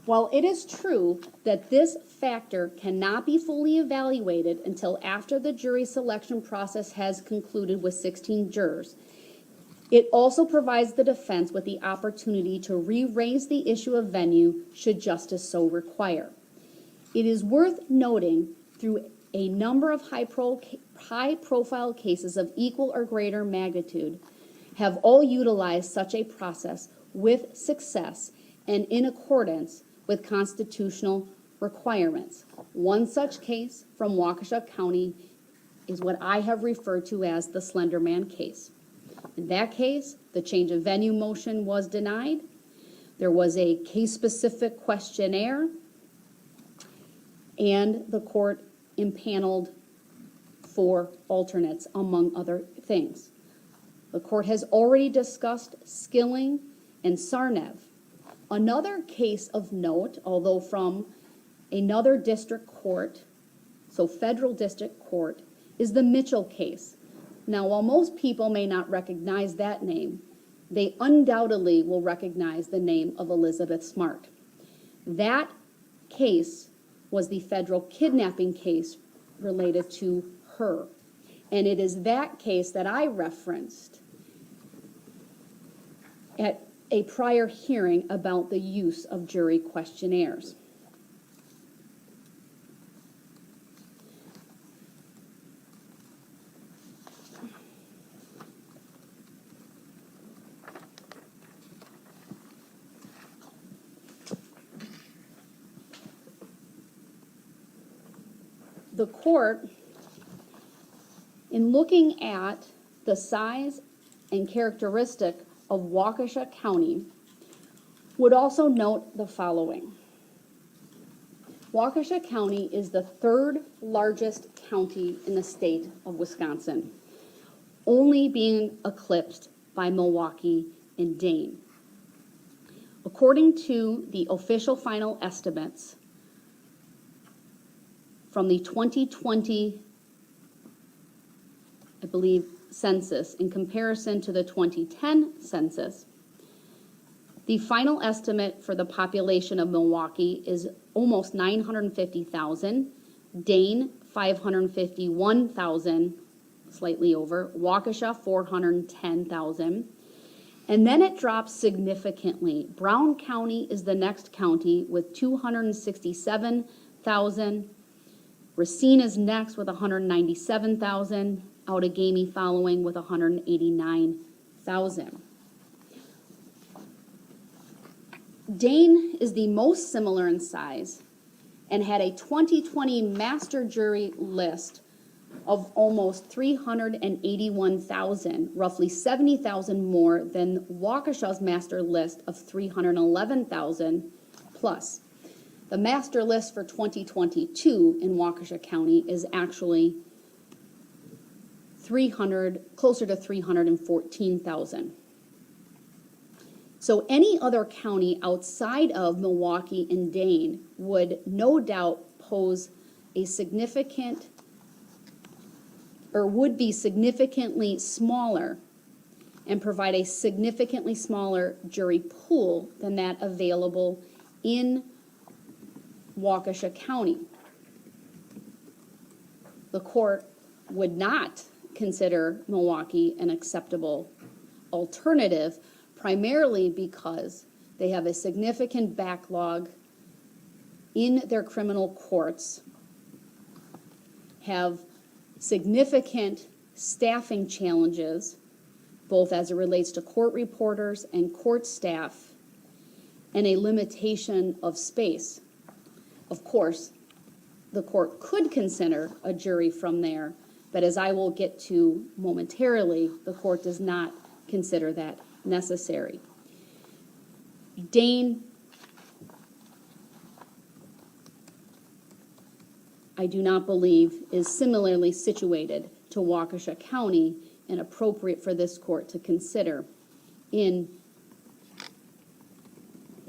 While it is true that this factor cannot be fully evaluated until after the jury selection process has concluded with 16 jurors, it also provides the defense with the opportunity to re-raise the issue of venue should justice so require. It is worth noting through a number of high-profile cases of equal or greater magnitude have all utilized such a process with success and in accordance with constitutional requirements. One such case from Waukesha County is what I have referred to as the Slender Man case. In that case, the change of venue motion was denied. There was a case-specific questionnaire, and the court impaneled 4 alternates, among other things. The court has already discussed Skilling and Sarnev. Another case of note, although from another district court, so federal district court, is the Mitchell case. Now, while most people may not recognize that name, they undoubtedly will recognize the name of Elizabeth Smart. That case was the federal kidnapping case related to her. And it is that case that I referenced at a prior hearing about the use of jury questionnaires. The court, in looking at the size and characteristic of Waukesha County, would also note the following. Waukesha County is the 3rd largest county in the state of Wisconsin, only being eclipsed by Milwaukee and Dane. According to the official final estimates from the 2020, I believe, census in comparison to the 2010 census, the final estimate for the population of Milwaukee is almost 950,000, Dane 551,000, slightly over, Waukesha 410,000, and then it drops significantly. Brown County is the next county with 267,000, Racine is next with 197,000, Outagamie following with 189,000. Dane is the most similar in size and had a 2020 master jury list of almost 381,000, roughly 70,000 more than Waukesha's master list of 311,000 plus. The master list for 2022 in Waukesha County is actually closer to 314,000. So any other county outside of Milwaukee and Dane would no doubt pose a significant, or would be significantly smaller and provide a significantly smaller jury pool than that available in Waukesha County. The court would not consider Milwaukee an acceptable alternative, primarily because they have a significant backlog in their criminal courts, have significant staffing challenges, both as it relates to court reporters and court staff, and a limitation of space. Of course, the court could consider a jury from there, but as I will get to momentarily, the court does not consider that necessary. Dane, I do not believe, is similarly situated to Waukesha County and appropriate for this court to consider in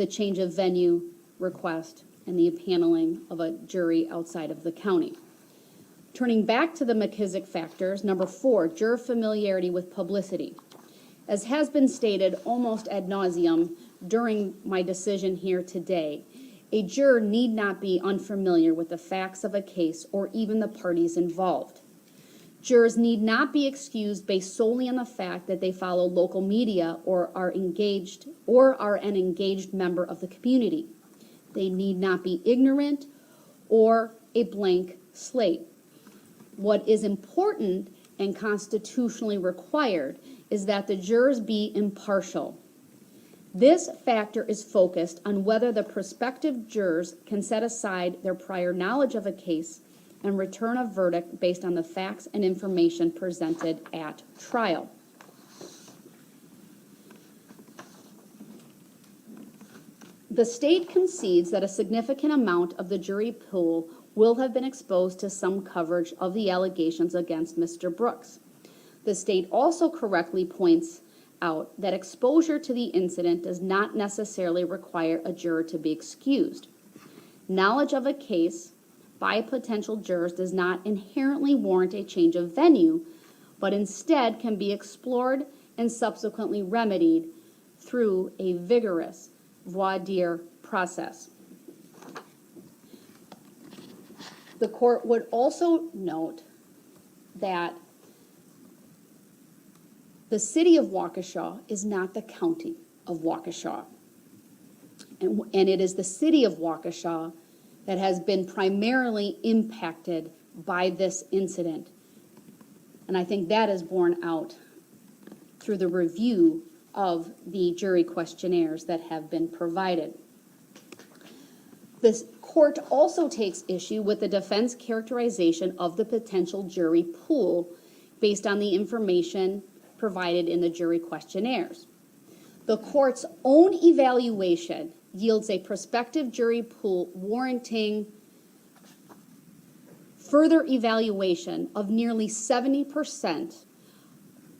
the change of venue request and the paneling of a jury outside of the county. Turning back to the McKissick factors, number 4, juror familiarity with publicity. As has been stated almost ad nauseum during my decision here today, a juror need not be unfamiliar with the facts of a case or even the parties involved. Jurors need not be excused based solely on the fact that they follow local media or are an engaged member of the community. They need not be ignorant or a blank slate. What is important and constitutionally required is that the jurors be impartial. This factor is focused on whether the prospective jurors can set aside their prior knowledge of a case and return a verdict based on the facts and information presented at trial. The state concedes that a significant amount of the jury pool will have been exposed to some coverage of the allegations against Mr. Brooks. The state also correctly points out that exposure to the incident does not necessarily require a juror to be excused. Knowledge of a case by potential jurors does not inherently warrant a change of venue, but instead can be explored and subsequently remedied through a vigorous voir dire process. The court would also note that the city of Waukesha is not the county of Waukesha. And it is the city of Waukesha that has been primarily impacted by this incident. And I think that is borne out through the review of the jury questionnaires that have been provided. The court also takes issue with the defense characterization of the potential jury pool based on the information provided in the jury questionnaires. The court's own evaluation yields a prospective jury pool warranting further evaluation of nearly 70%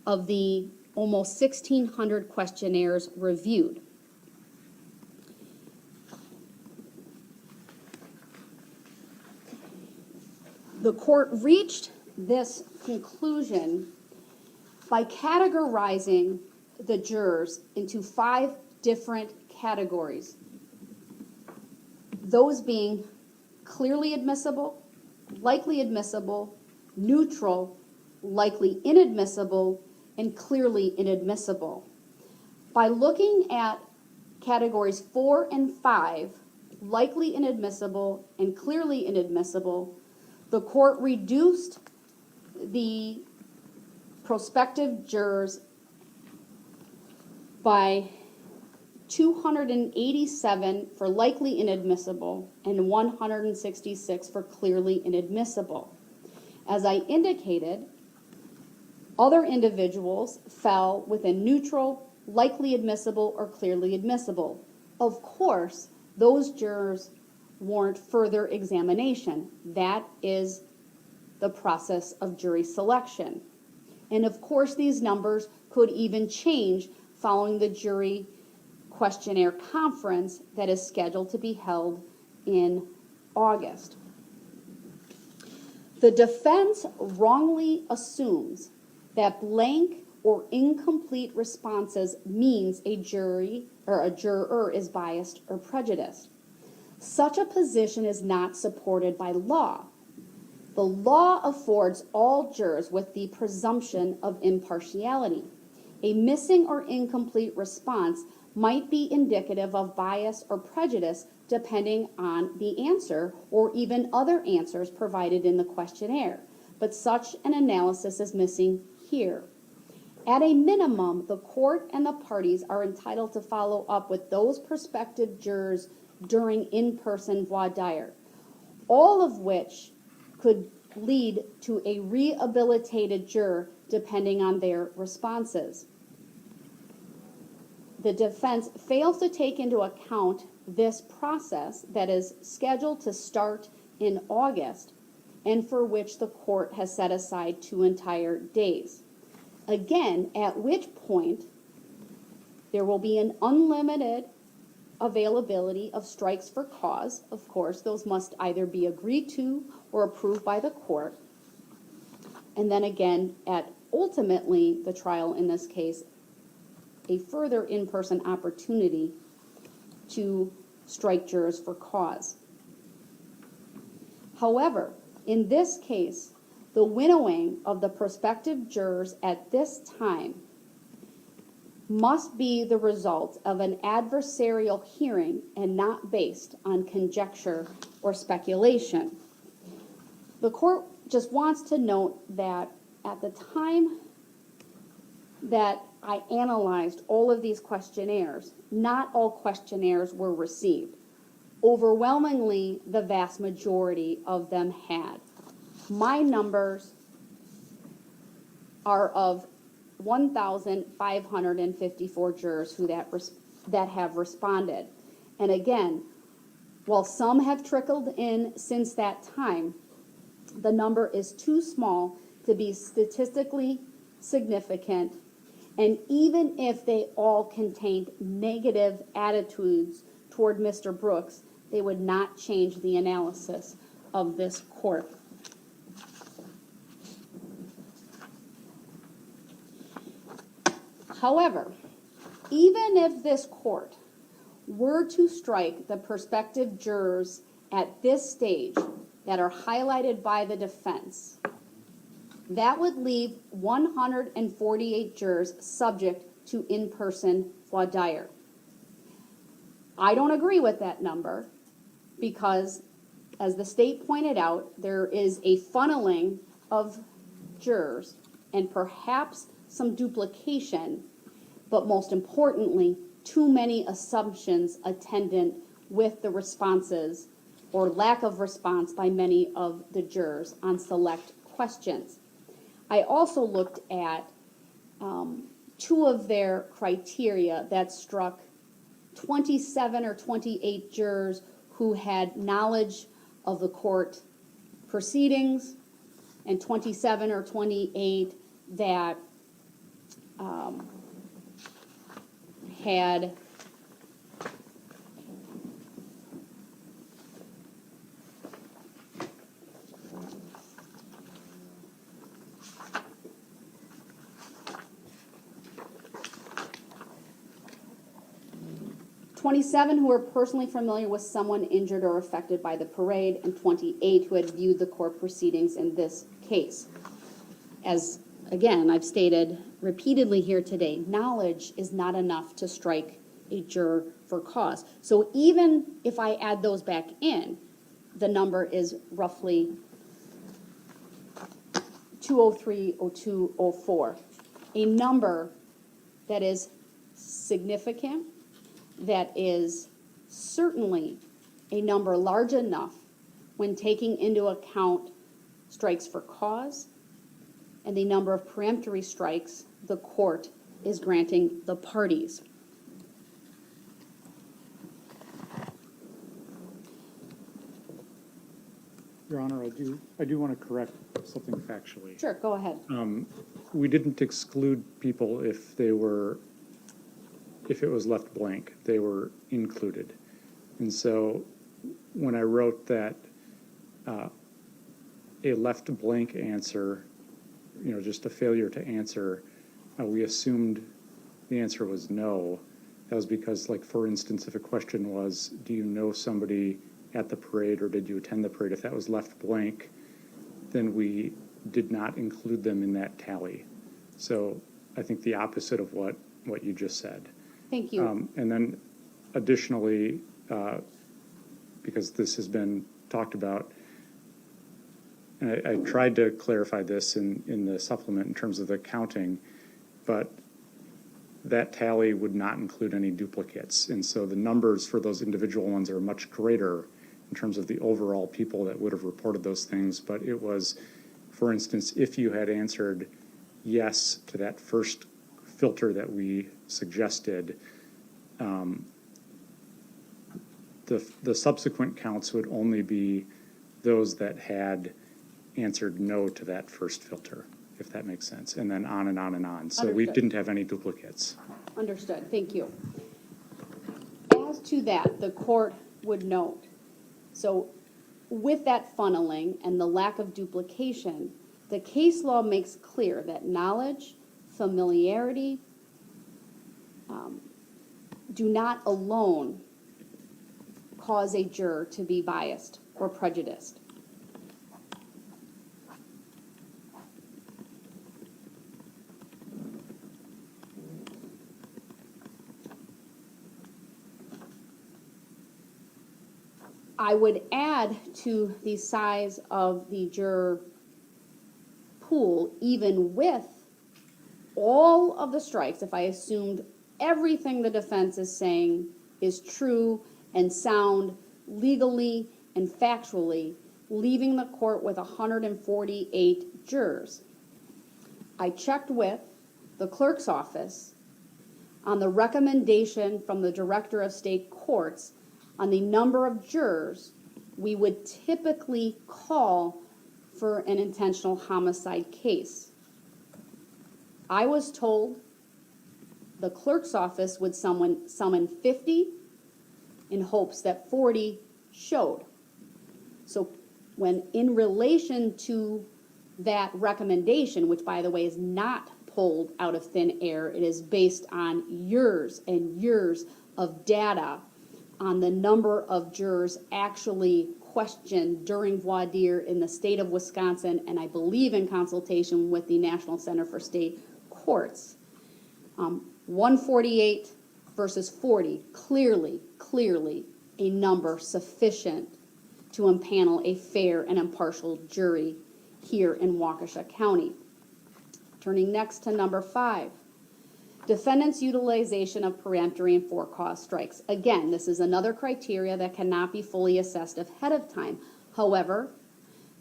of the almost 1,600 questionnaires reviewed. The court reached this conclusion by categorizing the jurors into 5 different categories. Those being clearly admissible, likely admissible, neutral, likely inadmissible, and clearly inadmissible. By looking at categories 4 and 5, likely inadmissible and clearly inadmissible, the court reduced the prospective jurors by 287 for likely inadmissible and 166 for clearly inadmissible. As I indicated, other individuals fell within neutral, likely admissible, or clearly admissible. Of course, those jurors warrant further examination. That is the process of jury selection. And of course, these numbers could even change following the jury questionnaire conference that is scheduled to be held in August. The defense wrongly assumes that blank or incomplete responses means a jury or a juror is biased or prejudiced. Such a position is not supported by law. The law affords all jurors with the presumption of impartiality. A missing or incomplete response might be indicative of bias or prejudice depending on the answer or even other answers provided in the questionnaire, but such an analysis is missing here. At a minimum, the court and the parties are entitled to follow up with those prospective jurors during in-person voir dire, all of which could lead to a rehabilitated juror depending on their responses. The defense fails to take into account this process that is scheduled to start in August and for which the court has set aside 2 entire days. Again, at which point there will be an unlimited availability of strikes for cause. Of course, those must either be agreed to or approved by the court. And then again, at ultimately the trial in this case, a further in-person opportunity to strike jurors for cause. However, in this case, the winnowing of the prospective jurors at this time must be the result of an adversarial hearing and not based on conjecture or speculation. The court just wants to note that at the time that I analyzed all of these questionnaires, not all questionnaires were received. Overwhelmingly, the vast majority of them had. My numbers are of 1,554 jurors that have responded. And again, while some have trickled in since that time, the number is too small to be statistically significant. And even if they all contained negative attitudes toward Mr. Brooks, they would not change the analysis of this court. However, even if this court were to strike the prospective jurors at this stage that are highlighted by the defense, that would leave 148 jurors subject to in-person voir dire. I don't agree with that number because, as the state pointed out, there is a funneling of jurors and perhaps some duplication, but most importantly, too many assumptions attendant with the responses or lack of response by many of the jurors on select questions. I also looked at two of their criteria that struck 27 or 28 jurors who had knowledge of the court proceedings and 27 or 28 that had who were personally familiar with someone injured or affected by the parade, and 28 who had viewed the court proceedings in this case. As, again, I've stated repeatedly here today, knowledge is not enough to strike a juror for cause. So even if I add those back in, the number is roughly 203, 02, 04. A number that is significant, that is certainly a number large enough when taking into account strikes for cause and the number of peremptory strikes the court is granting the parties. Your Honor, I do want to correct something factually. Sure, go ahead. We didn't exclude people if it was left blank. They were included. And so when I wrote that a left blank answer, just a failure to answer, we assumed the answer was no. That was because, like, for instance, if a question was, do you know somebody at the parade or did you attend the parade? If that was left blank, then we did not include them in that tally. So I think the opposite of what you just said. Thank you. And then additionally, because this has been talked about, and I tried to clarify this in the supplement in terms of the counting, but that tally would not include any duplicates. And so the numbers for those individual ones are much greater in terms of the overall people that would have reported those things. But it was, for instance, if you had answered yes to that first filter that we suggested, the subsequent counts would only be those that had answered no to that first filter, if that makes sense, and then on and on and on. So we Understood. didn't have any duplicates. Understood, thank you. As to that, the court would note, so with that funneling and the lack of duplication, the case law makes clear that knowledge, familiarity, do not alone cause a juror to be biased or prejudiced. I would add to the size of the juror pool, even with all of the strikes, if I assumed everything the defense is saying is true and sound legally and factually, leaving the court with 148 jurors. I checked with the clerk's office on the recommendation from the Director of State Courts on the number of jurors we would typically call for an intentional homicide case. I was told the clerk's office would summon 50 in hopes that 40 showed. So when in relation to that recommendation, which by the way is not pulled out of thin air, it is based on years and years of data on the number of jurors actually questioned during voir dire in the state of Wisconsin, and I believe in consultation with the National Center for State Courts. 148 versus 40, clearly a number sufficient to impanel a fair and impartial jury here in Waukesha County. Turning next to number 5. Defendant's utilization of peremptory and for-cause strikes. Again, this is another criteria that cannot be fully assessed ahead of time. However,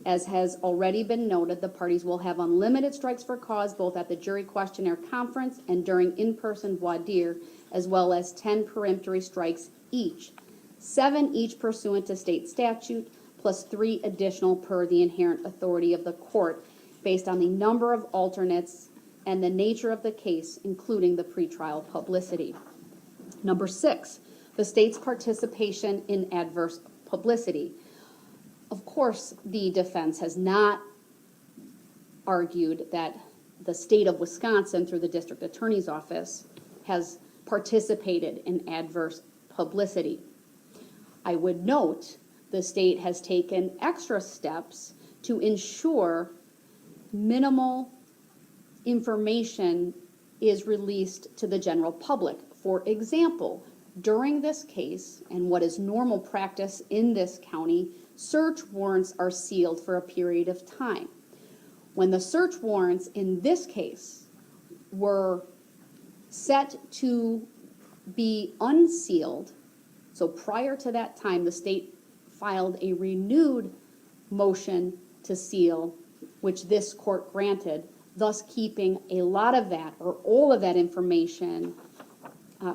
as has already been noted, the parties will have unlimited strikes for cause both at the jury questionnaire conference and during in-person voir dire, as well as 10 peremptory strikes each, 7 each pursuant to state statute, plus 3 additional per the inherent authority of the court, based on the number of alternates and the nature of the case, including the pretrial publicity. Number 6, the state's participation in adverse publicity. Of course, the defense has not argued that the state of Wisconsin, through the district attorney's office, has participated in adverse publicity. I would note the state has taken extra steps to ensure minimal information is released to the general public. For example, during this case, and what is normal practice in this county, search warrants are sealed for a period of time. When the search warrants in this case were set to be unsealed, so prior to that time, the state filed a renewed motion to seal, which this court granted, thus keeping a lot of that, or all of that information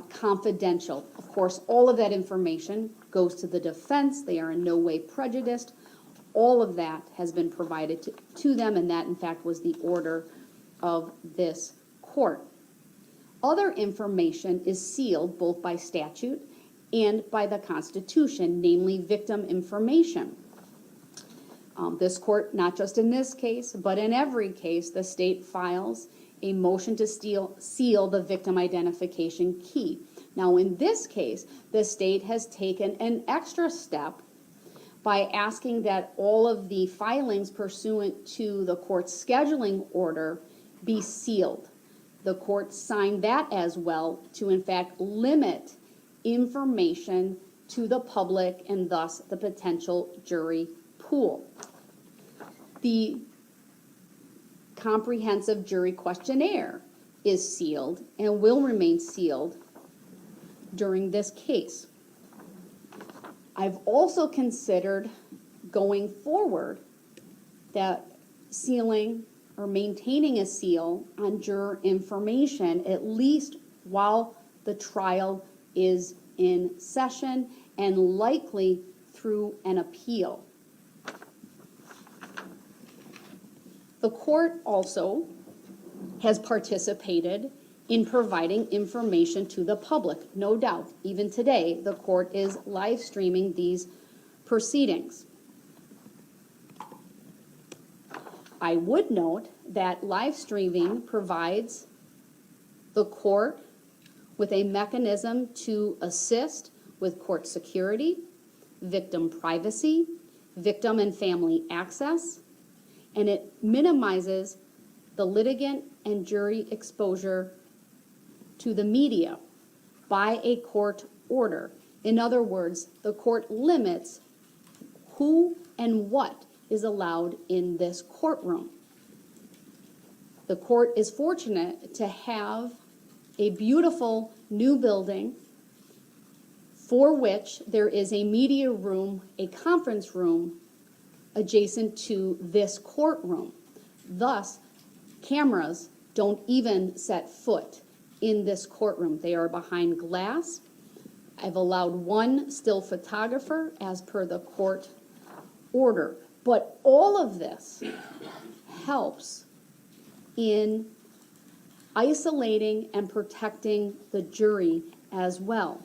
confidential. Of course, all of that information goes to the defense. They are in no way prejudiced. All of that has been provided to them, and that, in fact, was the order of this court. Other information is sealed both by statute and by the Constitution, namely victim information. This court, not just in this case, but in every case, the state files a motion to seal the victim identification key. Now, in this case, the state has taken an extra step by asking that all of the filings pursuant to the court's scheduling order be sealed. The court signed that as well to, in fact, limit information to the public and thus the potential jury pool. The comprehensive jury questionnaire is sealed and will remain sealed during this case. I've also considered going forward that sealing or maintaining a seal on juror information, at least while the trial is in session and likely through an appeal. The court also has participated in providing information to the public. No doubt, even today, the court is live streaming these proceedings. I would note that live streaming provides the court with a mechanism to assist with court security, victim privacy, victim and family access, and it minimizes the litigant and jury exposure to the media by a court order. In other words, the court limits who and what is allowed in this courtroom. The court is fortunate to have a beautiful new building for which there is a media room, a conference room adjacent to this courtroom. Thus, cameras don't even set foot in this courtroom. They are behind glass. I've allowed one still photographer as per the court order. But all of this helps in isolating and protecting the jury as well.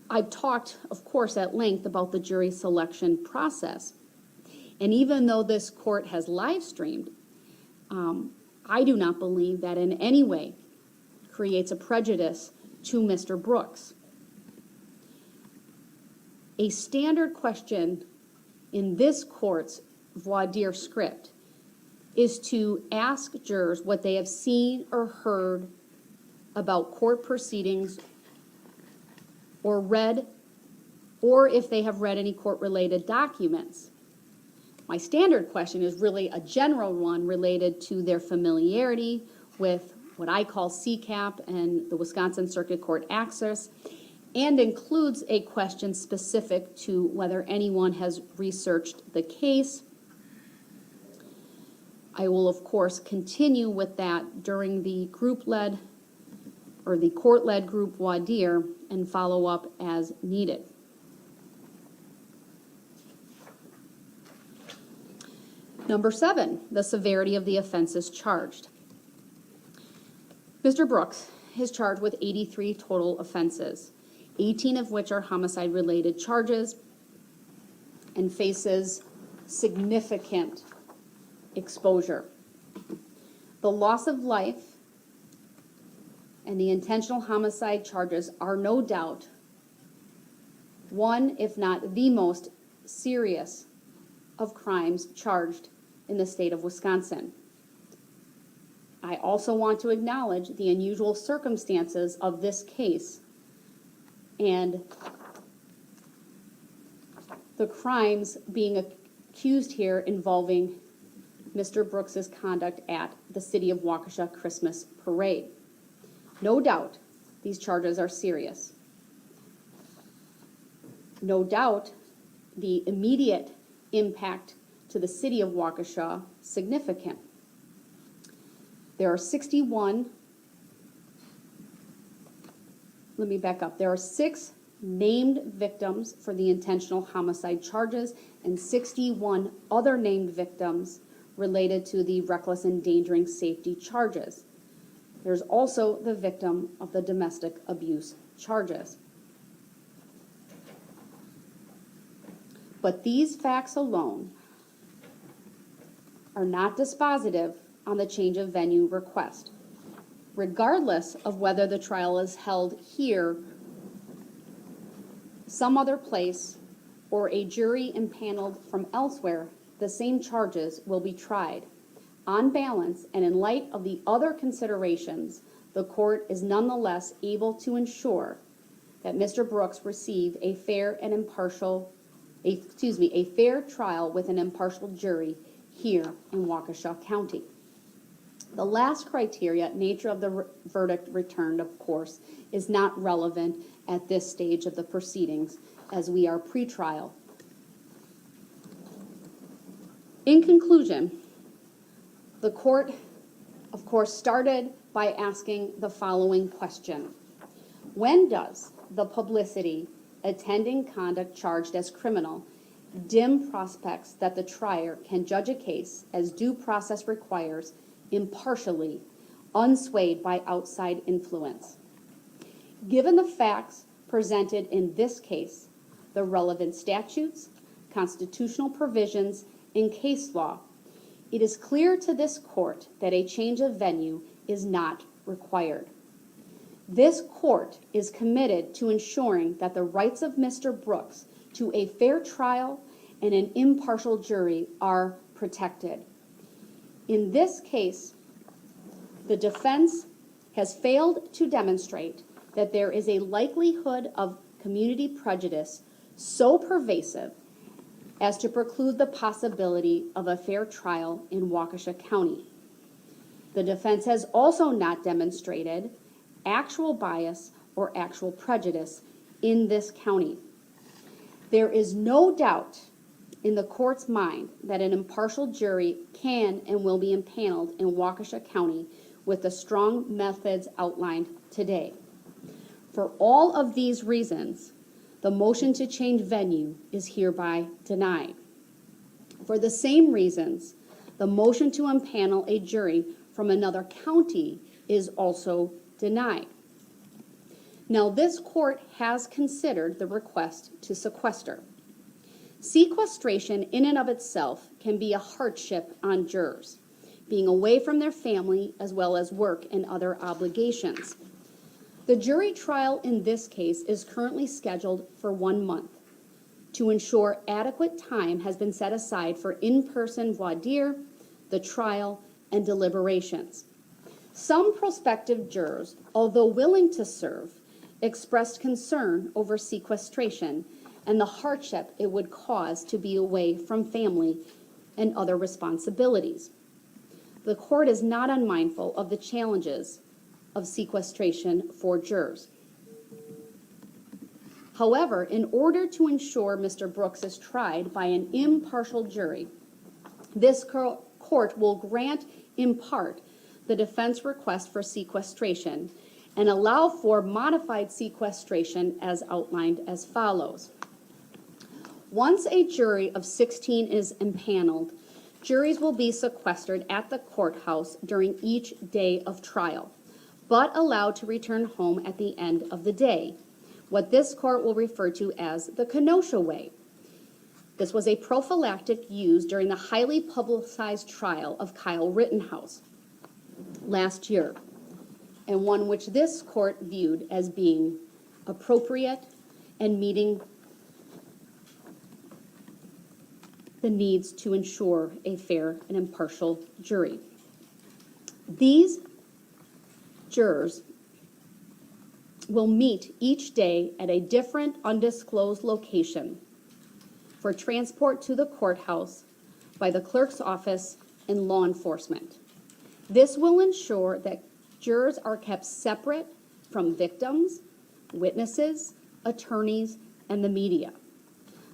I've talked, of course, at length about the jury selection process. And even though this court has live streamed, I do not believe that in any way creates a prejudice to Mr. Brooks. A standard question in this court's voir dire script is to ask jurors what they have seen or heard about court proceedings or read, or if they have read any court-related documents. My standard question is really a general one related to their familiarity with what I call CCAP and the Wisconsin Circuit Court access, and includes a question specific to whether anyone has researched the case. I will, of course, continue with that during the group-led or the court-led group voir dire and follow up as needed. Number 7, the severity of the offenses charged. Mr. Brooks is charged with 83 total offenses, 18 of which are homicide-related charges, and faces significant exposure. The loss of life and the intentional homicide charges are no doubt one, if not the most serious of crimes charged in the state of Wisconsin. I also want to acknowledge the unusual circumstances of this case and the crimes being accused here involving Mr. Brooks's conduct at the City of Waukesha Christmas parade. No doubt, these charges are serious. No doubt, the immediate impact to the City of Waukesha significant. There are 61, let me back up. There are 6 named victims for the intentional homicide charges and 61 other named victims related to the reckless endangering safety charges. There's also the victim of the domestic abuse charges. But these facts alone are not dispositive on the change of venue request. Regardless of whether the trial is held here, some other place, or a jury impaneled from elsewhere, the same charges will be tried. On balance, and in light of the other considerations, the court is nonetheless able to ensure that Mr. Brooks receive a fair and impartial, a fair trial with an impartial jury here in Waukesha County. The last criteria, nature of the verdict returned, of course, is not relevant at this stage of the proceedings as we are pre-trial. In conclusion, the court, of course, started by asking the following question. When does the publicity attending conduct charged as criminal dim prospects that the trier can judge a case as due process requires impartially, unswayed by outside influence. Given the facts presented in this case, the relevant statutes, constitutional provisions, and case law, it is clear to this court that a change of venue is not required. This court is committed to ensuring that the rights of Mr. Brooks to a fair trial and an impartial jury are protected. In this case, the defense has failed to demonstrate that there is a likelihood of community prejudice so pervasive as to preclude the possibility of a fair trial in Waukesha County. The defense has also not demonstrated actual bias or actual prejudice in this county. There is no doubt in the court's mind that an impartial jury can and will be impaneled in Waukesha County with the strong methods outlined today. For all of these reasons, the motion to change venue is hereby denied. For the same reasons, the motion to impanel a jury from another county is also denied. Now, this court has considered the request to sequester. Sequestration in and of itself can be a hardship on jurors, being away from their family as well as work and other obligations. The jury trial in this case is currently scheduled for 1 month. To ensure adequate time has been set aside for in-person voir dire, the trial, and deliberations. Some prospective jurors, although willing to serve, expressed concern over sequestration and the hardship it would cause to be away from family and other responsibilities. The court is not unmindful of the challenges of sequestration for jurors. However, in order to ensure Mr. Brooks is tried by an impartial jury, this court will grant in part the defense request for sequestration and allow for modified sequestration as outlined as follows. Once a jury of 16 is impaneled, juries will be sequestered at the courthouse during each day of trial, but allowed to return home at the end of the day, what this court will refer to as the Kenosha Way. This was a prophylactic used during the highly publicized trial of Kyle Rittenhouse last year, and one which this court viewed as being appropriate and meeting the needs to ensure a fair and impartial jury. These jurors will meet each day at a different undisclosed location for transport to the courthouse by the clerk's office and law enforcement. This will ensure that jurors are kept separate from victims, witnesses, attorneys, and the media.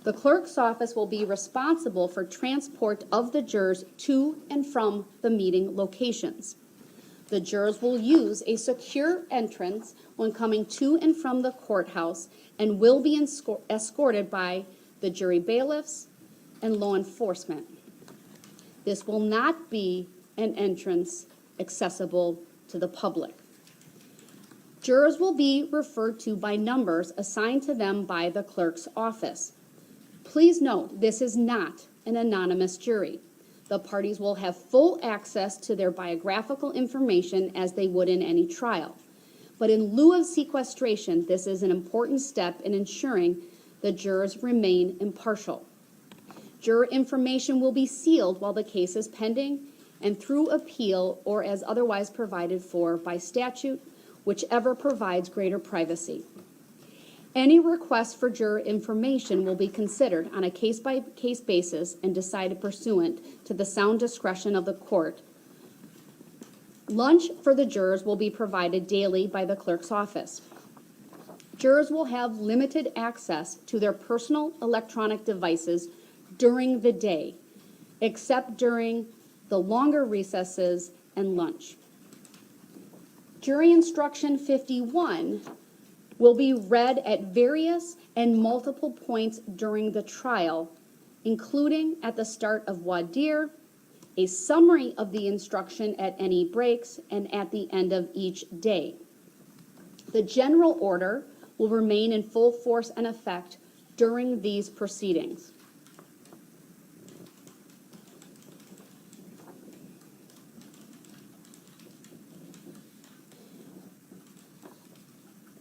The clerk's office will be responsible for transport of the jurors to and from the meeting locations. The jurors will use a secure entrance when coming to and from the courthouse and will be escorted by the jury bailiffs and law enforcement. This will not be an entrance accessible to the public. Jurors will be referred to by numbers assigned to them by the clerk's office. Please note, this is not an anonymous jury. The parties will have full access to their biographical information as they would in any trial. But in lieu of sequestration, this is an important step in ensuring the jurors remain impartial. Juror information will be sealed while the case is pending and through appeal or as otherwise provided for by statute, whichever provides greater privacy. Any request for juror information will be considered on a case-by-case basis and decided pursuant to the sound discretion of the court. Lunch for the jurors will be provided daily by the clerk's office. Jurors will have limited access to their personal electronic devices during the day, except during the longer recesses and lunch. Jury Instruction 51 will be read at various and multiple points during the trial including at the start of voir dire, a summary of the instruction at any breaks, and at the end of each day. The general order will remain in full force and effect during these proceedings.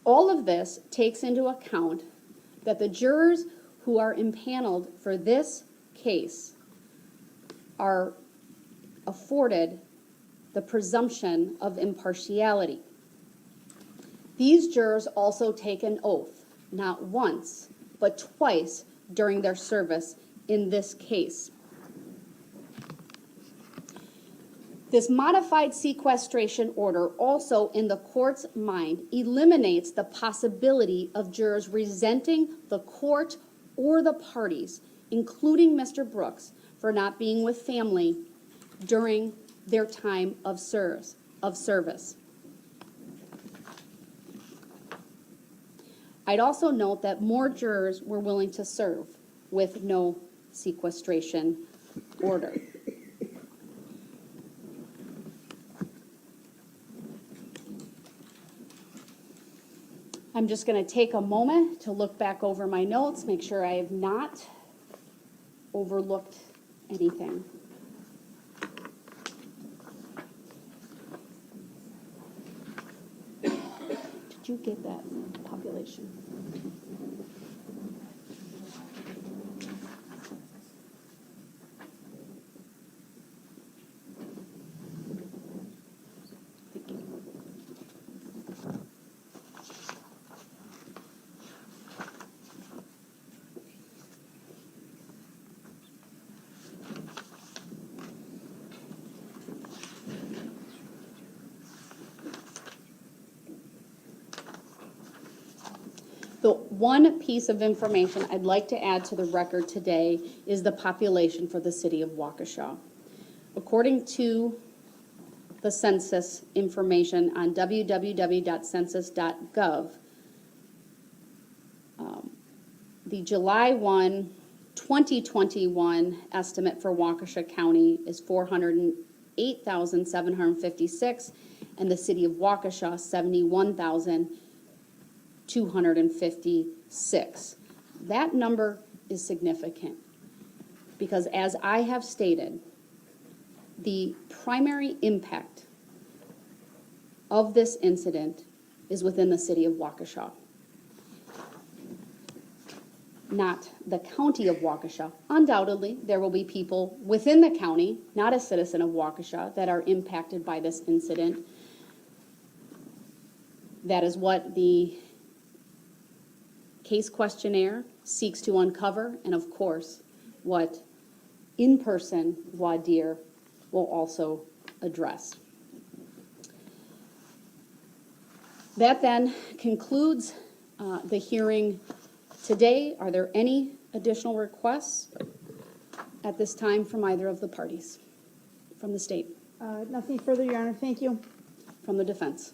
All of this takes into account that the jurors who are impaneled for this case are afforded the presumption of impartiality. These jurors also take an oath, not once, but twice during their service in this case. This modified sequestration order also, in the court's mind, eliminates the possibility of jurors resenting the court or the parties, including Mr. Brooks, for not being with family during their time of service. I'd also note that more jurors were willing to serve with no sequestration order. I'm just going to take a moment to look back over my notes, make sure I have not overlooked anything. Did you get that population? Thank you. The one piece of information I'd like to add to the record today is the population for the city of Waukesha. According to the census information on www.census.gov, the July 1, 2021 estimate for Waukesha County is 408,756, and the city of Waukesha, 71,256. That number is significant because, as I have stated, the primary impact of this incident is within the city of Waukesha, not the county of Waukesha. Undoubtedly, there will be people within the county, not a citizen of Waukesha, that are impacted by this incident. That is what the case questionnaire seeks to uncover, and of course, what in-person voir dire will also address. That then concludes the hearing today. Are there any additional requests at this time from either of the parties? From the state? Nothing further, Your Honor. Thank you. From the defense?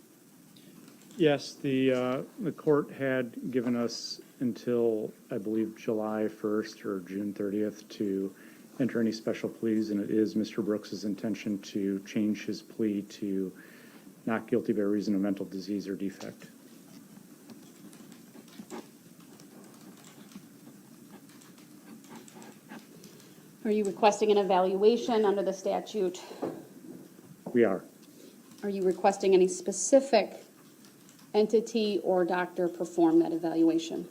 Yes, the court had given us until, I believe, July 1st or June 30th to enter any special pleas, and it is Mr. Brooks's intention to change his plea to not guilty by reason of mental disease or defect. Are you requesting an evaluation under the statute? We are. Are you requesting any specific entity or doctor perform that evaluation?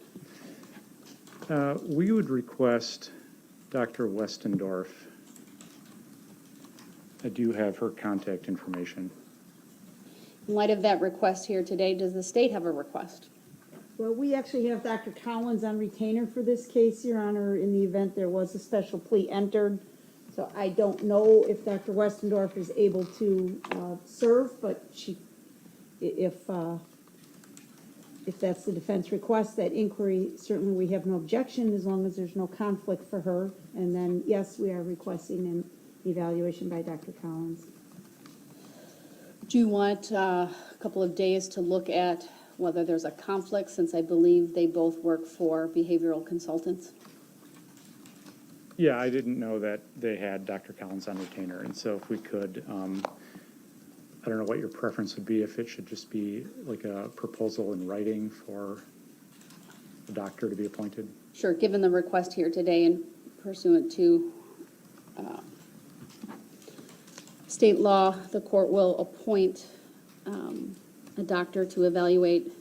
We would request Dr. Westendorf. I do have her contact information. In light of that request here today, does the state have a request? Well, we actually have Dr. Collins on retainer for this case, Your Honor, in the event there was a special plea entered. So I don't know if Dr. Westendorf is able to serve, but if that's the defense request, that inquiry, certainly we have no objection as long as there's no conflict for her. And then, yes, we are requesting an evaluation by Dr. Collins. Do you want a couple of days to look at whether there's a conflict, since I believe they both work for behavioral consultants? Yeah, I didn't know that they had Dr. Collins on retainer, and so if we could, I don't know what your preference would be, if it should just be like a proposal in writing for the doctor to be appointed. Sure, given the request here today and pursuant to state law, the court will appoint a doctor to evaluate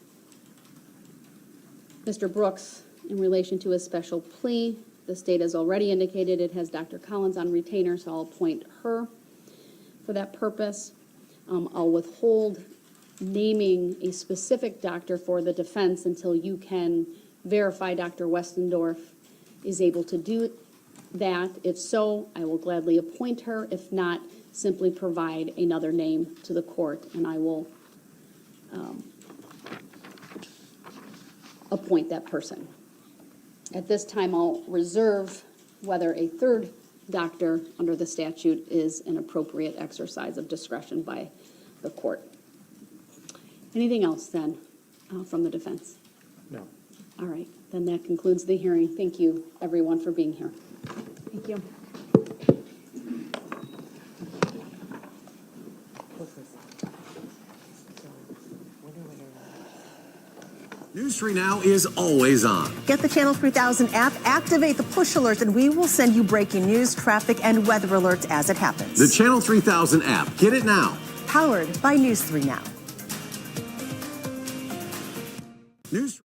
Mr. Brooks in relation to his special plea. The state has already indicated it has Dr. Collins on retainer, so I'll appoint her for that purpose. I'll withhold naming a specific doctor for the defense until you can verify Dr. Westendorf is able to do that. If so, I will gladly appoint her. If not, simply provide another name to the court, and I will appoint that person. At this time, I'll reserve whether a third doctor under the statute is an appropriate exercise of discretion by the court. Anything else then from the defense? No. All right, then that concludes the hearing. Thank you, everyone, for being here. Thank you. News 3 Now is always on. Get the Channel 3000 app, activate the push alerts, and we will send you breaking news, traffic, and weather alerts as it happens. The Channel 3000 app. Get it now. Powered by News 3 Now. News